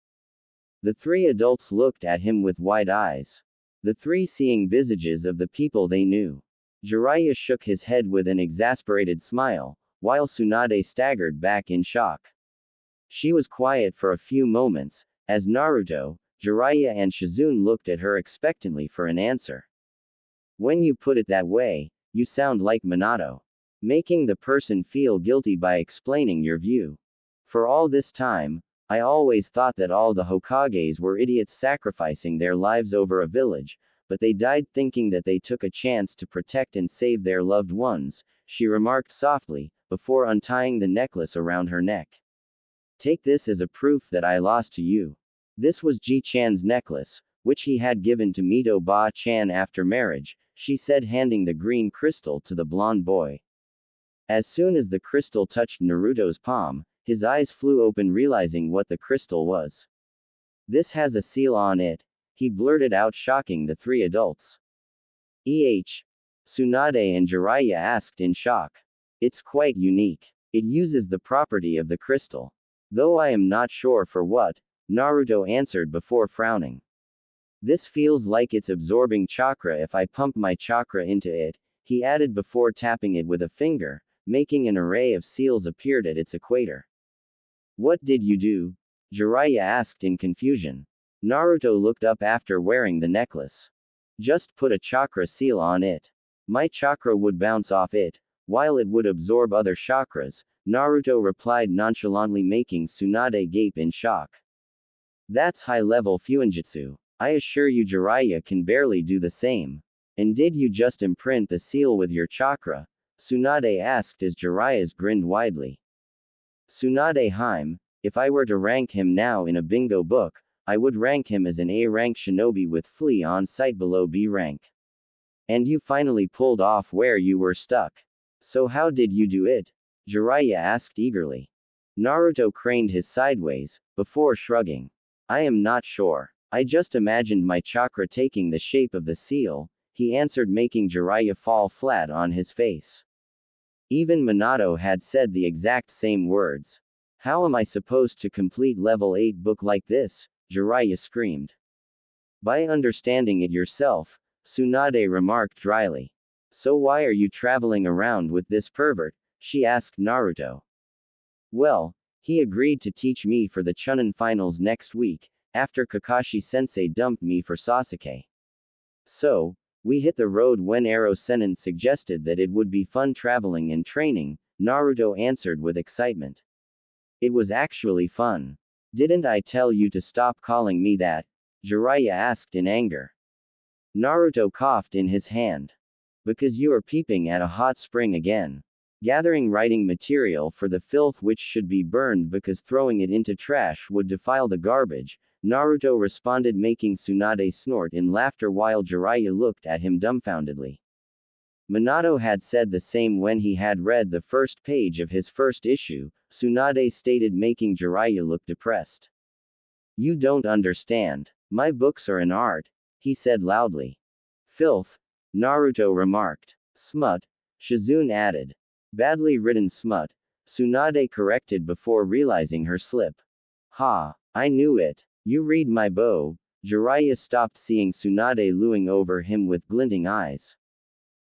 Speaker 1: The three adults looked at him with wide eyes. The three seeing visages of the people they knew. Jiraiya shook his head with an exasperated smile, while Tsunade staggered back in shock. She was quiet for a few moments, as Naruto, Jiraiya and Shizune looked at her expectantly for an answer. When you put it that way, you sound like Minato. Making the person feel guilty by explaining your view. For all this time, I always thought that all the Hokages were idiots sacrificing their lives over a village, but they died thinking that they took a chance to protect and save their loved ones, she remarked softly, before untying the necklace around her neck. Take this as a proof that I lost to you. This was Ji-chan's necklace, which he had given to Mito Ba-chan after marriage, she said, handing the green crystal to the blonde boy. As soon as the crystal touched Naruto's palm, his eyes flew open, realizing what the crystal was. This has a seal on it, he blurted out, shocking the three adults. Tsunade and Jiraiya asked in shock. It's quite unique. It uses the property of the crystal. Though I am not sure for what, Naruto answered before frowning. This feels like it's absorbing chakra if I pump my chakra into it, he added before tapping it with a finger, making an array of seals appeared at its equator. What did you do? Jiraiya asked in confusion. Naruto looked up after wearing the necklace. Just put a chakra seal on it. My chakra would bounce off it, while it would absorb other chakras, Naruto replied nonchalantly, making Tsunade gape in shock. That's high-level fuinjutsu. I assure you Jiraiya can barely do the same. And did you just imprint the seal with your chakra? Tsunade asked as Jiraiya's grinned widely. Tsunade Hime, if I were to rank him now in a bingo book, I would rank him as an A-rank shinobi with flea on sight below B rank. And you finally pulled off where you were stuck. So how did you do it? Jiraiya asked eagerly. Naruto craned his sideways, before shrugging. I am not sure. I just imagined my chakra taking the shape of the seal, he answered, making Jiraiya fall flat on his face. Even Minato had said the exact same words. How am I supposed to complete level 8 book like this? Jiraiya screamed. By understanding it yourself, Tsunade remarked dryly. So why are you traveling around with this pervert? She asked Naruto. Well, he agreed to teach me for the Chunin finals next week, after Kakashi-sensei dumped me for Sasuke. So, we hit the road when Ero Sennin suggested that it would be fun traveling and training, Naruto answered with excitement. It was actually fun. Didn't I tell you to stop calling me that? Jiraiya asked in anger. Naruto coughed in his hand. Because you are peeping at a hot spring again. Gathering writing material for the filth which should be burned because throwing it into trash would defile the garbage, Naruto responded, making Tsunade snort in laughter while Jiraiya looked at him dumbfoundedly. Minato had said the same when he had read the first page of his first issue, Tsunade stated, making Jiraiya look depressed. You don't understand. My books are an art, he said loudly. Filth, Naruto remarked. Smut, Shizune added. Badly written smut, Tsunade corrected before realizing her slip. Ha, I knew it. You read my bow. Jiraiya stopped, seeing Tsunade looing over him with glinting eyes.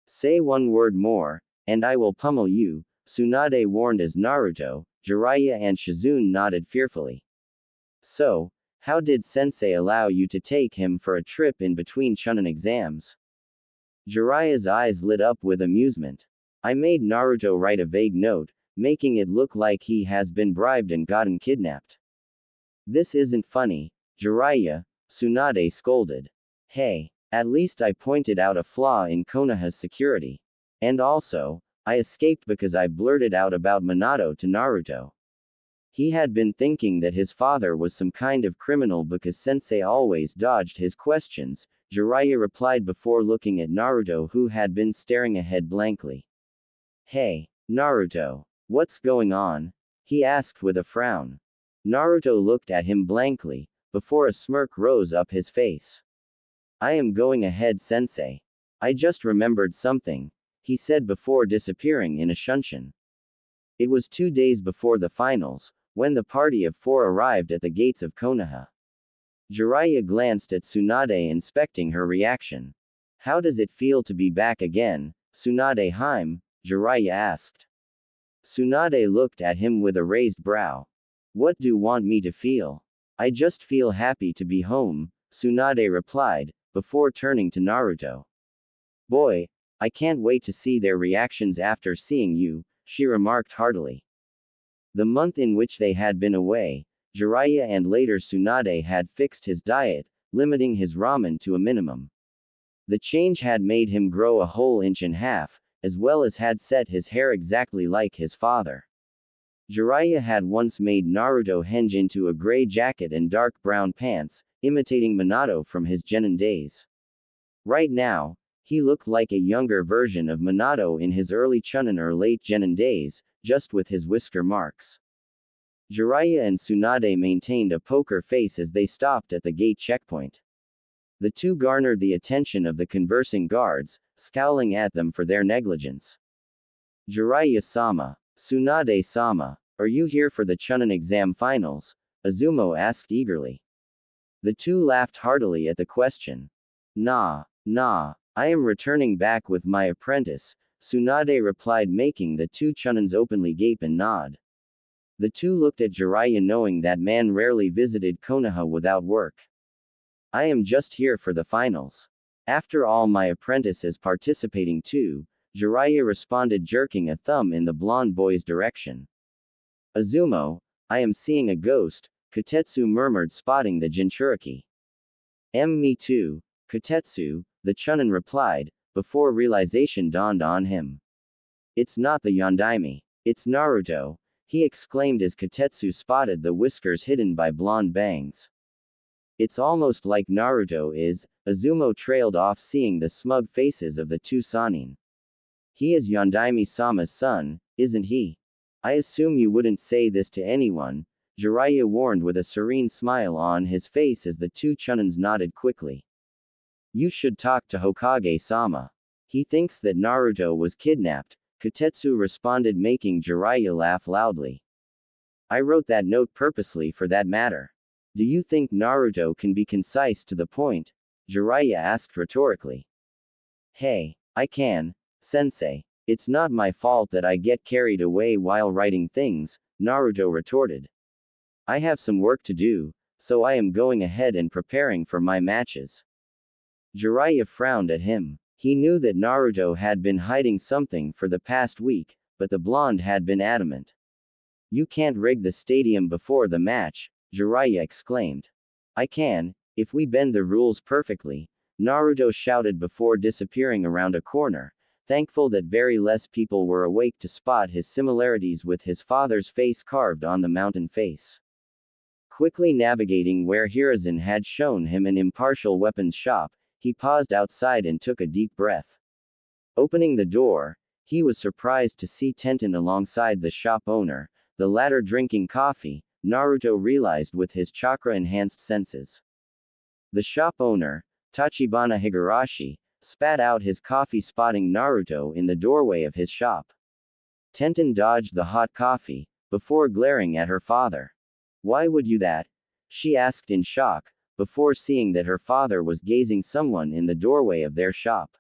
Speaker 1: Say one word more, and I will pummel you, Tsunade warned as Naruto, Jiraiya and Shizune nodded fearfully. So, how did Sensei allow you to take him for a trip in between Chunin exams? Jiraiya's eyes lit up with amusement. I made Naruto write a vague note, making it look like he has been bribed and gotten kidnapped. This isn't funny, Jiraiya, Tsunade scolded. Hey, at least I pointed out a flaw in Konoha's security. And also, I escaped because I blurted out about Minato to Naruto. He had been thinking that his father was some kind of criminal because Sensei always dodged his questions, Jiraiya replied before looking at Naruto, who had been staring ahead blankly. Hey, Naruto, what's going on? He asked with a frown. Naruto looked at him blankly, before a smirk rose up his face. I am going ahead, Sensei. I just remembered something, he said before disappearing in a shunshin. It was 2 days before the finals, when the party of 4 arrived at the gates of Konoha. Jiraiya glanced at Tsunade, inspecting her reaction. How does it feel to be back again, Tsunade Haim? Jiraiya asked. Tsunade looked at him with a raised brow. What do you want me to feel? I just feel happy to be home, Tsunade replied, before turning to Naruto. Boy, I can't wait to see their reactions after seeing you, she remarked heartily. The month in which they had been away, Jiraiya and later Tsunade had fixed his diet, limiting his ramen to a minimum. The change had made him grow a whole inch and a half, as well as had set his hair exactly like his father. Jiraiya had once made Naruto change into a gray jacket and dark brown pants, imitating Minato from his Genin days. Right now, he looked like a younger version of Minato in his early Chunin or late Genin days, just with his whisker marks. Jiraiya and Tsunade maintained a poker face as they stopped at the gate checkpoint. The two garnered the attention of the conversing guards, scowling at them for their negligence. Jiraiya-sama, Tsunade-sama, are you here for the Chunin exam finals? Azumo asked eagerly. The two laughed heartily at the question. Nah, I am returning back with my apprentice, Tsunade replied, making the two Chunins openly gape and nod. The two looked at Jiraiya, knowing that man rarely visited Konoha without work. I am just here for the finals. After all, my apprentice is participating too, Jiraiya responded, jerking a thumb in the blonde boy's direction. Azumo, I am seeing a ghost, Kotetsu murmured, spotting the Jinchuriki. Me too, Kotetsu, the Chunin replied, before realization dawned on him. It's not the Yondaime. It's Naruto, he exclaimed as Kotetsu spotted the whiskers hidden by blonde bangs. It's almost like Naruto is, Azumo trailed off, seeing the smug faces of the two Sannin. He is Yondaime-sama's son, isn't he? I assume you wouldn't say this to anyone, Jiraiya warned with a serene smile on his face as the two Chunins nodded quickly. You should talk to Hokage-sama. He thinks that Naruto was kidnapped, Kotetsu responded, making Jiraiya laugh loudly. I wrote that note purposely for that matter. Do you think Naruto can be concise to the point? Jiraiya asked rhetorically. Hey, I can, Sensei. It's not my fault that I get carried away while writing things, Naruto retorted. I have some work to do, so I am going ahead and preparing for my matches. Jiraiya frowned at him. He knew that Naruto had been hiding something for the past week, but the blonde had been adamant. You can't rig the stadium before the match, Jiraiya exclaimed. I can, if we bend the rules perfectly, Naruto shouted before disappearing around a corner, thankful that very less people were awake to spot his similarities with his father's face carved on the mountain face. Quickly navigating where Hiruzen had shown him an impartial weapons shop, he paused outside and took a deep breath. Opening the door, he was surprised to see Tenten alongside the shop owner, the latter drinking coffee, Naruto realized with his chakra-enhanced senses. The shop owner, Tachibana Higurashi, spat out his coffee, spotting Naruto in the doorway of his shop. Tenten dodged the hot coffee, before glaring at her father. Why would you that? She asked in shock, before seeing that her father was gazing someone in the doorway of their shop.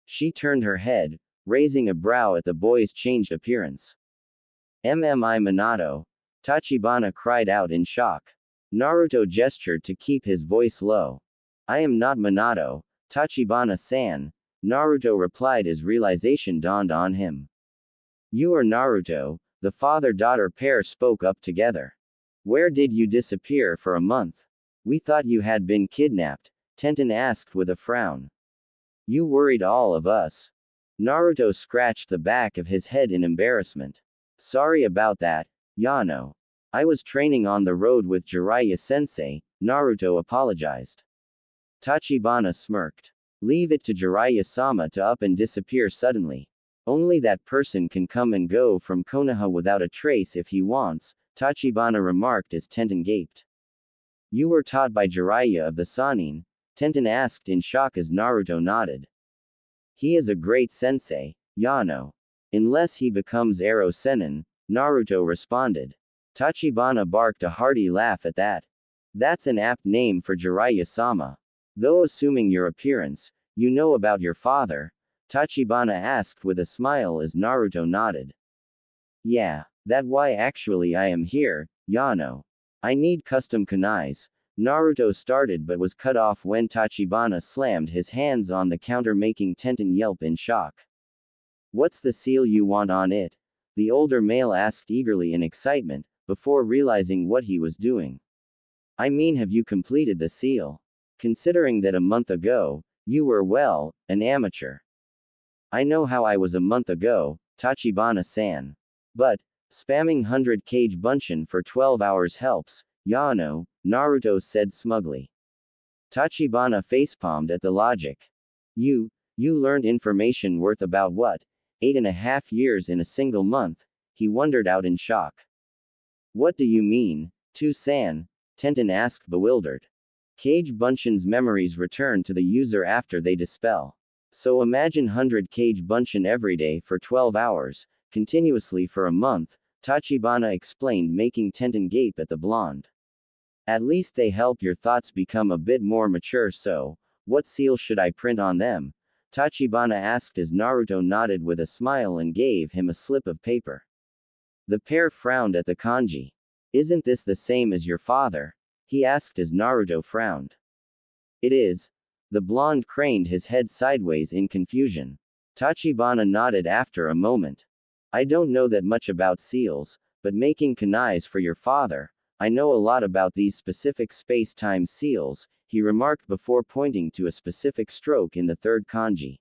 Speaker 1: She turned her head, raising a brow at the boy's changed appearance. MMI Minato, Tachibana cried out in shock. Naruto gestured to keep his voice low. I am not Minato, Tachibana-san, Naruto replied as realization dawned on him. You are Naruto, the father-daughter pair spoke up together. Where did you disappear for a month? We thought you had been kidnapped, Tenten asked with a frown. You worried all of us. Naruto scratched the back of his head in embarrassment. Sorry about that, Yano. I was training on the road with Jiraiya-sensei, Naruto apologized. Tachibana smirked. Leave it to Jiraiya-sama to up and disappear suddenly. Only that person can come and go from Konoha without a trace if he wants, Tachibana remarked as Tenten gaped. You were taught by Jiraiya of the Sannin? Tenten asked in shock as Naruto nodded. He is a great sensei, Yano. Unless he becomes Ero Sennin, Naruto responded. Tachibana barked a hearty laugh at that. That's an apt name for Jiraiya-sama. Though assuming your appearance, you know about your father? Tachibana asked with a smile as Naruto nodded. Yeah, that why actually I am here, Yano. I need custom kunais. Naruto started but was cut off when Tachibana slammed his hands on the counter making Tenten yelp in shock. What's the seal you want on it? The older male asked eagerly in excitement, before realizing what he was doing. I mean, have you completed the seal? Considering that a month ago, you were well, an amateur. I know how I was a month ago, Tachibana-san. But, spamming 100 kage bunshin for 12 hours helps, Yano, Naruto said smugly. Tachibana facepalmed at the logic. You learned information worth about what? 8.5 years in a single month, he wondered out in shock. What do you mean, To-san? Tenten asked bewildered. Kage bunshin's memories return to the user after they dispel. So imagine 100 kage bunshin every day for 12 hours, continuously for a month, Tachibana explained, making Tenten gape at the blonde. At least they help your thoughts become a bit more mature. So, what seal should I print on them? Tachibana asked as Naruto nodded with a smile and gave him a slip of paper. The pair frowned at the kanji. Isn't this the same as your father? He asked as Naruto frowned. It is. The blonde craned his head sideways in confusion. Tachibana nodded after a moment. I don't know that much about seals, but making kunais for your father, I know a lot about these specific space-time seals, he remarked before pointing to a specific stroke in the third kanji.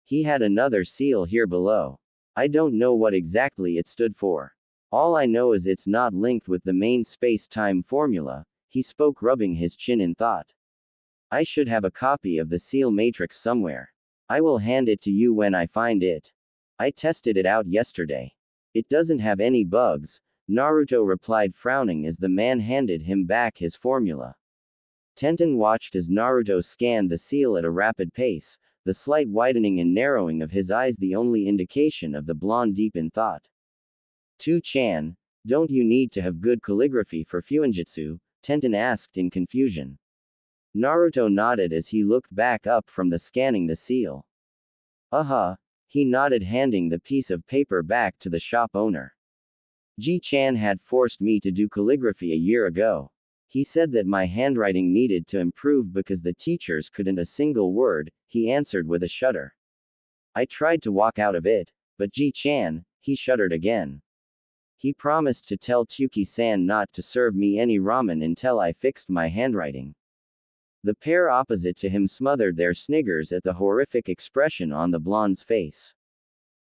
Speaker 1: He had another seal here below. I don't know what exactly it stood for. All I know is it's not linked with the main space-time formula, he spoke, rubbing his chin in thought. I should have a copy of the seal matrix somewhere. I will hand it to you when I find it. I tested it out yesterday. It doesn't have any bugs, Naruto replied, frowning as the man handed him back his formula. Tenten watched as Naruto scanned the seal at a rapid pace, the slight widening and narrowing of his eyes the only indication of the blonde deep in thought. To-chan, don't you need to have good calligraphy for fuinjutsu? Tenten asked in confusion. Naruto nodded as he looked back up from the scanning the seal. He nodded, handing the piece of paper back to the shop owner. Ji-chan had forced me to do calligraphy a year ago. He said that my handwriting needed to improve because the teachers couldn't a single word, he answered with a shudder. I tried to walk out of it, but Ji-chan, he shuddered again. He promised to tell Tsuki-san not to serve me any ramen until I fixed my handwriting. The pair opposite to him smothered their sniggers at the horrific expression on the blonde's face.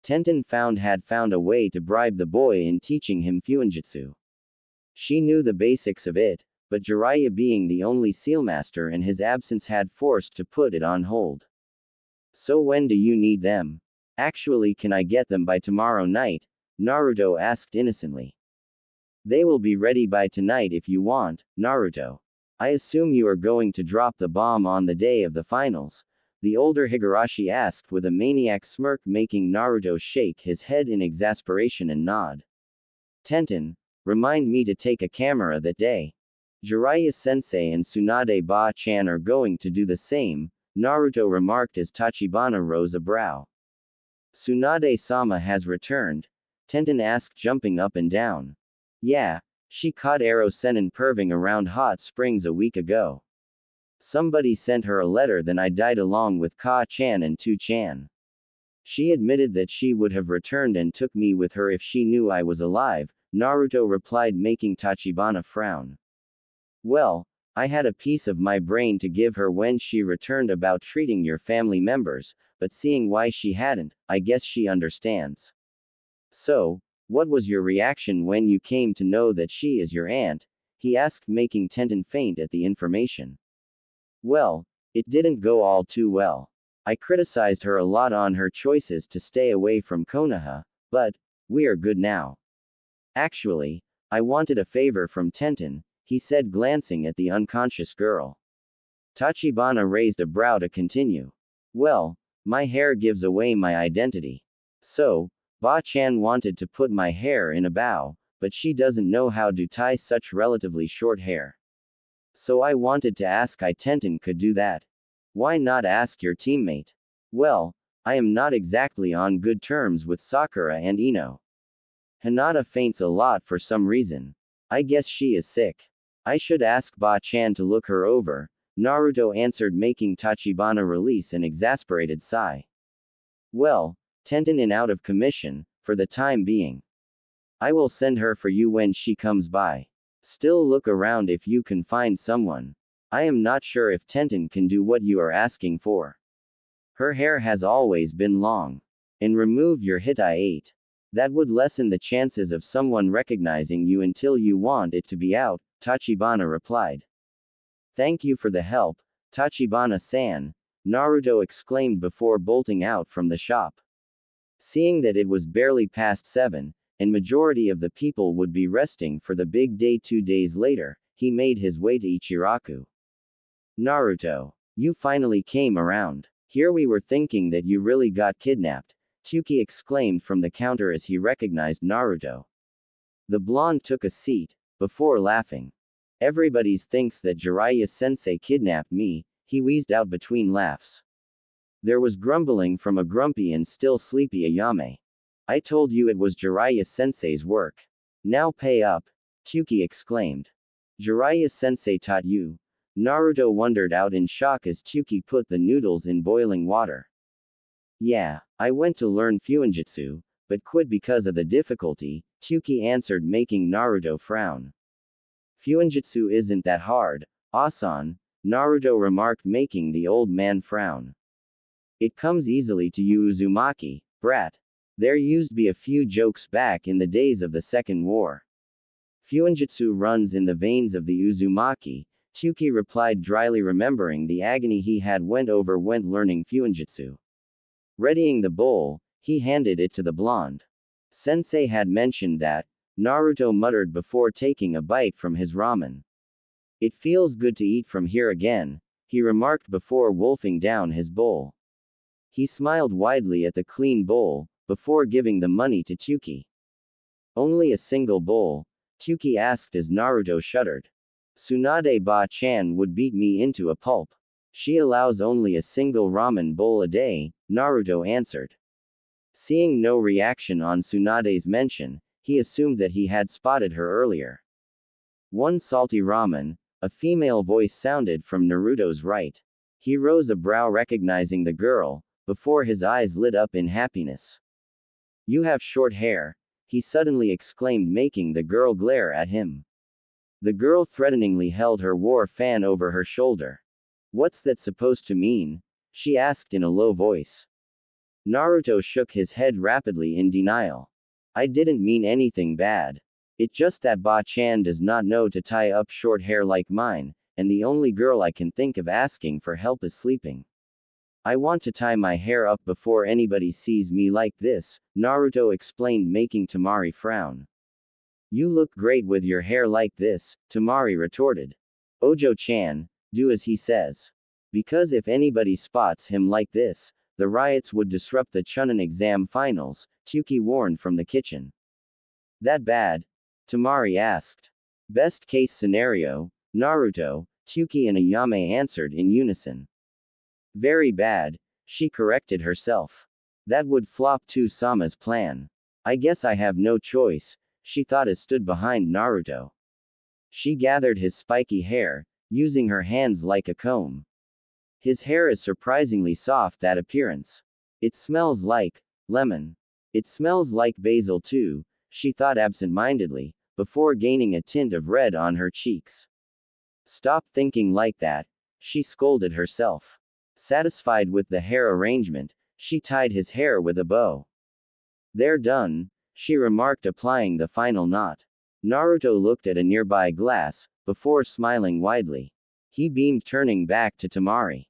Speaker 1: Tenten had found a way to bribe the boy in teaching him fuinjutsu. She knew the basics of it, but Jiraiya, being the only sealmaster in his absence, had forced to put it on hold. So when do you need them? Actually, can I get them by tomorrow night? Naruto asked innocently. They will be ready by tonight if you want, Naruto. I assume you are going to drop the bomb on the day of the finals, the older Higurashi asked with a maniac smirk, making Naruto shake his head in exasperation and nod. Tenten, remind me to take a camera that day. Jiraiya-sensei and Tsunade Ba-chan are going to do the same, Naruto remarked as Tachibana rose a brow. Tsunade-sama has returned? Tenten asked, jumping up and down. Yeah, she caught Ero Sennin perving around hot springs a week ago. Somebody sent her a letter, then I died along with Ka-chan and Tu-chan. She admitted that she would have returned and took me with her if she knew I was alive, Naruto replied, making Tachibana frown. Well, I had a piece of my brain to give her when she returned about treating your family members, but seeing why she hadn't, I guess she understands. So, what was your reaction when you came to know that she is your aunt? He asked, making Tenten faint at the information. Well, it didn't go all too well. I criticized her a lot on her choices to stay away from Konoha, but we are good now. Actually, I wanted a favor from Tenten, he said, glancing at the unconscious girl. Tachibana raised a brow to continue. Well, my hair gives away my identity. So, Ba-chan wanted to put my hair in a bow, but she doesn't know how to tie such relatively short hair. So I wanted to ask if Tenten could do that. Why not ask your teammate? Well, I am not exactly on good terms with Sakura and Ino. Hinata faints a lot for some reason. I guess she is sick. I should ask Ba-chan to look her over, Naruto answered, making Tachibana release an exasperated sigh. Well, Tenten is out of commission, for the time being. I will send her for you when she comes by. Still look around if you can find someone. I am not sure if Tenten can do what you are asking for. Her hair has always been long. And remove your Hitai-8. That would lessen the chances of someone recognizing you until you want it to be out, Tachibana replied. Thank you for the help, Tachibana-san, Naruto exclaimed before bolting out from the shop. Seeing that it was barely past 7, and majority of the people would be resting for the big day 2 days later, he made his way to Ichiraku. Naruto, you finally came around. Here we were thinking that you really got kidnapped, Tuki exclaimed from the counter as he recognized Naruto. The blonde took a seat, before laughing. Everybody thinks that Jiraiya-sensei kidnapped me, he wheezed out between laughs. There was grumbling from a grumpy and still sleepy Ayame. I told you it was Jiraiya-sensei's work. Now pay up, Tuki exclaimed. Jiraiya-sensei taught you? Naruto wondered out in shock as Tuki put the noodles in boiling water. Yeah, I went to learn Fuinjutsu, but quit because of the difficulty, Tuki answered, making Naruto frown. Fuinjutsu isn't that hard, Asan, Naruto remarked, making the old man frown. It comes easily to you, Uzumaki, brat. There used to be a few jokes back in the days of the Second War. Fuinjutsu runs in the veins of the Uzumaki, Tuki replied dryly, remembering the agony he had went over when learning Fuinjutsu. Readying the bowl, he handed it to the blonde. Sensei had mentioned that, Naruto muttered before taking a bite from his ramen. It feels good to eat from here again, he remarked before wolfing down his bowl. He smiled widely at the clean bowl, before giving the money to Tuki. Only a single bowl? Tuki asked as Naruto shuddered. Tsunade Ba-chan would beat me into a pulp. She allows only a single ramen bowl a day, Naruto answered. Seeing no reaction on Tsunade's mention, he assumed that he had spotted her earlier. One salty ramen, a female voice sounded from Naruto's right. He rose a brow recognizing the girl, before his eyes lit up in happiness. You have short hair, he suddenly exclaimed, making the girl glare at him. The girl threateningly held her war fan over her shoulder. What's that supposed to mean? She asked in a low voice. Naruto shook his head rapidly in denial. I didn't mean anything bad. It's just that Ba-chan does not know to tie up short hair like mine, and the only girl I can think of asking for help is sleeping. I want to tie my hair up before anybody sees me like this, Naruto explained, making Tamari frown. You look great with your hair like this, Tamari retorted. Ojo-chan, do as he says. Because if anybody spots him like this, the riots would disrupt the Chunin exam finals, Tuki warned from the kitchen. That bad? Tamari asked. Best case scenario, Naruto, Tuki and Ayame answered in unison. Very bad, she corrected herself. That would flop to Sama's plan. I guess I have no choice, she thought as stood behind Naruto. She gathered his spiky hair, using her hands like a comb. His hair is surprisingly soft that appearance. It smells like lemon. It smells like basil too, she thought absent-mindedly, before gaining a tint of red on her cheeks. Stop thinking like that, she scolded herself. Satisfied with the hair arrangement, she tied his hair with a bow. They're done, she remarked, applying the final knot. Naruto looked at a nearby glass, before smiling widely. He beamed, turning back to Temari.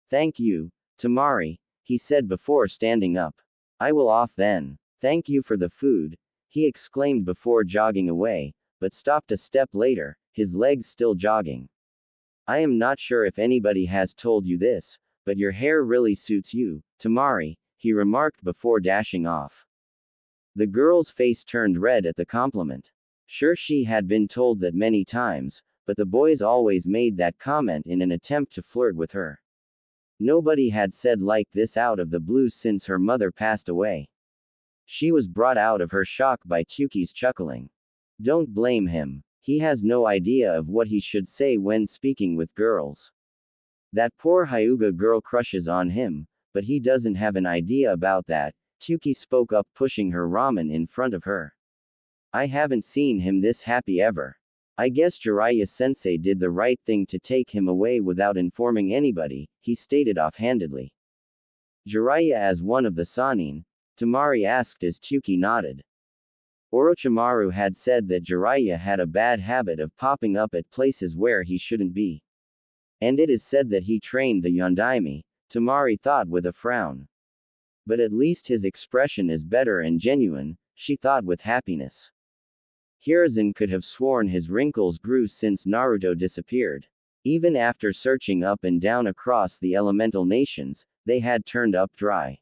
Speaker 1: Thank you, Temari, he said before standing up. I will off then. Thank you for the food, he exclaimed before jogging away, but stopped a step later, his legs still jogging. I am not sure if anybody has told you this, but your hair really suits you, Temari, he remarked before dashing off. The girl's face turned red at the compliment. Sure, she had been told that many times, but the boys always made that comment in an attempt to flirt with her. Nobody had said like this out of the blue since her mother passed away. She was brought out of her shock by Tuki's chuckling. Don't blame him. He has no idea of what he should say when speaking with girls. That poor Hyuga girl crushes on him, but he doesn't have an idea about that, Tuki spoke up, pushing her ramen in front of her. I haven't seen him this happy ever. I guess Jiraiya-sensei did the right thing to take him away without informing anybody, he stated offhandedly. Jiraiya as one of the Sannin? Temari asked as Tuki nodded. Orochimaru had said that Jiraiya had a bad habit of popping up at places where he shouldn't be. And it is said that he trained the Yondaime, Temari thought with a frown. But at least his expression is better and genuine, she thought with happiness. Hiruzen could have sworn his wrinkles grew since Naruto disappeared. Even after searching up and down across the elemental nations, they had turned up dry.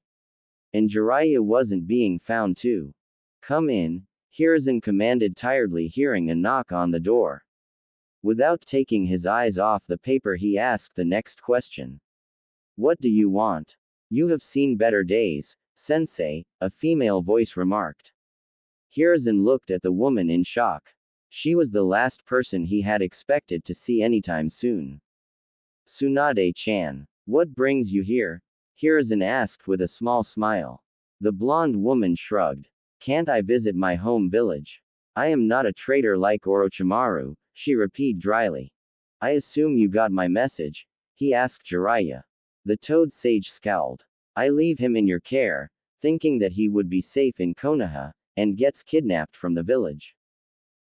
Speaker 1: And Jiraiya wasn't being found too. Come in, Hiruzen commanded, tiredly hearing a knock on the door. Without taking his eyes off the paper, he asked the next question. What do you want? You have seen better days, sensei, a female voice remarked. Hiruzen looked at the woman in shock. She was the last person he had expected to see anytime soon. Tsunade-chan, what brings you here? Hiruzen asked with a small smile. The blonde woman shrugged. Can't I visit my home village? I am not a traitor like Orochimaru, she repeated dryly. I assume you got my message? He asked Jiraiya. The toad sage scowled. I leave him in your care, thinking that he would be safe in Konoha, and gets kidnapped from the village.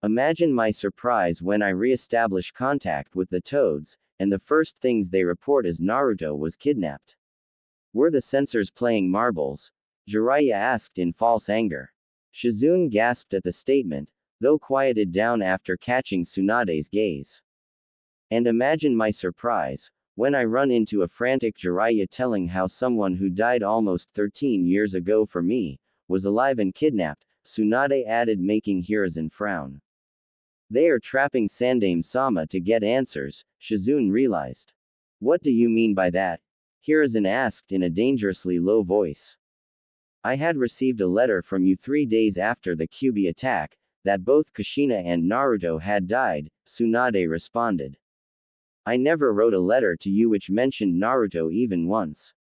Speaker 1: Imagine my surprise when I re-establish contact with the toads, and the first things they report is Naruto was kidnapped. Were the censors playing marbles? Jiraiya asked in false anger. Shizune gasped at the statement, though quieted down after catching Tsunade's gaze. And imagine my surprise, when I run into a frantic Jiraiya telling how someone who died almost 13 years ago for me, was alive and kidnapped, Tsunade added, making Hiruzen frown. They are trapping Sandaime-sama to get answers, Shizune realized. What do you mean by that? Hiruzen asked in a dangerously low voice. I had received a letter from you 3 days after the Kyuubi attack, that both Kushina and Naruto had died, Tsunade responded. I never wrote a letter to you which mentioned Naruto even once.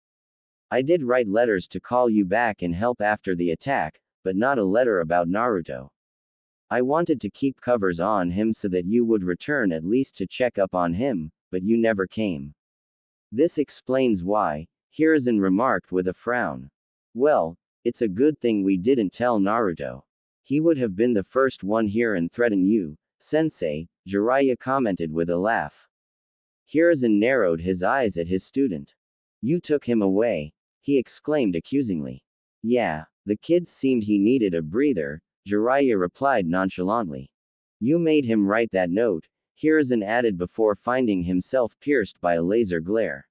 Speaker 1: I did write letters to call you back and help after the attack, but not a letter about Naruto. I wanted to keep covers on him so that you would return at least to check up on him, but you never came. This explains why, Hiruzen remarked with a frown. Well, it's a good thing we didn't tell Naruto. He would have been the first one here and threaten you, sensei, Jiraiya commented with a laugh. Hiruzen narrowed his eyes at his student. You took him away, he exclaimed accusingly. Yeah, the kid seemed he needed a breather, Jiraiya replied nonchalantly. You made him write that note, Hiruzen added before finding himself pierced by a laser glare.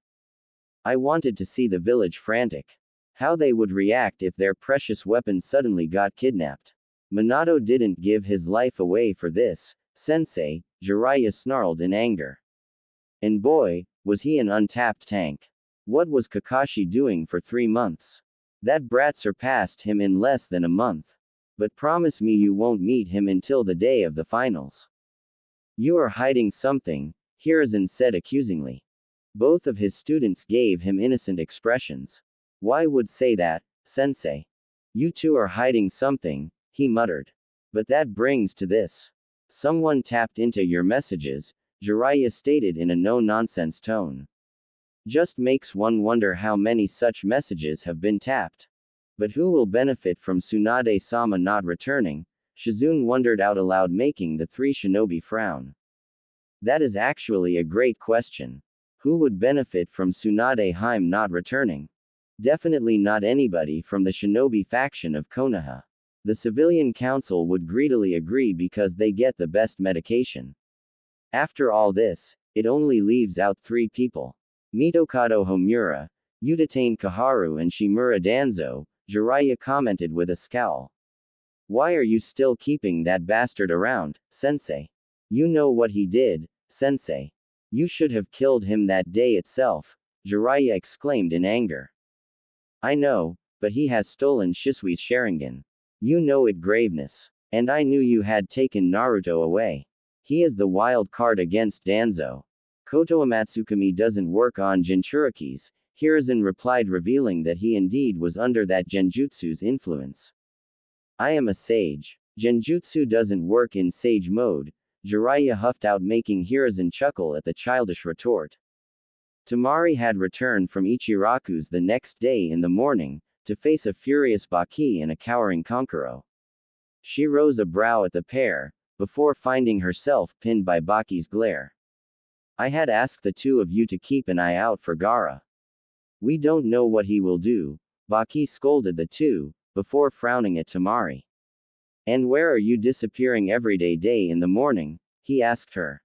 Speaker 1: I wanted to see the village frantic. How they would react if their precious weapon suddenly got kidnapped. Minato didn't give his life away for this, sensei, Jiraiya snarled in anger. And boy, was he an untapped tank. What was Kakashi doing for 3 months? That brat surpassed him in less than a month. But promise me you won't meet him until the day of the finals. You are hiding something, Hiruzen said accusingly. Both of his students gave him innocent expressions. Why would say that, sensei? You two are hiding something, he muttered. But that brings to this. Someone tapped into your messages, Jiraiya stated in a no-nonsense tone. Just makes one wonder how many such messages have been tapped. But who will benefit from Tsunade-sama not returning? Shizune wondered out aloud, making the three shinobi frown. That is actually a great question. Who would benefit from Tsunade-hime not returning? Definitely not anybody from the shinobi faction of Konoha. The civilian council would greedily agree because they get the best medication. After all this, it only leaves out three people. Mitokado Homura, Udatane Kaharu and Shimura Danzo, Jiraiya commented with a scowl. Why are you still keeping that bastard around, sensei? You know what he did, sensei. You should have killed him that day itself, Jiraiya exclaimed in anger. I know, but he has stolen Shisui's Sharingan. You know it graveness. And I knew you had taken Naruto away. He is the wild card against Danzo. Koto Amatsukami doesn't work on Jinchurikis, Hiruzen replied, revealing that he indeed was under that genjutsu's influence. I am a sage. Genjutsu doesn't work in sage mode, Jiraiya huffed out, making Hiruzen chuckle at the childish retort. Temari had returned from Ichiraku's the next day in the morning, to face a furious Baki and a cowering Kankuro. She rose a brow at the pair, before finding herself pinned by Baki's glare. I had asked the two of you to keep an eye out for Gaara. We don't know what he will do, Baki scolded the two, before frowning at Temari. And where are you disappearing every day in the morning? He asked her.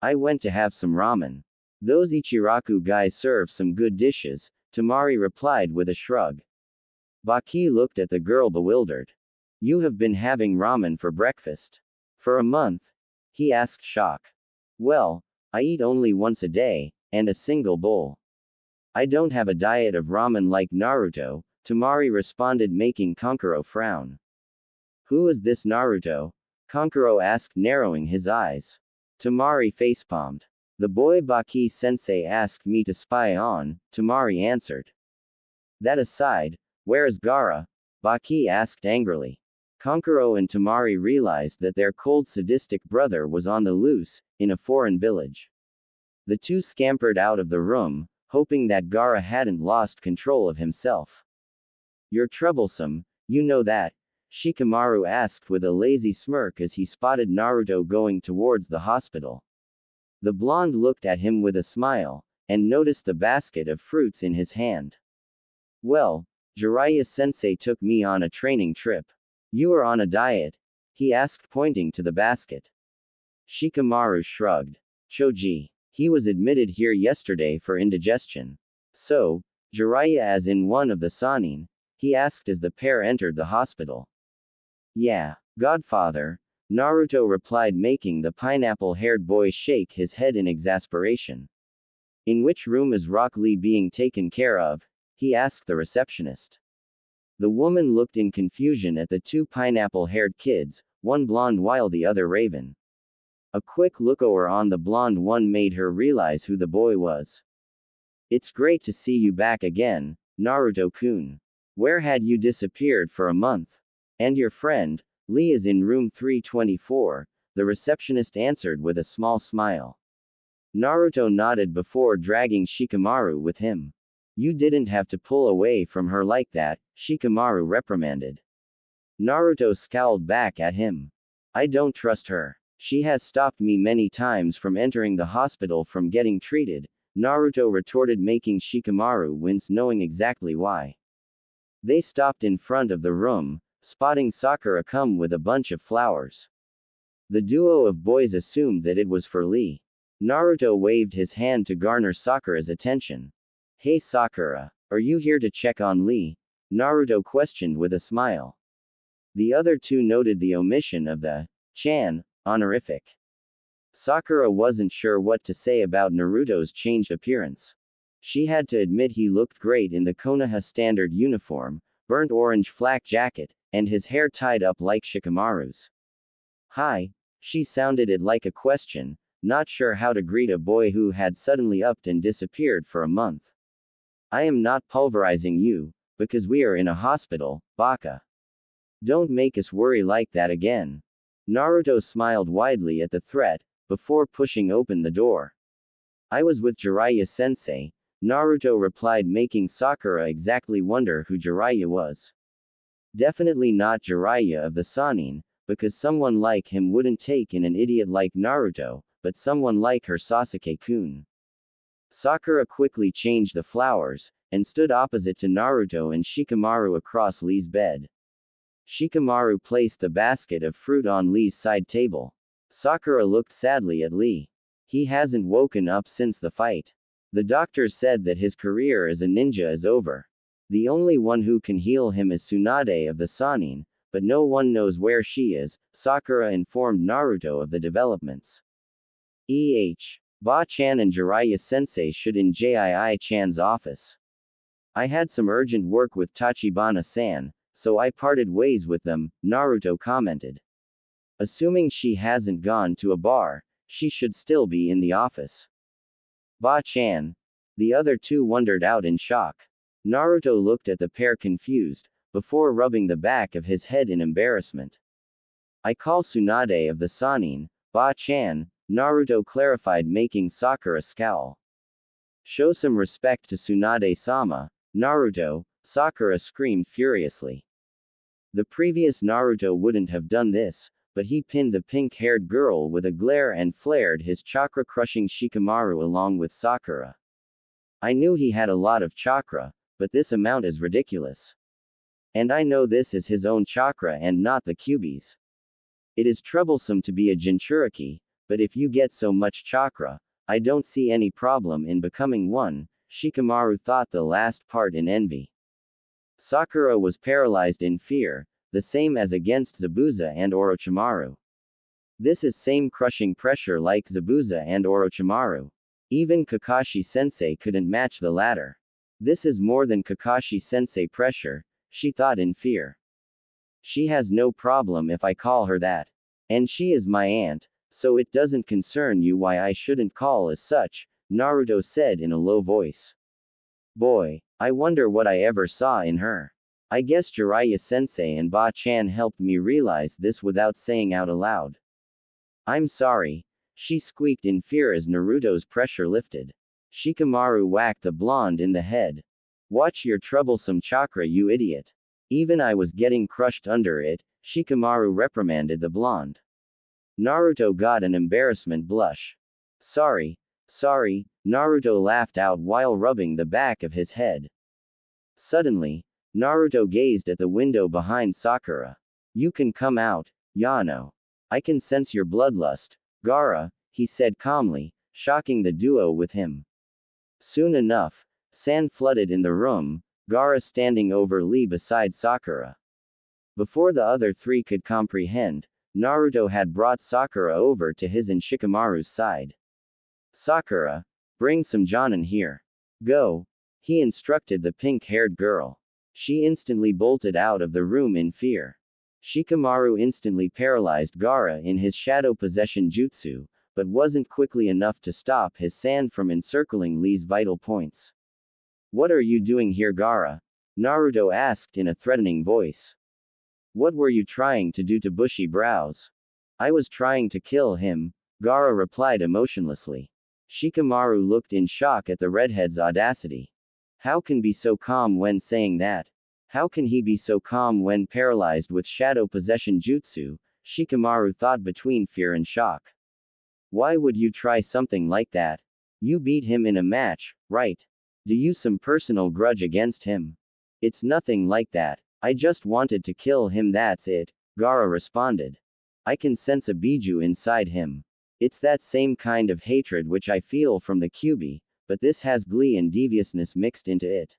Speaker 1: I went to have some ramen. Those Ichiraku guys serve some good dishes, Temari replied with a shrug. Baki looked at the girl bewildered. You have been having ramen for breakfast. For a month? He asked, shocked. Well, I eat only once a day, and a single bowl. I don't have a diet of ramen like Naruto, Temari responded, making Kankuro frown. Who is this Naruto? Kankuro asked, narrowing his eyes. Temari facepalmed. The boy Baki-sensei asked me to spy on, Temari answered. That aside, where is Gaara? Baki asked angrily. Kankuro and Temari realized that their cold sadistic brother was on the loose, in a foreign village. The two scampered out of the room, hoping that Gaara hadn't lost control of himself. You're troublesome, you know that? Shikamaru asked with a lazy smirk as he spotted Naruto going towards the hospital. The blonde looked at him with a smile, and noticed the basket of fruits in his hand. Well, Jiraiya-sensei took me on a training trip. You are on a diet? He asked, pointing to the basket. Shikamaru shrugged. Choji. He was admitted here yesterday for indigestion. So, Jiraiya as in one of the Sanin? He asked as the pair entered the hospital. Yeah, Godfather, Naruto replied, making the pineapple-haired boy shake his head in exasperation. In which room is Rock Lee being taken care of? He asked the receptionist. The woman looked in confusion at the two pineapple-haired kids, one blonde while the other raven. A quick lookover on the blonde one made her realize who the boy was. It's great to see you back again, Naruto-kun. Where had you disappeared for a month? And your friend, Lee, is in room 324, the receptionist answered with a small smile. Naruto nodded before dragging Shikamaru with him. You didn't have to pull away from her like that, Shikamaru reprimanded. Naruto scowled back at him. I don't trust her. She has stopped me many times from entering the hospital from getting treated, Naruto retorted, making Shikamaru wince, knowing exactly why. They stopped in front of the room, spotting Sakura come with a bunch of flowers. The duo of boys assumed that it was for Lee. Naruto waved his hand to garner Sakura's attention. Hey Sakura, are you here to check on Lee? Naruto questioned with a smile. The other two noted the omission of the chan honorific. Sakura wasn't sure what to say about Naruto's changed appearance. She had to admit he looked great in the Konoha standard uniform, burnt orange flak jacket, and his hair tied up like Shikamaru's. Hi, she sounded it like a question, not sure how to greet a boy who had suddenly upped and disappeared for a month. I am not pulverizing you, because we are in a hospital, Baka. Don't make us worry like that again. Naruto smiled widely at the threat, before pushing open the door. I was with Jiraiya-sensei, Naruto replied, making Sakura exactly wonder who Jiraiya was. Definitely not Jiraiya of the Sannin, because someone like him wouldn't take in an idiot like Naruto, but someone like her Sasuke-kun. Sakura quickly changed the flowers, and stood opposite to Naruto and Shikamaru across Lee's bed. Shikamaru placed the basket of fruit on Lee's side table. Sakura looked sadly at Lee. He hasn't woken up since the fight. The doctors said that his career as a ninja is over. The only one who can heal him is Tsunade of the Sannin, but no one knows where she is. Sakura informed Naruto of the developments. Ba-chan and Jiraiya-sensei should in Jii-chan's office. I had some urgent work with Tachibana-san, so I parted ways with them, Naruto commented. Assuming she hasn't gone to a bar, she should still be in the office. Ba-chan. The other two wondered out in shock. Naruto looked at the pair confused, before rubbing the back of his head in embarrassment. I call Tsunade of the Sannin, Ba-chan, Naruto clarified, making Sakura scowl. Show some respect to Tsunade-sama, Naruto, Sakura screamed furiously. The previous Naruto wouldn't have done this, but he pinned the pink-haired girl with a glare and flared his chakra-crushing Shikamaru along with Sakura. I knew he had a lot of chakra, but this amount is ridiculous. And I know this is his own chakra and not the Kyuubi's. It is troublesome to be a Jinchuriki, but if you get so much chakra, I don't see any problem in becoming one, Shikamaru thought the last part in envy. Sakura was paralyzed in fear, the same as against Zabuza and Orochimaru. This is same crushing pressure like Zabuza and Orochimaru. Even Kakashi-sensei couldn't match the latter. This is more than Kakashi-sensei pressure, she thought in fear. She has no problem if I call her that. And she is my aunt, so it doesn't concern you why I shouldn't call as such, Naruto said in a low voice. Boy, I wonder what I ever saw in her. I guess Jiraiya-sensei and Ba-chan helped me realize this without saying out aloud. I'm sorry, she squeaked in fear as Naruto's pressure lifted. Shikamaru whacked the blonde in the head. Watch your troublesome chakra, you idiot. Even I was getting crushed under it, Shikamaru reprimanded the blonde. Naruto got an embarrassment blush. Sorry, Naruto laughed out while rubbing the back of his head. Suddenly, Naruto gazed at the window behind Sakura. You can come out, Yano. I can sense your bloodlust, Gaara, he said calmly, shocking the duo with him. Soon enough, sand flooded in the room, Gaara standing over Lee beside Sakura. Before the other three could comprehend, Naruto had brought Sakura over to his and Shikamaru's side. Sakura, bring some Jonin here. Go, he instructed the pink-haired girl. She instantly bolted out of the room in fear. Shikamaru instantly paralyzed Gaara in his shadow possession jutsu, but wasn't quickly enough to stop his sand from encircling Lee's vital points. What are you doing here, Gaara? Naruto asked in a threatening voice. What were you trying to do to bushy brows? I was trying to kill him, Gaara replied emotionlessly. Shikamaru looked in shock at the redhead's audacity. How can be so calm when saying that? How can he be so calm when paralyzed with shadow possession jutsu? Shikamaru thought between fear and shock. Why would you try something like that? You beat him in a match, right? Do you some personal grudge against him? It's nothing like that. I just wanted to kill him, that's it, Gaara responded. I can sense a biju inside him. It's that same kind of hatred which I feel from the Kyuubi, but this has glee and deviousness mixed into it.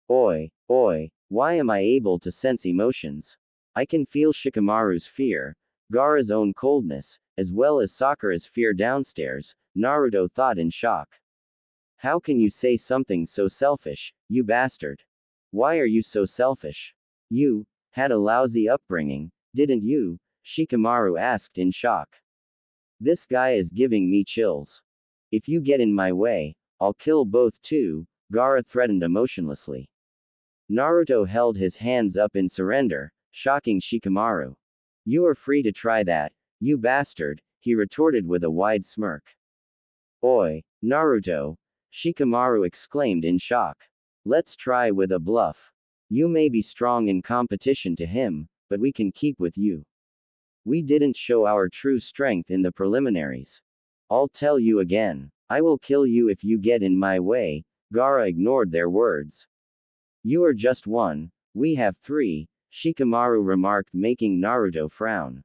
Speaker 1: Oi, why am I able to sense emotions? I can feel Shikamaru's fear, Gaara's own coldness, as well as Sakura's fear downstairs, Naruto thought in shock. How can you say something so selfish, you bastard? Why are you so selfish? You had a lousy upbringing, didn't you? Shikamaru asked in shock. This guy is giving me chills. If you get in my way, I'll kill both too, Gaara threatened emotionlessly. Naruto held his hands up in surrender, shocking Shikamaru. You are free to try that, you bastard, he retorted with a wide smirk. Oi, Naruto, Shikamaru exclaimed in shock. Let's try with a bluff. You may be strong in competition to him, but we can keep with you. We didn't show our true strength in the preliminaries. I'll tell you again. I will kill you if you get in my way, Gaara ignored their words. You are just one, we have three, Shikamaru remarked, making Naruto frown.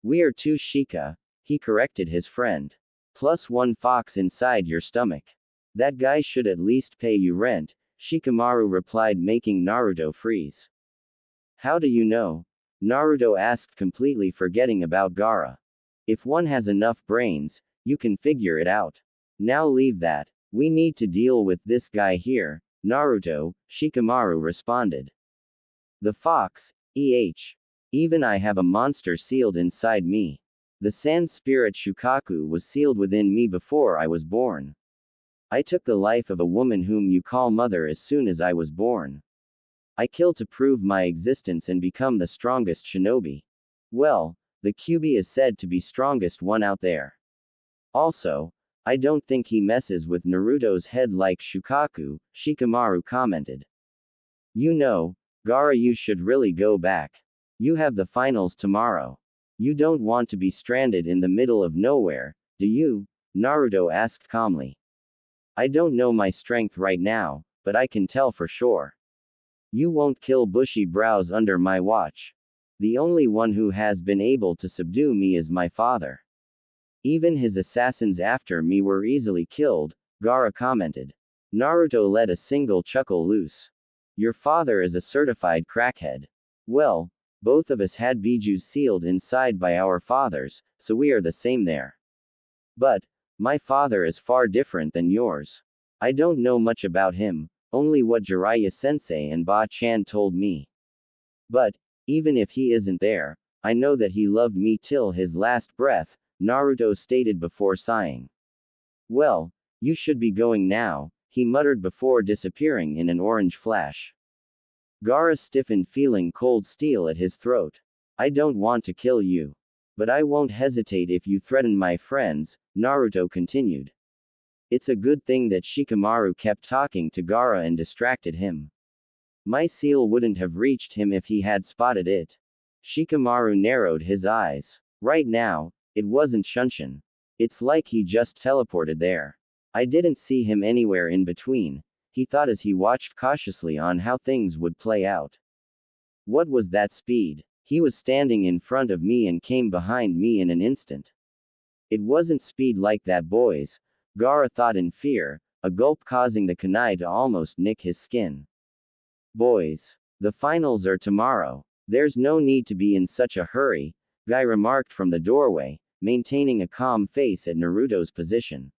Speaker 1: We are two, Shika, he corrected his friend. Plus one fox inside your stomach. That guy should at least pay you rent, Shikamaru replied, making Naruto freeze. How do you know? Naruto asked, completely forgetting about Gaara. If one has enough brains, you can figure it out. Now leave that. We need to deal with this guy here, Naruto, Shikamaru responded. The fox, even I have a monster sealed inside me. The sand spirit Shukaku was sealed within me before I was born. I took the life of a woman whom you call mother as soon as I was born. I kill to prove my existence and become the strongest shinobi. Well, the Kyuubi is said to be strongest one out there. Also, I don't think he messes with Naruto's head like Shukaku, Shikamaru commented. You know, Gaara, you should really go back. You have the finals tomorrow. You don't want to be stranded in the middle of nowhere, do you? Naruto asked calmly. I don't know my strength right now, but I can tell for sure. You won't kill bushy brows under my watch. The only one who has been able to subdue me is my father. Even his assassins after me were easily killed, Gaara commented. Naruto let a single chuckle loose. Your father is a certified crackhead. Well, both of us had bijus sealed inside by our fathers, so we are the same there. But, my father is far different than yours. I don't know much about him, only what Jiraiya sensei and Ba-chan told me. But, even if he isn't there, I know that he loved me till his last breath, Naruto stated before sighing. Well, you should be going now, he muttered before disappearing in an orange flash. Gaara stiffened, feeling cold steel at his throat. I don't want to kill you. But I won't hesitate if you threaten my friends, Naruto continued. It's a good thing that Shikamaru kept talking to Gaara and distracted him. My seal wouldn't have reached him if he had spotted it. Shikamaru narrowed his eyes. Right now, it wasn't Shunshin. It's like he just teleported there. I didn't see him anywhere in between, he thought as he watched cautiously on how things would play out. What was that speed? He was standing in front of me and came behind me in an instant. It wasn't speed like that, boys, Gaara thought in fear, a gulp causing the kunai to almost nick his skin. Boys, the finals are tomorrow. There's no need to be in such a hurry, Guy remarked from the doorway, maintaining a calm face at Naruto's position.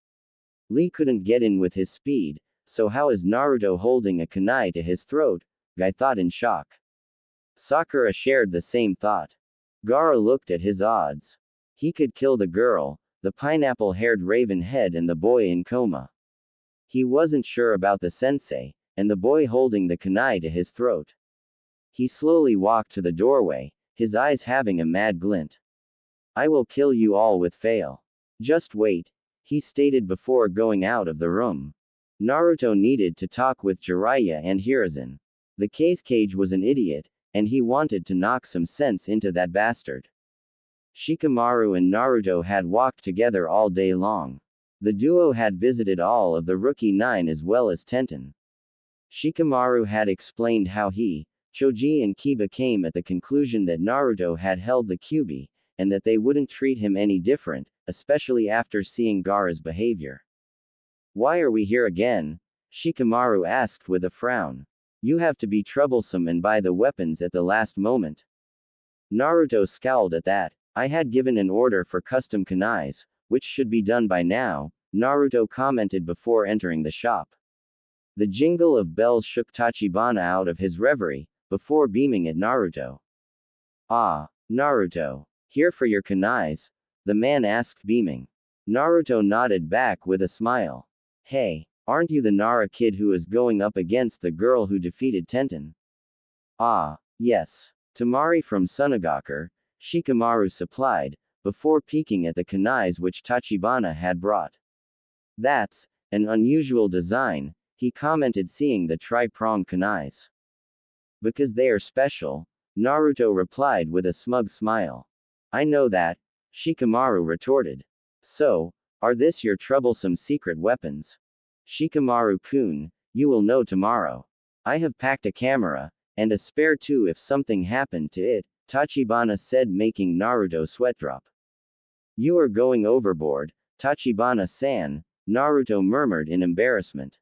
Speaker 1: Lee couldn't get in with his speed, so how is Naruto holding a kunai to his throat? Guy thought in shock. Sakura shared the same thought. Gaara looked at his odds. He could kill the girl, the pineapple-haired raven head, and the boy in coma. He wasn't sure about the sensei, and the boy holding the kunai to his throat. He slowly walked to the doorway, his eyes having a mad glint. I will kill you all with fail. Just wait, he stated before going out of the room. Naruto needed to talk with Jiraiya and Hiruzen. The cage was an idiot, and he wanted to knock some sense into that bastard. Shikamaru and Naruto had walked together all day long. The duo had visited all of the Rookie 9 as well as Tenten. Shikamaru had explained how he, Choji and Kiba came at the conclusion that Naruto had held the Kyuubi, and that they wouldn't treat him any different, especially after seeing Gaara's behavior. Why are we here again? Shikamaru asked with a frown. You have to be troublesome and buy the weapons at the last moment. Naruto scowled at that. I had given an order for custom kunais, which should be done by now, Naruto commented before entering the shop. The jingle of bells shook Tachibana out of his reverie, before beaming at Naruto. Ah, Naruto. Here for your kunais, The man asked, beaming. Naruto nodded back with a smile. Hey, aren't you the Nara kid who is going up against the girl who defeated Tenten? Ah, yes. Tamari from Sunagakur, Shikamaru supplied, before peeking at the kunais which Tachibana had brought. That's an unusual design, he commented, seeing the tri-pronged kunais. Because they are special, Naruto replied with a smug smile. I know that, Shikamaru retorted. So, are this your troublesome secret weapons? Shikamaru-kun, you will know tomorrow. I have packed a camera, and a spare too if something happened to it, Tachibana said, making Naruto sweat drop. You are going overboard, Tachibana-san, Naruto murmured in embarrassment.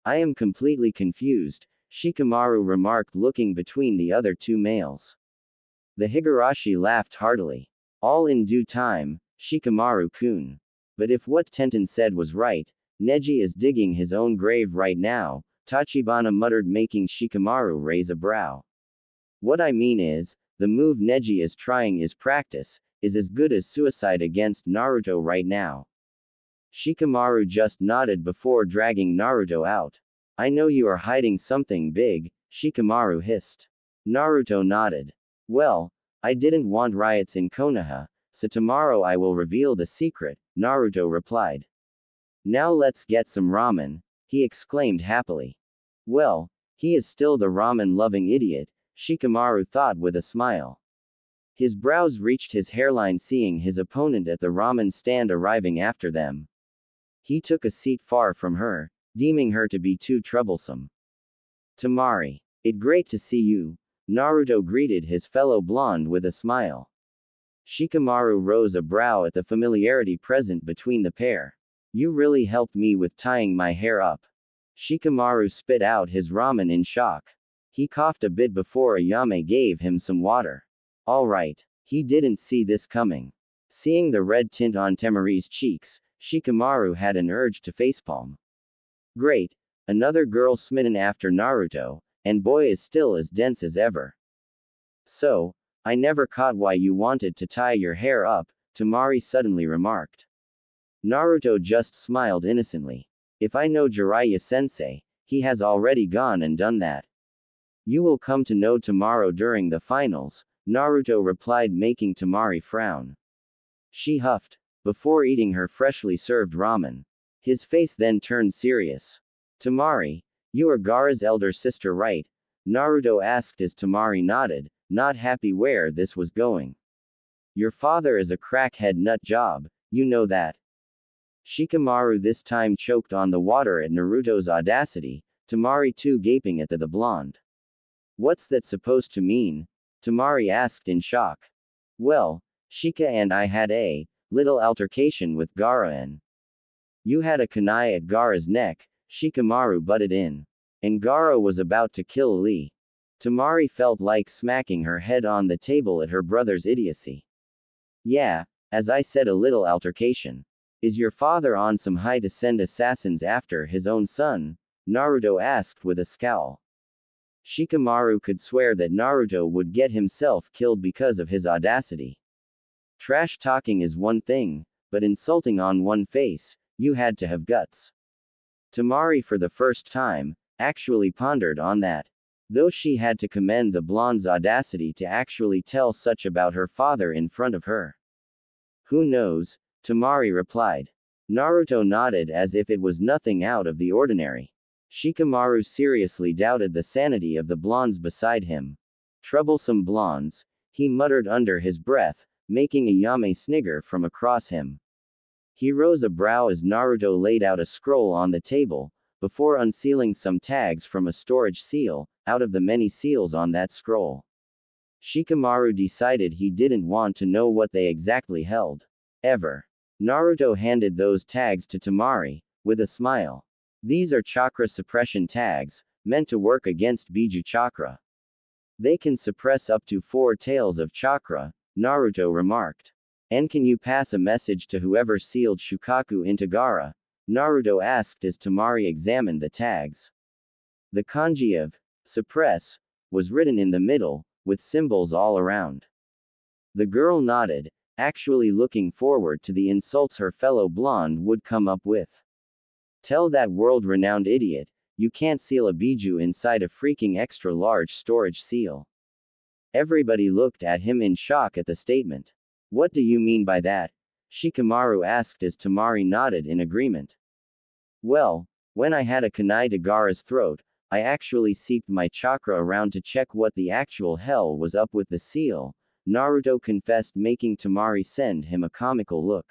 Speaker 1: I am completely confused, Shikamaru remarked, looking between the other two males. The Higurashi laughed heartily. All in due time, Shikamaru-kun. But if what Tenten said was right, Neji is digging his own grave right now, Tachibana muttered, making Shikamaru raise a brow. What I mean is, the move Neji is trying is practice, is as good as suicide against Naruto right now. Shikamaru just nodded before dragging Naruto out. I know you are hiding something big, Shikamaru hissed. Naruto nodded. Well, I didn't want riots in Konoha, so tomorrow I will reveal the secret, Naruto replied. Now let's get some ramen, he exclaimed happily. Well, he is still the ramen-loving idiot, Shikamaru thought with a smile. His brows reached his hairline seeing his opponent at the ramen stand arriving after them. He took a seat far from her, deeming her to be too troublesome. Tamari. It's great to see you, Naruto greeted his fellow blonde with a smile. Shikamaru rose a brow at the familiarity present between the pair. You really helped me with tying my hair up. Shikamaru spit out his ramen in shock. He coughed a bit before Ayame gave him some water. All right. He didn't see this coming. Seeing the red tint on Temari's cheeks, Shikamaru had an urge to facepalm. Great. Another girl smitten after Naruto, and boy is still as dense as ever. So, I never caught why you wanted to tie your hair up, Tamari suddenly remarked. Naruto just smiled innocently. If I know Jiraiya-sensei, he has already gone and done that. You will come to know tomorrow during the finals, Naruto replied, making Tamari frown. She huffed, before eating her freshly served ramen. His face then turned serious. Tamari, you are Gaara's elder sister, right? Naruto asked as Tamari nodded, not happy where this was going. Your father is a crackhead nut job, you know that. Shikamaru this time choked on the water at Naruto's audacity, Tamari too gaping at the blonde. What's that supposed to mean? Tamari asked in shock. Well, Shika and I had a little altercation with Gaara and you had a kunai at Gaara's neck, Shikamaru butted in. And Gaara was about to kill Lee. Tamari felt like smacking her head on the table at her brother's idiocy. Yeah, as I said, a little altercation. Is your father on some high to send assassins after his own son? Naruto asked with a scowl. Shikamaru could swear that Naruto would get himself killed because of his audacity. Trash talking is one thing, but insulting on one face, you had to have guts. Tamari for the first time, actually pondered on that. Though she had to commend the blonde's audacity to actually tell such about her father in front of her. Who knows? Tamari replied. Naruto nodded as if it was nothing out of the ordinary. Shikamaru seriously doubted the sanity of the blondes beside him. Troublesome blondes, he muttered under his breath, making Ayame snigger from across him. He rose a brow as Naruto laid out a scroll on the table, before unsealing some tags from a storage seal, out of the many seals on that scroll. Shikamaru decided he didn't want to know what they exactly held. Ever. Naruto handed those tags to Tamari, with a smile. These are chakra suppression tags, meant to work against Biju chakra. They can suppress up to 4 tails of chakra, Naruto remarked. And can you pass a message to whoever sealed Shukaku into Gaara? Naruto asked as Tamari examined the tags. The kanji of suppress was written in the middle, with symbols all around. The girl nodded, actually looking forward to the insults her fellow blonde would come up with. Tell that world-renowned idiot, you can't seal a bijou inside a freaking extra-large storage seal. Everybody looked at him in shock at the statement. What do you mean by that? Shikamaru asked as Tamari nodded in agreement. Well, when I had a kunai to Gaara's throat, I actually seeped my chakra around to check what the actual hell was up with the seal, Naruto confessed, making Tamari send him a comical look.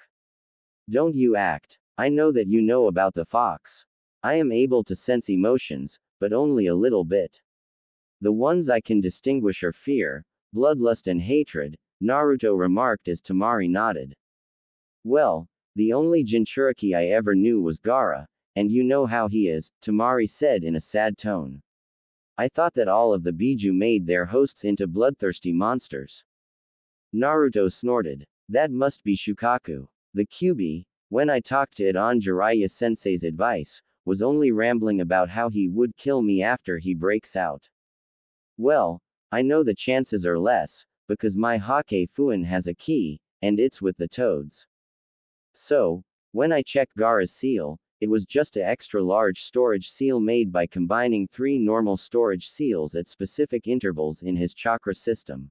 Speaker 1: Don't you act. I know that you know about the fox. I am able to sense emotions, but only a little bit. The ones I can distinguish are fear, bloodlust and hatred, Naruto remarked as Tamari nodded. Well, the only Jinchuriki I ever knew was Gaara, and you know how he is, Tamari said in a sad tone. I thought that all of the Biju made their hosts into bloodthirsty monsters. Naruto snorted. That must be Shukaku. The Kyuubi, when I talked to it on Jiraiya sensei's advice, was only rambling about how he would kill me after he breaks out. Well, I know the chances are less, because my Hake Fuin has a key, and it's with the toads. So, when I checked Gaara's seal, it was just an extra-large storage seal made by combining 3 normal storage seals at specific intervals in his chakra system.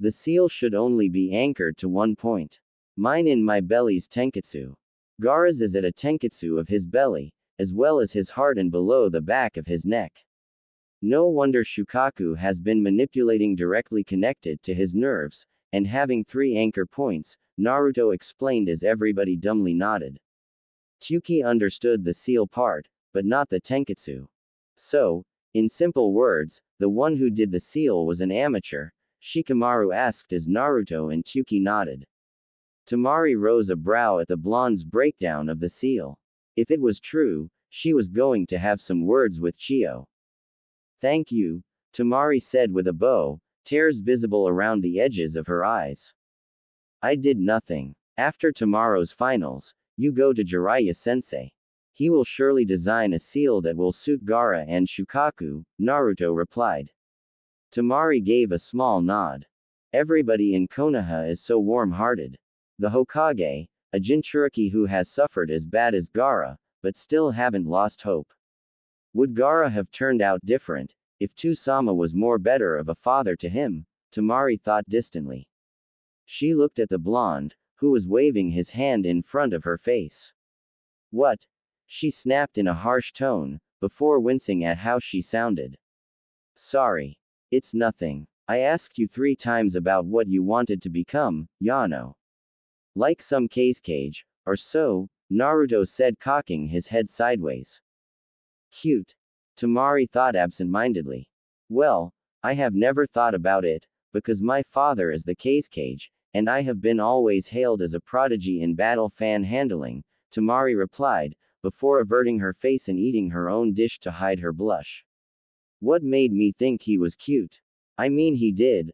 Speaker 1: The seal should only be anchored to one point. Mine in my belly's tenketsu. Gaara's is at a tenketsu of his belly, as well as his heart and below the back of his neck. No wonder Shukaku has been manipulating directly connected to his nerves, and having 3 anchor points, Naruto explained as everybody dumbly nodded. Tsuki understood the seal part, but not the tenketsu. So, in simple words, the one who did the seal was an amateur, Shikamaru asked as Naruto and Tsuki nodded. Tamari rose a brow at the blonde's breakdown of the seal. If it was true, she was going to have some words with Chio. Thank you, Tamari said with a bow, tears visible around the edges of her eyes. I did nothing. After tomorrow's finals, you go to Jiraiya sensei. He will surely design a seal that will suit Gaara and Shukaku, Naruto replied. Tamari gave a small nod. Everybody in Konoha is so warm-hearted. The Hokage, a Jinchuriki who has suffered as bad as Gaara, but still haven't lost hope. Would Gaara have turned out different, if Tusama was more better of a father to him? Tamari thought distantly. She looked at the blonde, who was waving his hand in front of her face. What? She snapped in a harsh tone, before wincing at how she sounded. Sorry. It's nothing. I asked you 3 times about what you wanted to become, Yano. Like some cage, or so, Naruto said, cocking his head sideways. Cute. Tamari thought absent-mindedly. Well, I have never thought about it, because my father is the cage, and I have been always hailed as a prodigy in battle fan handling, Tamari replied, before averting her face and eating her own dish to hide her blush. What made me think he was cute? I mean he did.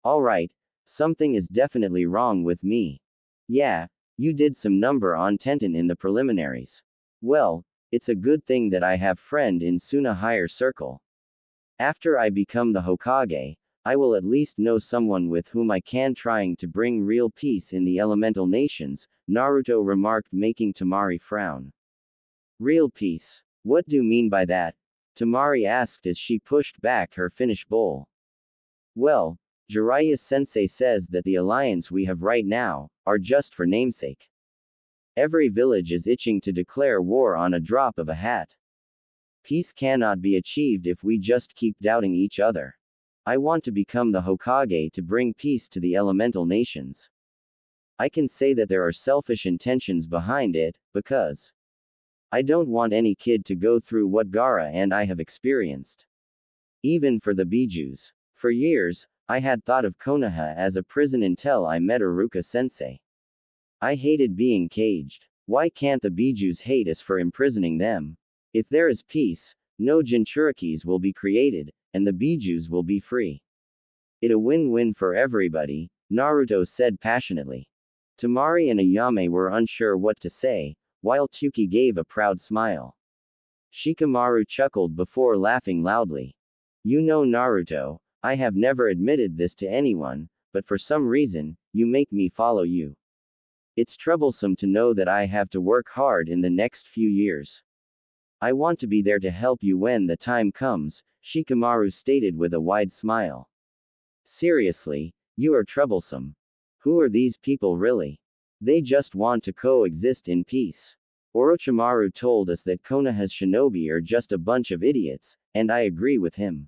Speaker 1: Alright, something is definitely wrong with me. Yeah, you did some number on Tenten in the preliminaries. Well, it's a good thing that I have friend in Suna higher circle. After I become the Hokage, I will at least know someone with whom I can trying to bring real peace in the elemental nations, Naruto remarked, making Tamari frown. Real peace? What do you mean by that? Tamari asked as she pushed back her finish bowl. Well, Jiraiya sensei says that the alliance we have right now are just for namesake. Every village is itching to declare war on a drop of a hat. Peace cannot be achieved if we just keep doubting each other. I want to become the Hokage to bring peace to the elemental nations. I can say that there are selfish intentions behind it, because I don't want any kid to go through what Gaara and I have experienced. Even for the Bijus. For years, I had thought of Konoha as a prison until I met Iruka sensei. I hated being caged. Why can't the Bijus hate us for imprisoning them? If there is peace, no Jinchurikis will be created, and the Bijus will be free. It's a win-win for everybody, Naruto said passionately. Tamari and Ayame were unsure what to say, while Tsuki gave a proud smile. Shikamaru chuckled before laughing loudly. You know Naruto, I have never admitted this to anyone, but for some reason, you make me follow you. It's troublesome to know that I have to work hard in the next few years. I want to be there to help you when the time comes, Shikamaru stated with a wide smile. Seriously, you are troublesome. Who are these people really? They just want to coexist in peace. Orochimaru told us that Konoha's shinobi are just a bunch of idiots, and I agree with him.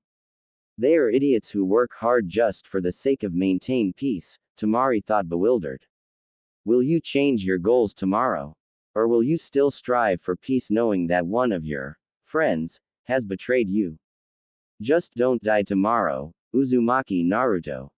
Speaker 1: They are idiots who work hard just for the sake of maintain peace, Tamari thought bewildered. Will you change your goals tomorrow? Or will you still strive for peace knowing that one of your friends has betrayed you? Just don't die tomorrow, Uzumaki Naruto.